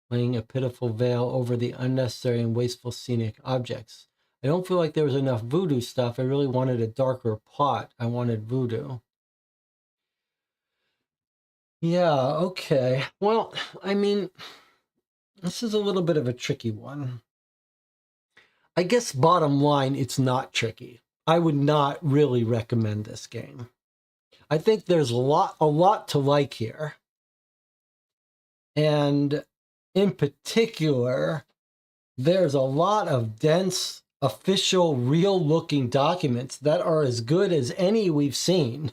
laying a pitiful veil over the unnecessary and wasteful scenic objects. I don't feel like there was enough voodoo stuff. I really wanted a darker plot. I wanted voodoo. Yeah, okay. Well, I mean, this is a little bit of a tricky one. I guess bottom line, it's not tricky. I would not really recommend this game. I think there's a lot to like here. And in particular, there's a lot of dense, official, real-looking documents that are as good as any we've seen.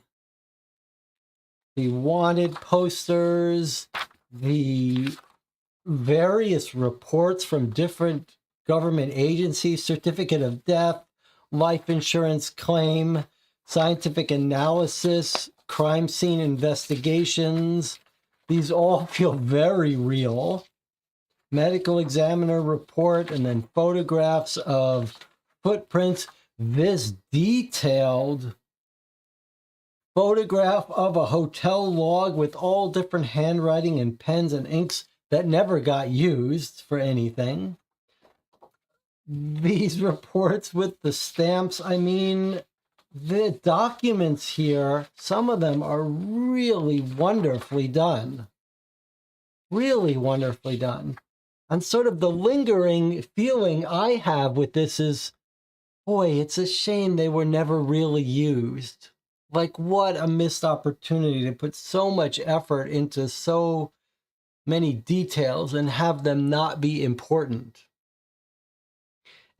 The wanted posters, the various reports from different government agencies, certificate of death, life insurance claim, scientific analysis, crime scene investigations. These all feel very real. Medical examiner report, and then photographs of footprints. This detailed photograph of a hotel log with all different handwriting and pens and inks that never got used for anything. These reports with the stamps, I mean, the documents here, some of them are really wonderfully done. Really wonderfully done. And sort of the lingering feeling I have with this is, boy, it's a shame they were never really used. Like, what a missed opportunity to put so much effort into so many details and have them not be important.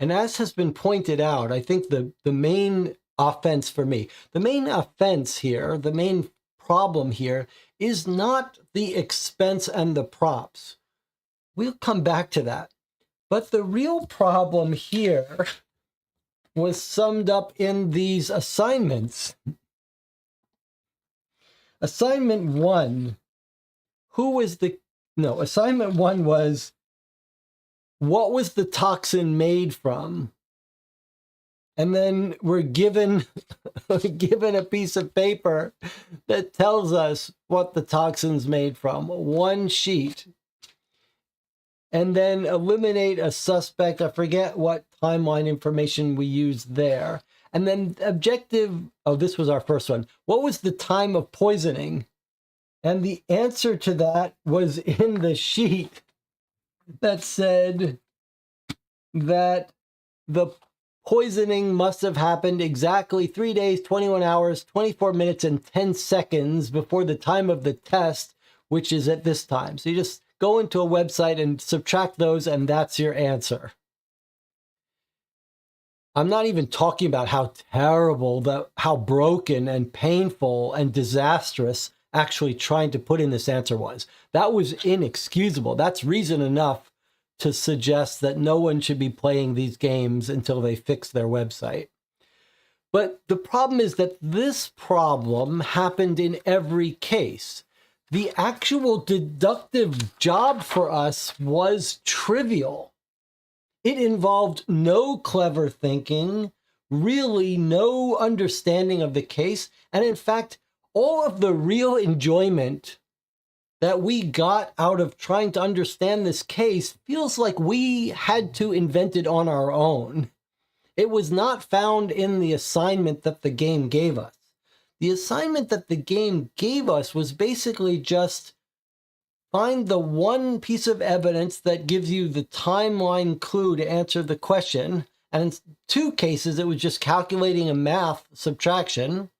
And as has been pointed out, I think the main offense for me, the main offense here, the main problem here is not the expense and the props. We'll come back to that. But the real problem here was summed up in these assignments. Assignment 1, assignment 1 was, what was the toxin made from? And then we're given a piece of paper that tells us what the toxin's made from. One sheet. And then eliminate a suspect. I forget what timeline information we used there. And then objective, oh, this was our first one. What was the time of poisoning? And the answer to that was in the sheet that said that the poisoning must have happened exactly 3 days, 21 hours, 24 minutes, and 10 seconds before the time of the test, which is at this time. So you just go into a website and subtract those, and that's your answer. I'm not even talking about how terrible, how broken and painful and disastrous actually trying to put in this answer was. That was inexcusable. That's reason enough to suggest that no one should be playing these games until they fix their website. But the problem is that this problem happened in every case. The actual deductive job for us was trivial. It involved no clever thinking, really no understanding of the case, and in fact, all of the real enjoyment that we got out of trying to understand this case feels like we had to invent it on our own. It was not found in the assignment that the game gave us. The assignment that the game gave us was basically just find the one piece of evidence that gives you the timeline clue to answer the question. And in 2 cases, it was just calculating a math subtraction.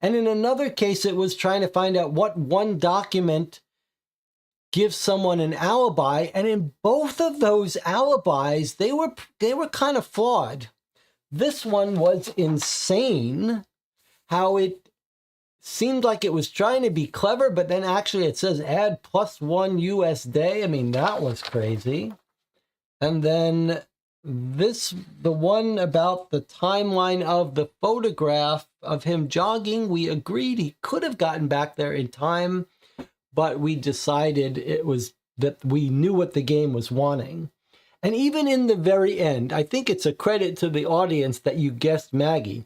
And in another case, it was trying to find out what one document gives someone an alibi. And in both of those alibis, they were kind of flawed. This one was insane, how it seemed like it was trying to be clever, but then actually it says add +1 US day. I mean, that was crazy. And then the one about the timeline of the photograph of him jogging, we agreed he could have gotten back there in time, but we decided it was that we knew what the game was wanting. And even in the very end, I think it's a credit to the audience that you guessed Maggie.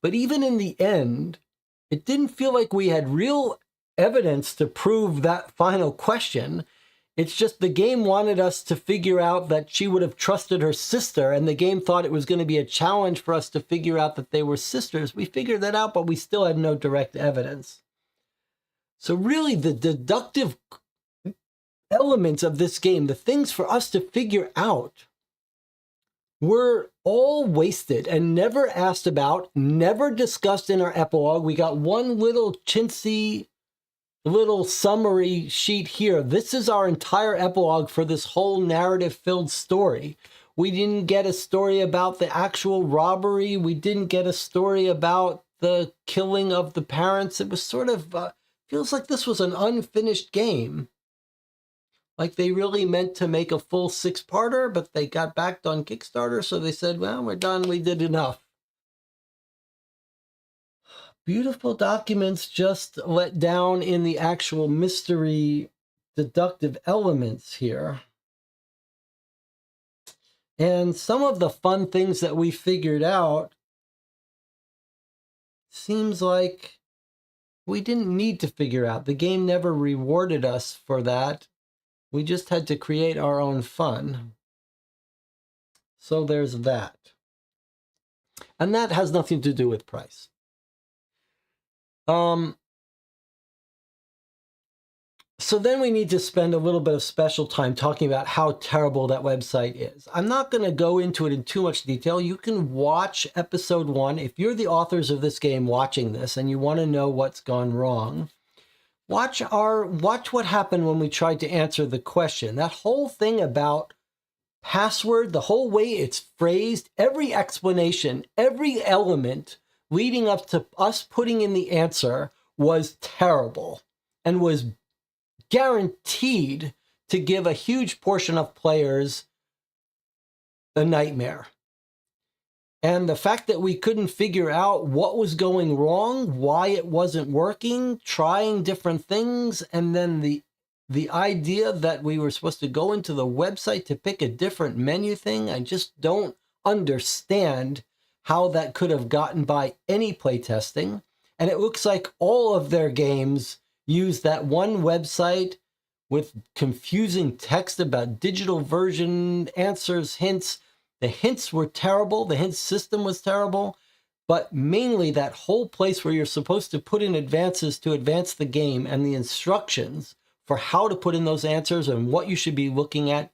But even in the end, it didn't feel like we had real evidence to prove that final question. It's just the game wanted us to figure out that she would have trusted her sister, and the game thought it was going to be a challenge for us to figure out that they were sisters. We figured that out, but we still had no direct evidence. So really, the deductive elements of this game, the things for us to figure out, were all wasted and never asked about, never discussed in our epilogue. We got one little chintzy little summary sheet here. This is our entire epilogue for this whole narrative-filled story. We didn't get a story about the actual robbery. We didn't get a story about the killing of the parents. It was sort of, feels like this was an unfinished game. Like they really meant to make a full 6-parter, but they got backed on Kickstarter, so they said, well, we're done, we did enough. Beautiful documents just let down in the actual mystery deductive elements here. And some of the fun things that we figured out seems like we didn't need to figure out. The game never rewarded us for that. We just had to create our own fun. So there's that. And that has nothing to do with price. So then we need to spend a little bit of special time talking about how terrible that website is. I'm not going to go into it in too much detail. You can watch episode 1. If you're the authors of this game watching this and you want to know what's gone wrong, watch what happened when we tried to answer the question. That whole thing about password, the whole way it's phrased, every explanation, every element leading up to us putting in the answer was terrible and was guaranteed to give a huge portion of players a nightmare. And the fact that we couldn't figure out what was going wrong, why it wasn't working, trying different things, and then the the idea that we were supposed to go into the website to pick a different menu thing, I just don't understand how that could have gotten by any playtesting. And it looks like all of their games use that one website with confusing text about digital version, answers, hints. The hints were terrible. The hint system was terrible. But mainly that whole place where you're supposed to put in advances to advance the game and the instructions for how to put in those answers and what you should be looking at.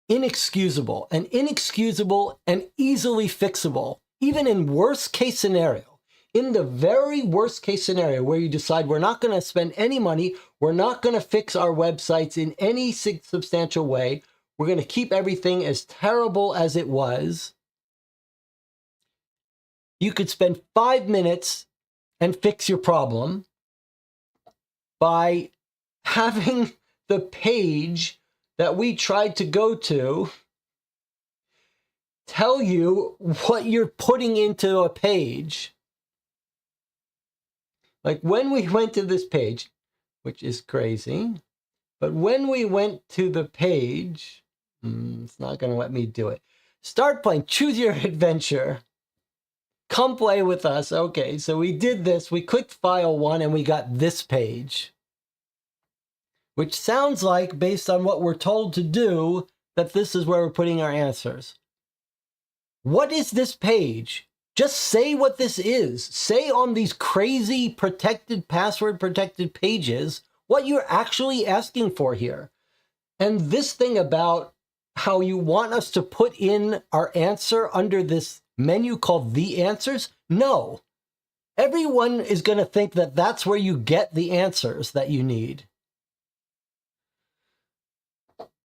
Inexcusable and easily fixable, even in worst case scenario. In the very worst case scenario where you decide we're not going to spend any money, we're not going to fix our websites in any substantial way, we're going to keep everything as terrible as it was, you could spend 5 minutes and fix your problem by having the page that we tried to go to tell you what you're putting into a page. Like when we went to this page, which is crazy, but when we went to the page, it's not going to let me do it. Start playing, choose your adventure. Come play with us. Okay, so we did this. We clicked file 1 and we got this page, which sounds like, based on what we're told to do, that this is where we're putting our answers. What is this page? Just say what this is. Say on these crazy protected, password protected pages what you're actually asking for here. And this thing about how you want us to put in our answer under this menu called the answers? No. Everyone is going to think that that's where you get the answers that you need.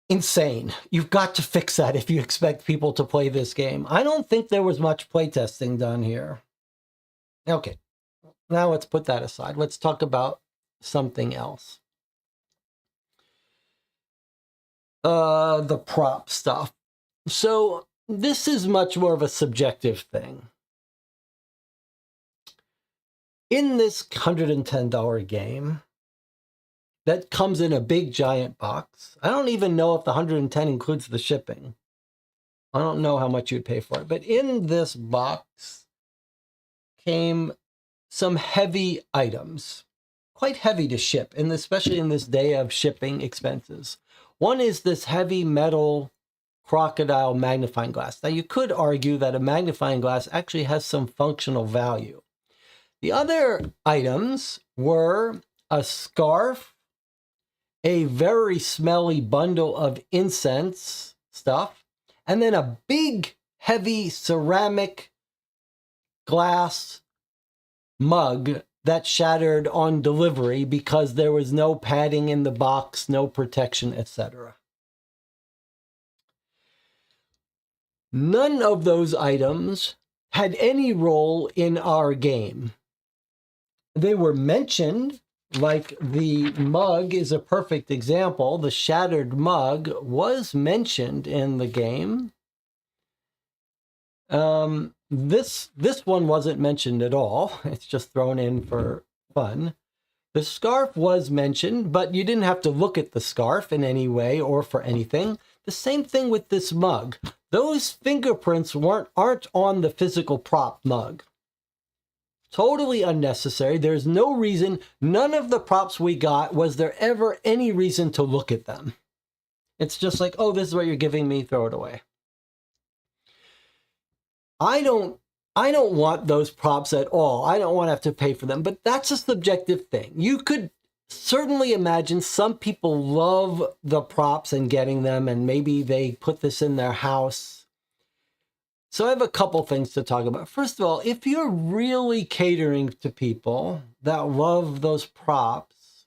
Insane. You've got to fix that if you expect people to play this game. I don't think there was much playtesting done here. Okay, now let's put that aside. Let's talk about something else. The prop stuff. So this is much more of a subjective thing. In this $110 game, that comes in a big giant box. I don't even know if the $110 includes the shipping. I don't know how much you'd pay for it. But in this box came some heavy items. Quite heavy to ship, and especially in this day of shipping expenses. One is this heavy metal crocodile magnifying glass. Now you could argue that a magnifying glass actually has some functional value. The other items were a scarf, a very smelly bundle of incense stuff, and then a big, heavy ceramic glass mug that shattered on delivery because there was no padding in the box, no protection, etc. None of those items had any role in our game. They were mentioned. Like the mug is a perfect example. The shattered mug was mentioned in the game. This one wasn't mentioned at all. It's just thrown in for fun. The scarf was mentioned, but you didn't have to look at the scarf in any way or for anything. The same thing with this mug. Those fingerprints aren't on the physical prop mug. Totally unnecessary. There's no reason. None of the props we got was there ever any reason to look at them. It's just like, oh, this is what you're giving me, throw it away. I don't want those props at all. I don't want to have to pay for them, but that's a subjective thing. You could certainly imagine some people love the props and getting them, and maybe they put this in their house. So I have a couple things to talk about. First of all, if you're really catering to people that love those props,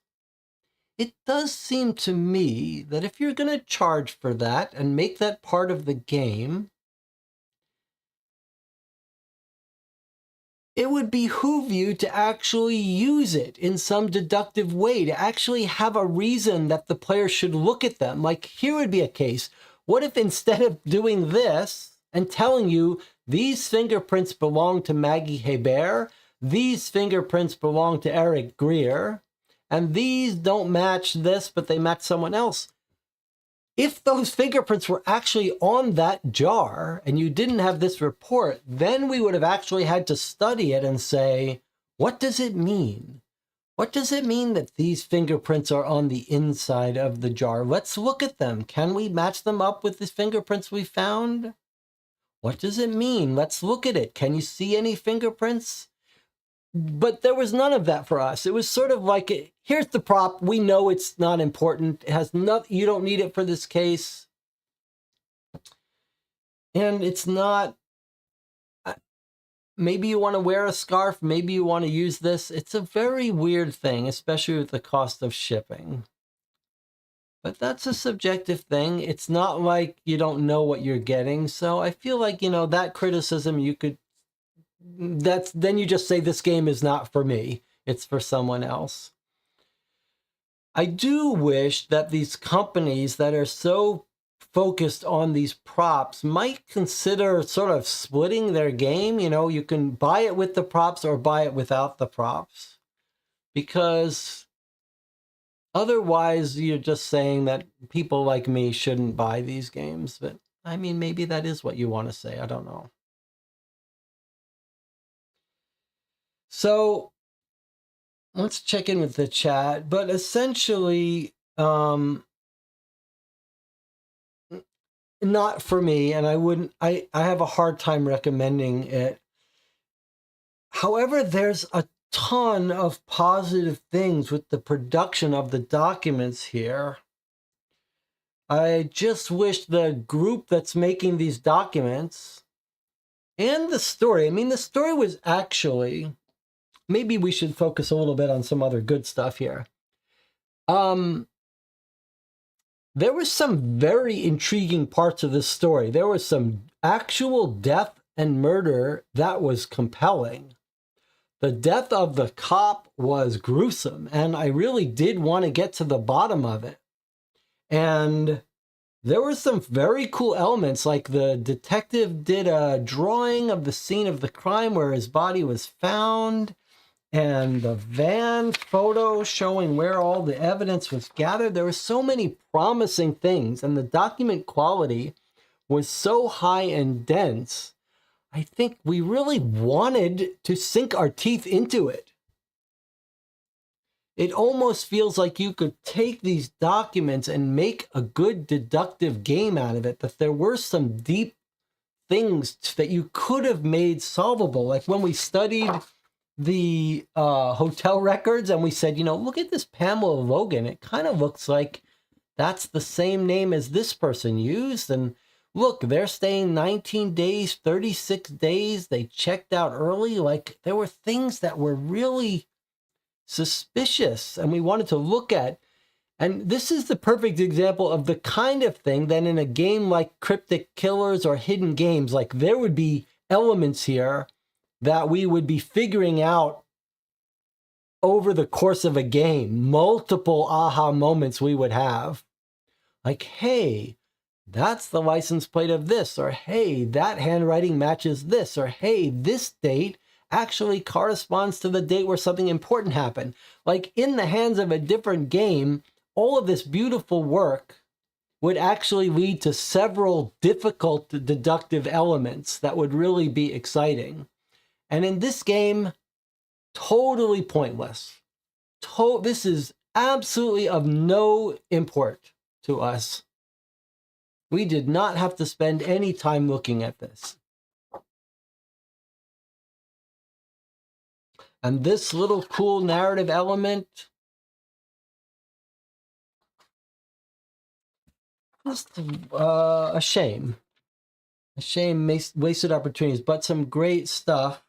it does seem to me that if you're going to charge for that and make that part of the game, it would behoove you to actually use it in some deductive way, to actually have a reason that the player should look at them. Like here would be a case. What if instead of doing this, and telling you these fingerprints belong to Maggie Hebert, these fingerprints belong to Eric Greer, and these don't match this, but they match someone else. If those fingerprints were actually on that jar and you didn't have this report, then we would have actually had to study it and say, what does it mean? What does it mean that these fingerprints are on the inside of the jar? Let's look at them. Can we match them up with the fingerprints we found? What does it mean? Let's look at it. Can you see any fingerprints? But there was none of that for us. It was sort of like, here's the prop. We know it's not important. It has nothing. You don't need it for this case. And it's not, maybe you want to wear a scarf. Maybe you want to use this. It's a very weird thing, especially with the cost of shipping. But that's a subjective thing. It's not like you don't know what you're getting. So I feel like, you know, that criticism you could, then you just say this game is not for me. It's for someone else. I do wish that these companies that are so focused on these props might consider sort of splitting their game. You know, you can buy it with the props or buy it without the props, because otherwise you're just saying that people like me shouldn't buy these games. But I mean, maybe that is what you want to say. I don't know. So let's check in with the chat. But essentially, not for me, and I have a hard time recommending it. However, there's a ton of positive things with the production of the documents here. I just wish the group that's making these documents and the story, I mean, the story was actually, maybe we should focus a little bit on some other good stuff here. There was some very intriguing parts of this story. There was some actual death and murder that was compelling. The death of the cop was gruesome, and I really did want to get to the bottom of it. And there were some very cool elements, like the detective did a drawing of the scene of the crime where his body was found, and the van photo showing where all the evidence was gathered. There were so many promising things, and the document quality was so high and dense. I think we really wanted to sink our teeth into it. It almost feels like you could take these documents and make a good deductive game out of it, that there were some deep things that you could have made solvable. Like when we studied the hotel records and we said, you know, look at this Pamela Logan. It kind of looks like that's the same name as this person used. And look, they're staying 19 days, 36 days. They checked out early. Like there were things that were really suspicious and we wanted to look at. And this is the perfect example of the kind of thing that in a game like Cryptic Killers or Hidden Games, like there would be elements here that we would be figuring out over the course of a game. Multiple aha moments we would have. Like, hey, that's the license plate of this, or hey, that handwriting matches this, or hey, this date actually corresponds to the date where something important happened. Like in the hands of a different game, all of this beautiful work would actually lead to several difficult deductive elements that would really be exciting. And in this game, totally pointless. This is absolutely of no import to us. We did not have to spend any time looking at this. And this little cool narrative element, just a shame. A shame, wasted opportunities, but some great stuff.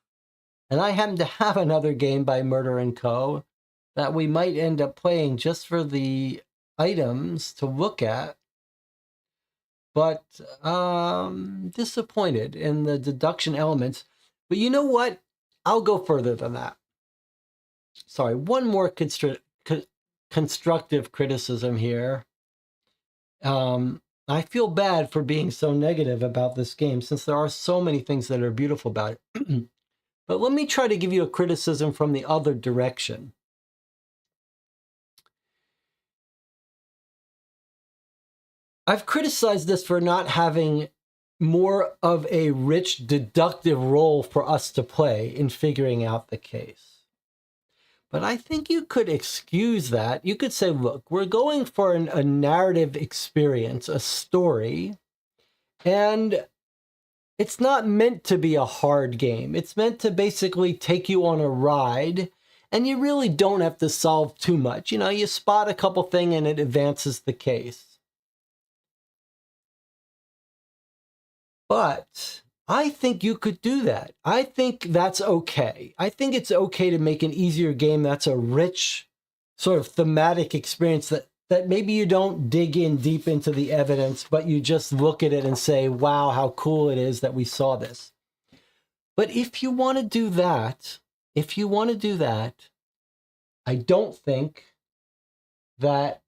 And I happen to have another game by Murder Co that we might end up playing just for the items to look at. But disappointed in the deduction elements. But you know what? I'll go further than that. Sorry, one more constructive criticism here. I feel bad for being so negative about this game since there are so many things that are beautiful about it. But let me try to give you a criticism from the other direction. I've criticized this for not having more of a rich deductive role for us to play in figuring out the case. But I think you could excuse that. You could say, look, we're going for a narrative experience, a story, and it's not meant to be a hard game. It's meant to basically take you on a ride, and you really don't have to solve too much. You know, you spot a couple things and it advances the case. But I think you could do that. I think that's okay. I think it's okay to make an easier game that's a rich sort of thematic experience that maybe you don't dig in deep into the evidence, but you just look at it and say, wow, how cool it is that we saw this. But if you want to do that, I don't think that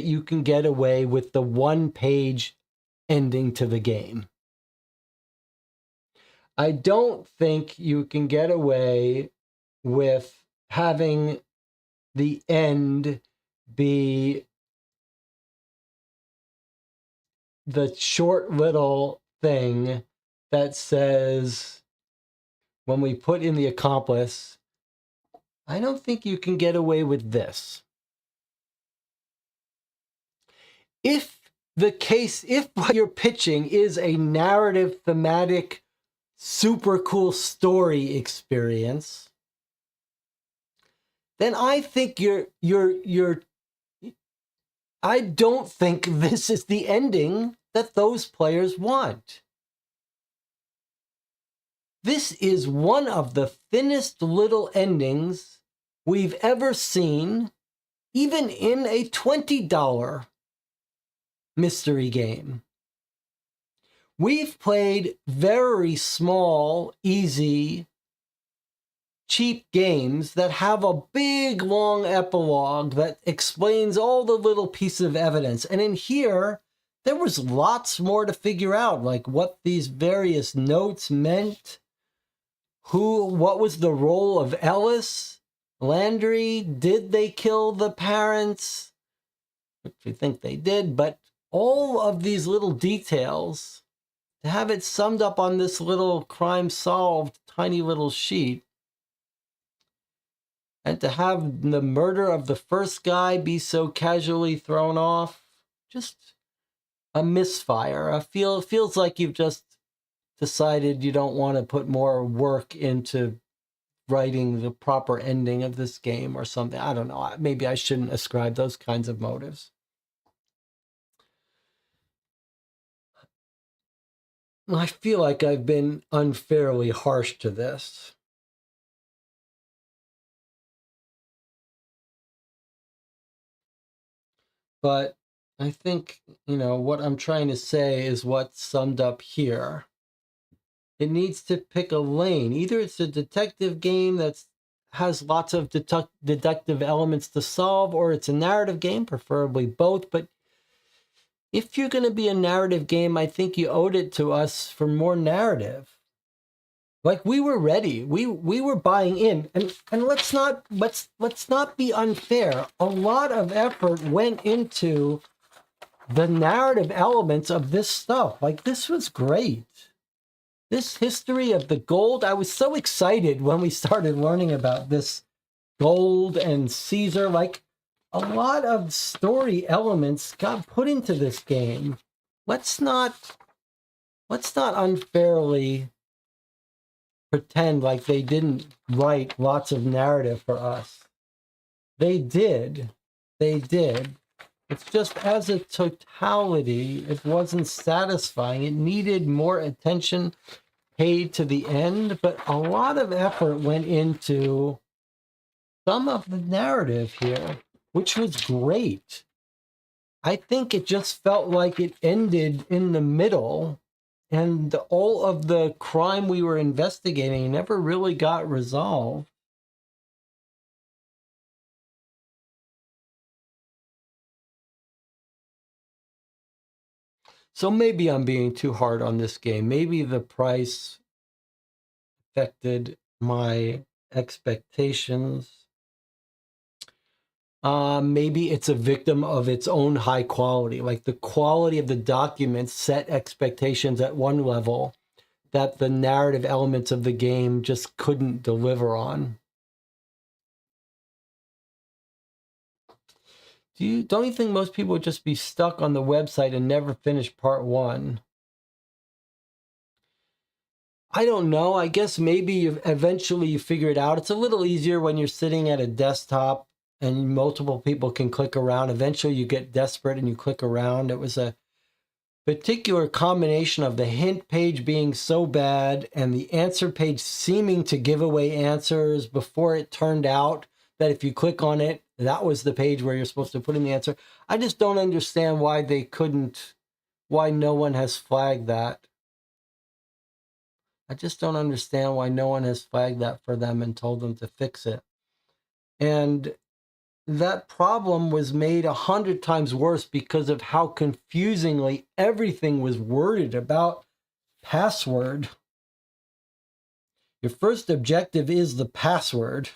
you can get away with the one-page ending to the game. I don't think you can get away with having the end be the short little thing that says, when we put in the accomplice, I don't think you can get away with this. If what you're pitching is a narrative, thematic, super cool story experience, then I think I don't think this is the ending that those players want. This is one of the thinnest little endings we've ever seen, even in a $20 mystery game. We've played very small, easy, cheap games that have a big, long epilogue that explains all the little pieces of evidence. And in here, there was lots more to figure out, like what these various notes meant, what was the role of Ellis, Landry, did they kill the parents? Which we think they did, but all of these little details, to have it summed up on this little crime solved tiny little sheet, and to have the murder of the first guy be so casually thrown off, just a misfire. Feels like you've just decided you don't want to put more work into writing the proper ending of this game or something. I don't know. Maybe I shouldn't ascribe those kinds of motives. I feel like I've been unfairly harsh to this. But I think, what I'm trying to say is what's summed up here. It needs to pick a lane. Either it's a detective game that has lots of deductive elements to solve, or it's a narrative game, preferably both. But if you're going to be a narrative game, I think you owed it to us for more narrative. Like, we were ready. We were buying in. And let's not be unfair. A lot of effort went into the narrative elements of this stuff. Like, this was great. This history of the gold, I was so excited when we started learning about this gold and Caesar. Like, a lot of story elements got put into this game. Let's not unfairly pretend like they didn't write lots of narrative for us. They did. It's just, as a totality, it wasn't satisfying. It needed more attention paid to the end, but a lot of effort went into some of the narrative here, which was great. I think it just felt like it ended in the middle, and all of the crime we were investigating never really got resolved. So maybe I'm being too hard on this game. Maybe the price affected my expectations. Maybe it's a victim of its own high quality. Like the quality of the documents set expectations at one level that the narrative elements of the game just couldn't deliver on. Don't you think most people would just be stuck on the website and never finish part one? I don't know. I guess maybe eventually you figure it out. It's a little easier when you're sitting at a desktop and multiple people can click around. Eventually you get desperate and you click around. It was a particular combination of the hint page being so bad and the answer page seeming to give away answers before it turned out that if you click on it, that was the page where you're supposed to put in the answer. I just don't understand why why no one has flagged that. I just don't understand why no one has flagged that for them and told them to fix it. And that problem was made 100 times worse because of how confusingly everything was worded about password. Your first objective is the password.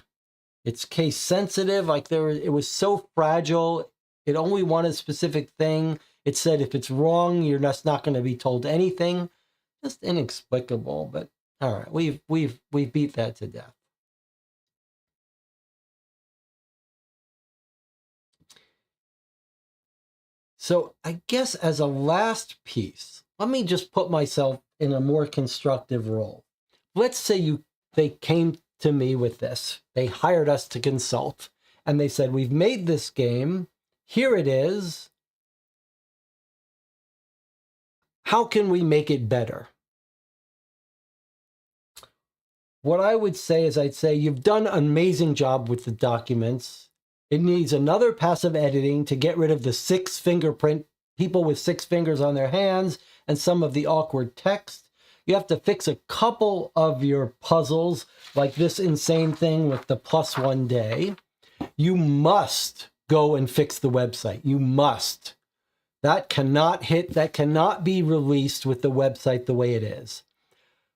It's case sensitive, like it was so fragile. It only wanted a specific thing. It said if it's wrong, you're just not going to be told anything. Just inexplicable, but all right, we've beat that to death. So I guess as a last piece, let me just put myself in a more constructive role. Let's say they came to me with this. They hired us to consult and they said, we've made this game. Here it is. How can we make it better? What I would say is I'd say you've done an amazing job with the documents. It needs another pass of editing to get rid of the 6 fingerprint, people with 6 fingers on their hands, and some of the awkward text. You have to fix a couple of your puzzles, like this insane thing with the +1 day. You must go and fix the website. You must. That cannot be released with the website the way it is.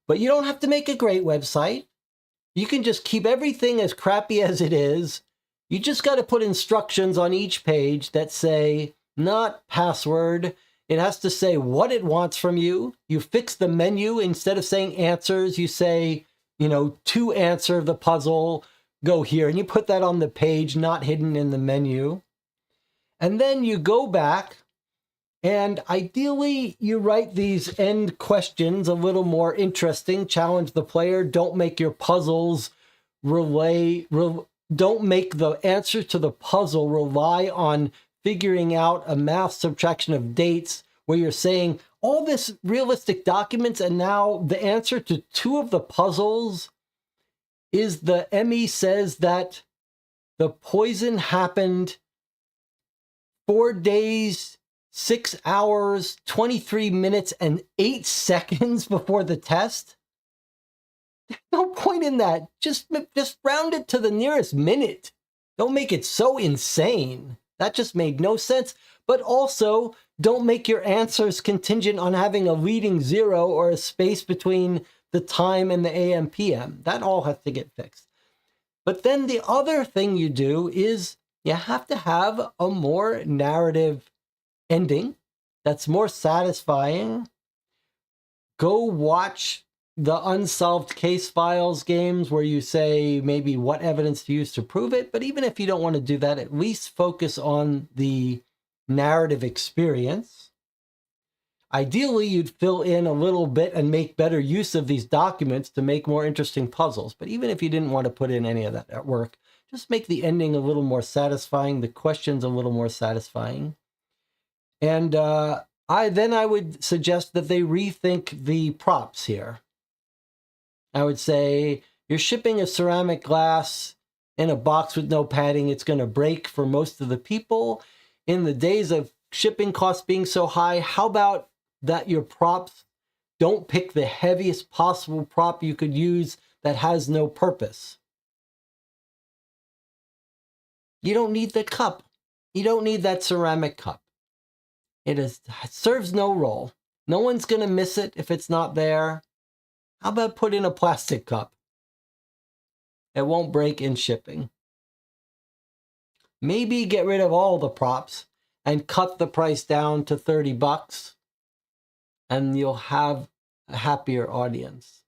But you don't have to make a great website. You can just keep everything as crappy as it is. You just got to put instructions on each page that say, not password. It has to say what it wants from you. You fix the menu. Instead of saying answers, you say, to answer the puzzle, go here. And you put that on the page, not hidden in the menu. And then you go back. And ideally, you write these end questions a little more interesting, challenge the player. Don't make your puzzles don't make the answer to the puzzle rely on figuring out a math subtraction of dates where you're saying all this realistic documents and now the answer to 2 of the puzzles is the ME says that the poison happened 4 days, 6 hours, 23 minutes, and 8 seconds before the test. There's no point in that. Just round it to the nearest minute. Don't make it so insane. That just made no sense. But also, don't make your answers contingent on having a leading 0 or a space between the time and the AM PM. That all has to get fixed. But then the other thing you do is you have to have a more narrative ending that's more satisfying. Go watch the Unsolved Case Files games where you say maybe what evidence to use to prove it. But even if you don't want to do that, at least focus on the narrative experience. Ideally, you'd fill in a little bit and make better use of these documents to make more interesting puzzles. But even if you didn't want to put in any of that at work, just make the ending a little more satisfying, the questions a little more satisfying. And I would suggest that they rethink the props here. I would say you're shipping a ceramic glass in a box with no padding. It's going to break for most of the people. In the days of shipping costs being so high, how about that your props don't pick the heaviest possible prop you could use that has no purpose? You don't need the cup. You don't need that ceramic cup. It serves no role. No one's going to miss it if it's not there. How about put in a plastic cup? It won't break in shipping. maybe get rid of all the props and cut the price down to $30, and you'll have a happier audience.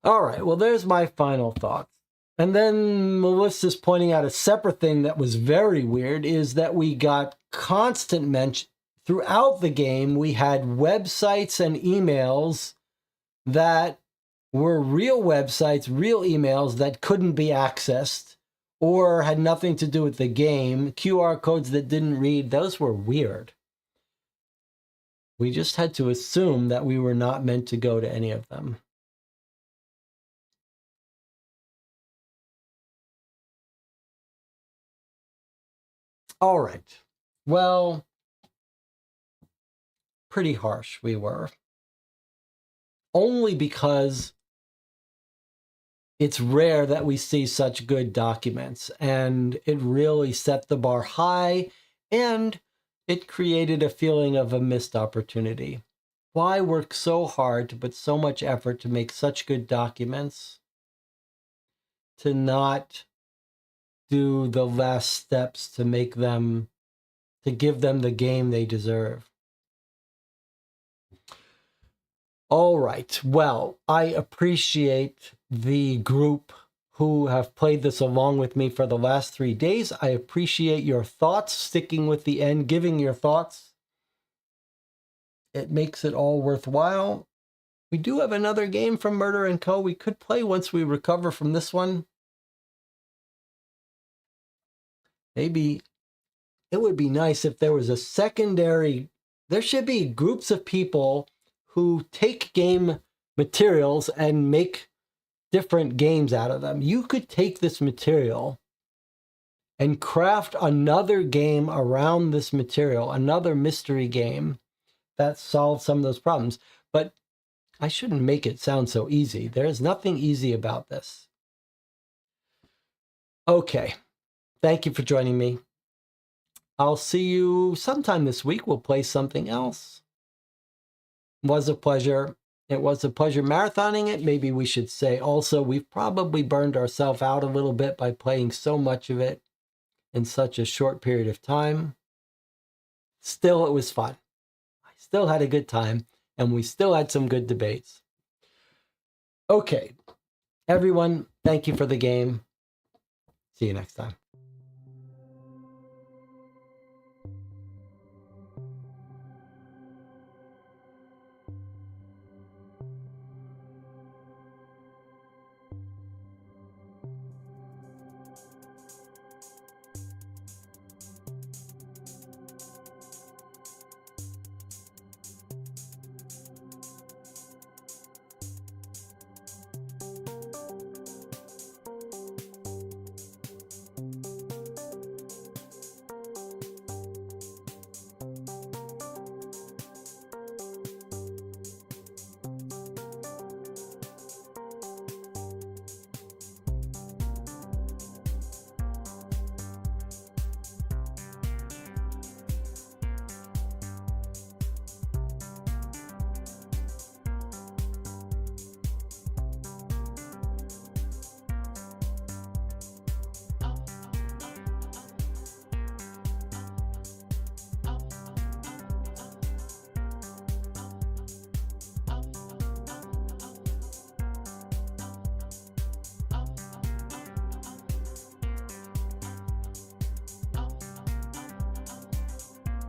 All right, well, there's my final thoughts. And then Melissa's pointing out a separate thing that was very weird is that we got constant mention throughout the game. We had websites and emails that were real websites, real emails that couldn't be accessed or had nothing to do with the game. QR codes that didn't read, those were weird. We just had to assume that we were not meant to go to any of them. All right. Well, pretty harsh we were. Only because it's rare that we see such good documents, and it really set the bar high, and it created a feeling of a missed opportunity. Why work so hard to put so much effort to make such good documents to not do the last steps to make them, to give them the game they deserve? All right. Well, I appreciate the group who have played this along with me for the last 3 days. I appreciate your thoughts, sticking with the end, giving your thoughts. It makes it all worthwhile. We do have another game from Murder Co. we could play once we recover from this one. Maybe it would be nice if there was a secondary. There should be groups of people who take game materials and make different games out of them. You could take this material and craft another game around this material, another mystery game that solves some of those problems. But I shouldn't make it sound so easy. There's nothing easy about this. Okay. Thank you for joining me. I'll see you sometime this week. We'll play something else. It was a pleasure. It was a pleasure marathoning it. Maybe we should say also we've probably burned ourselves out a little bit by playing so much of it in such a short period of time. Still, it was fun. I still had a good time, and we still had some good debates. Okay, everyone, thank you for the game. See you next time.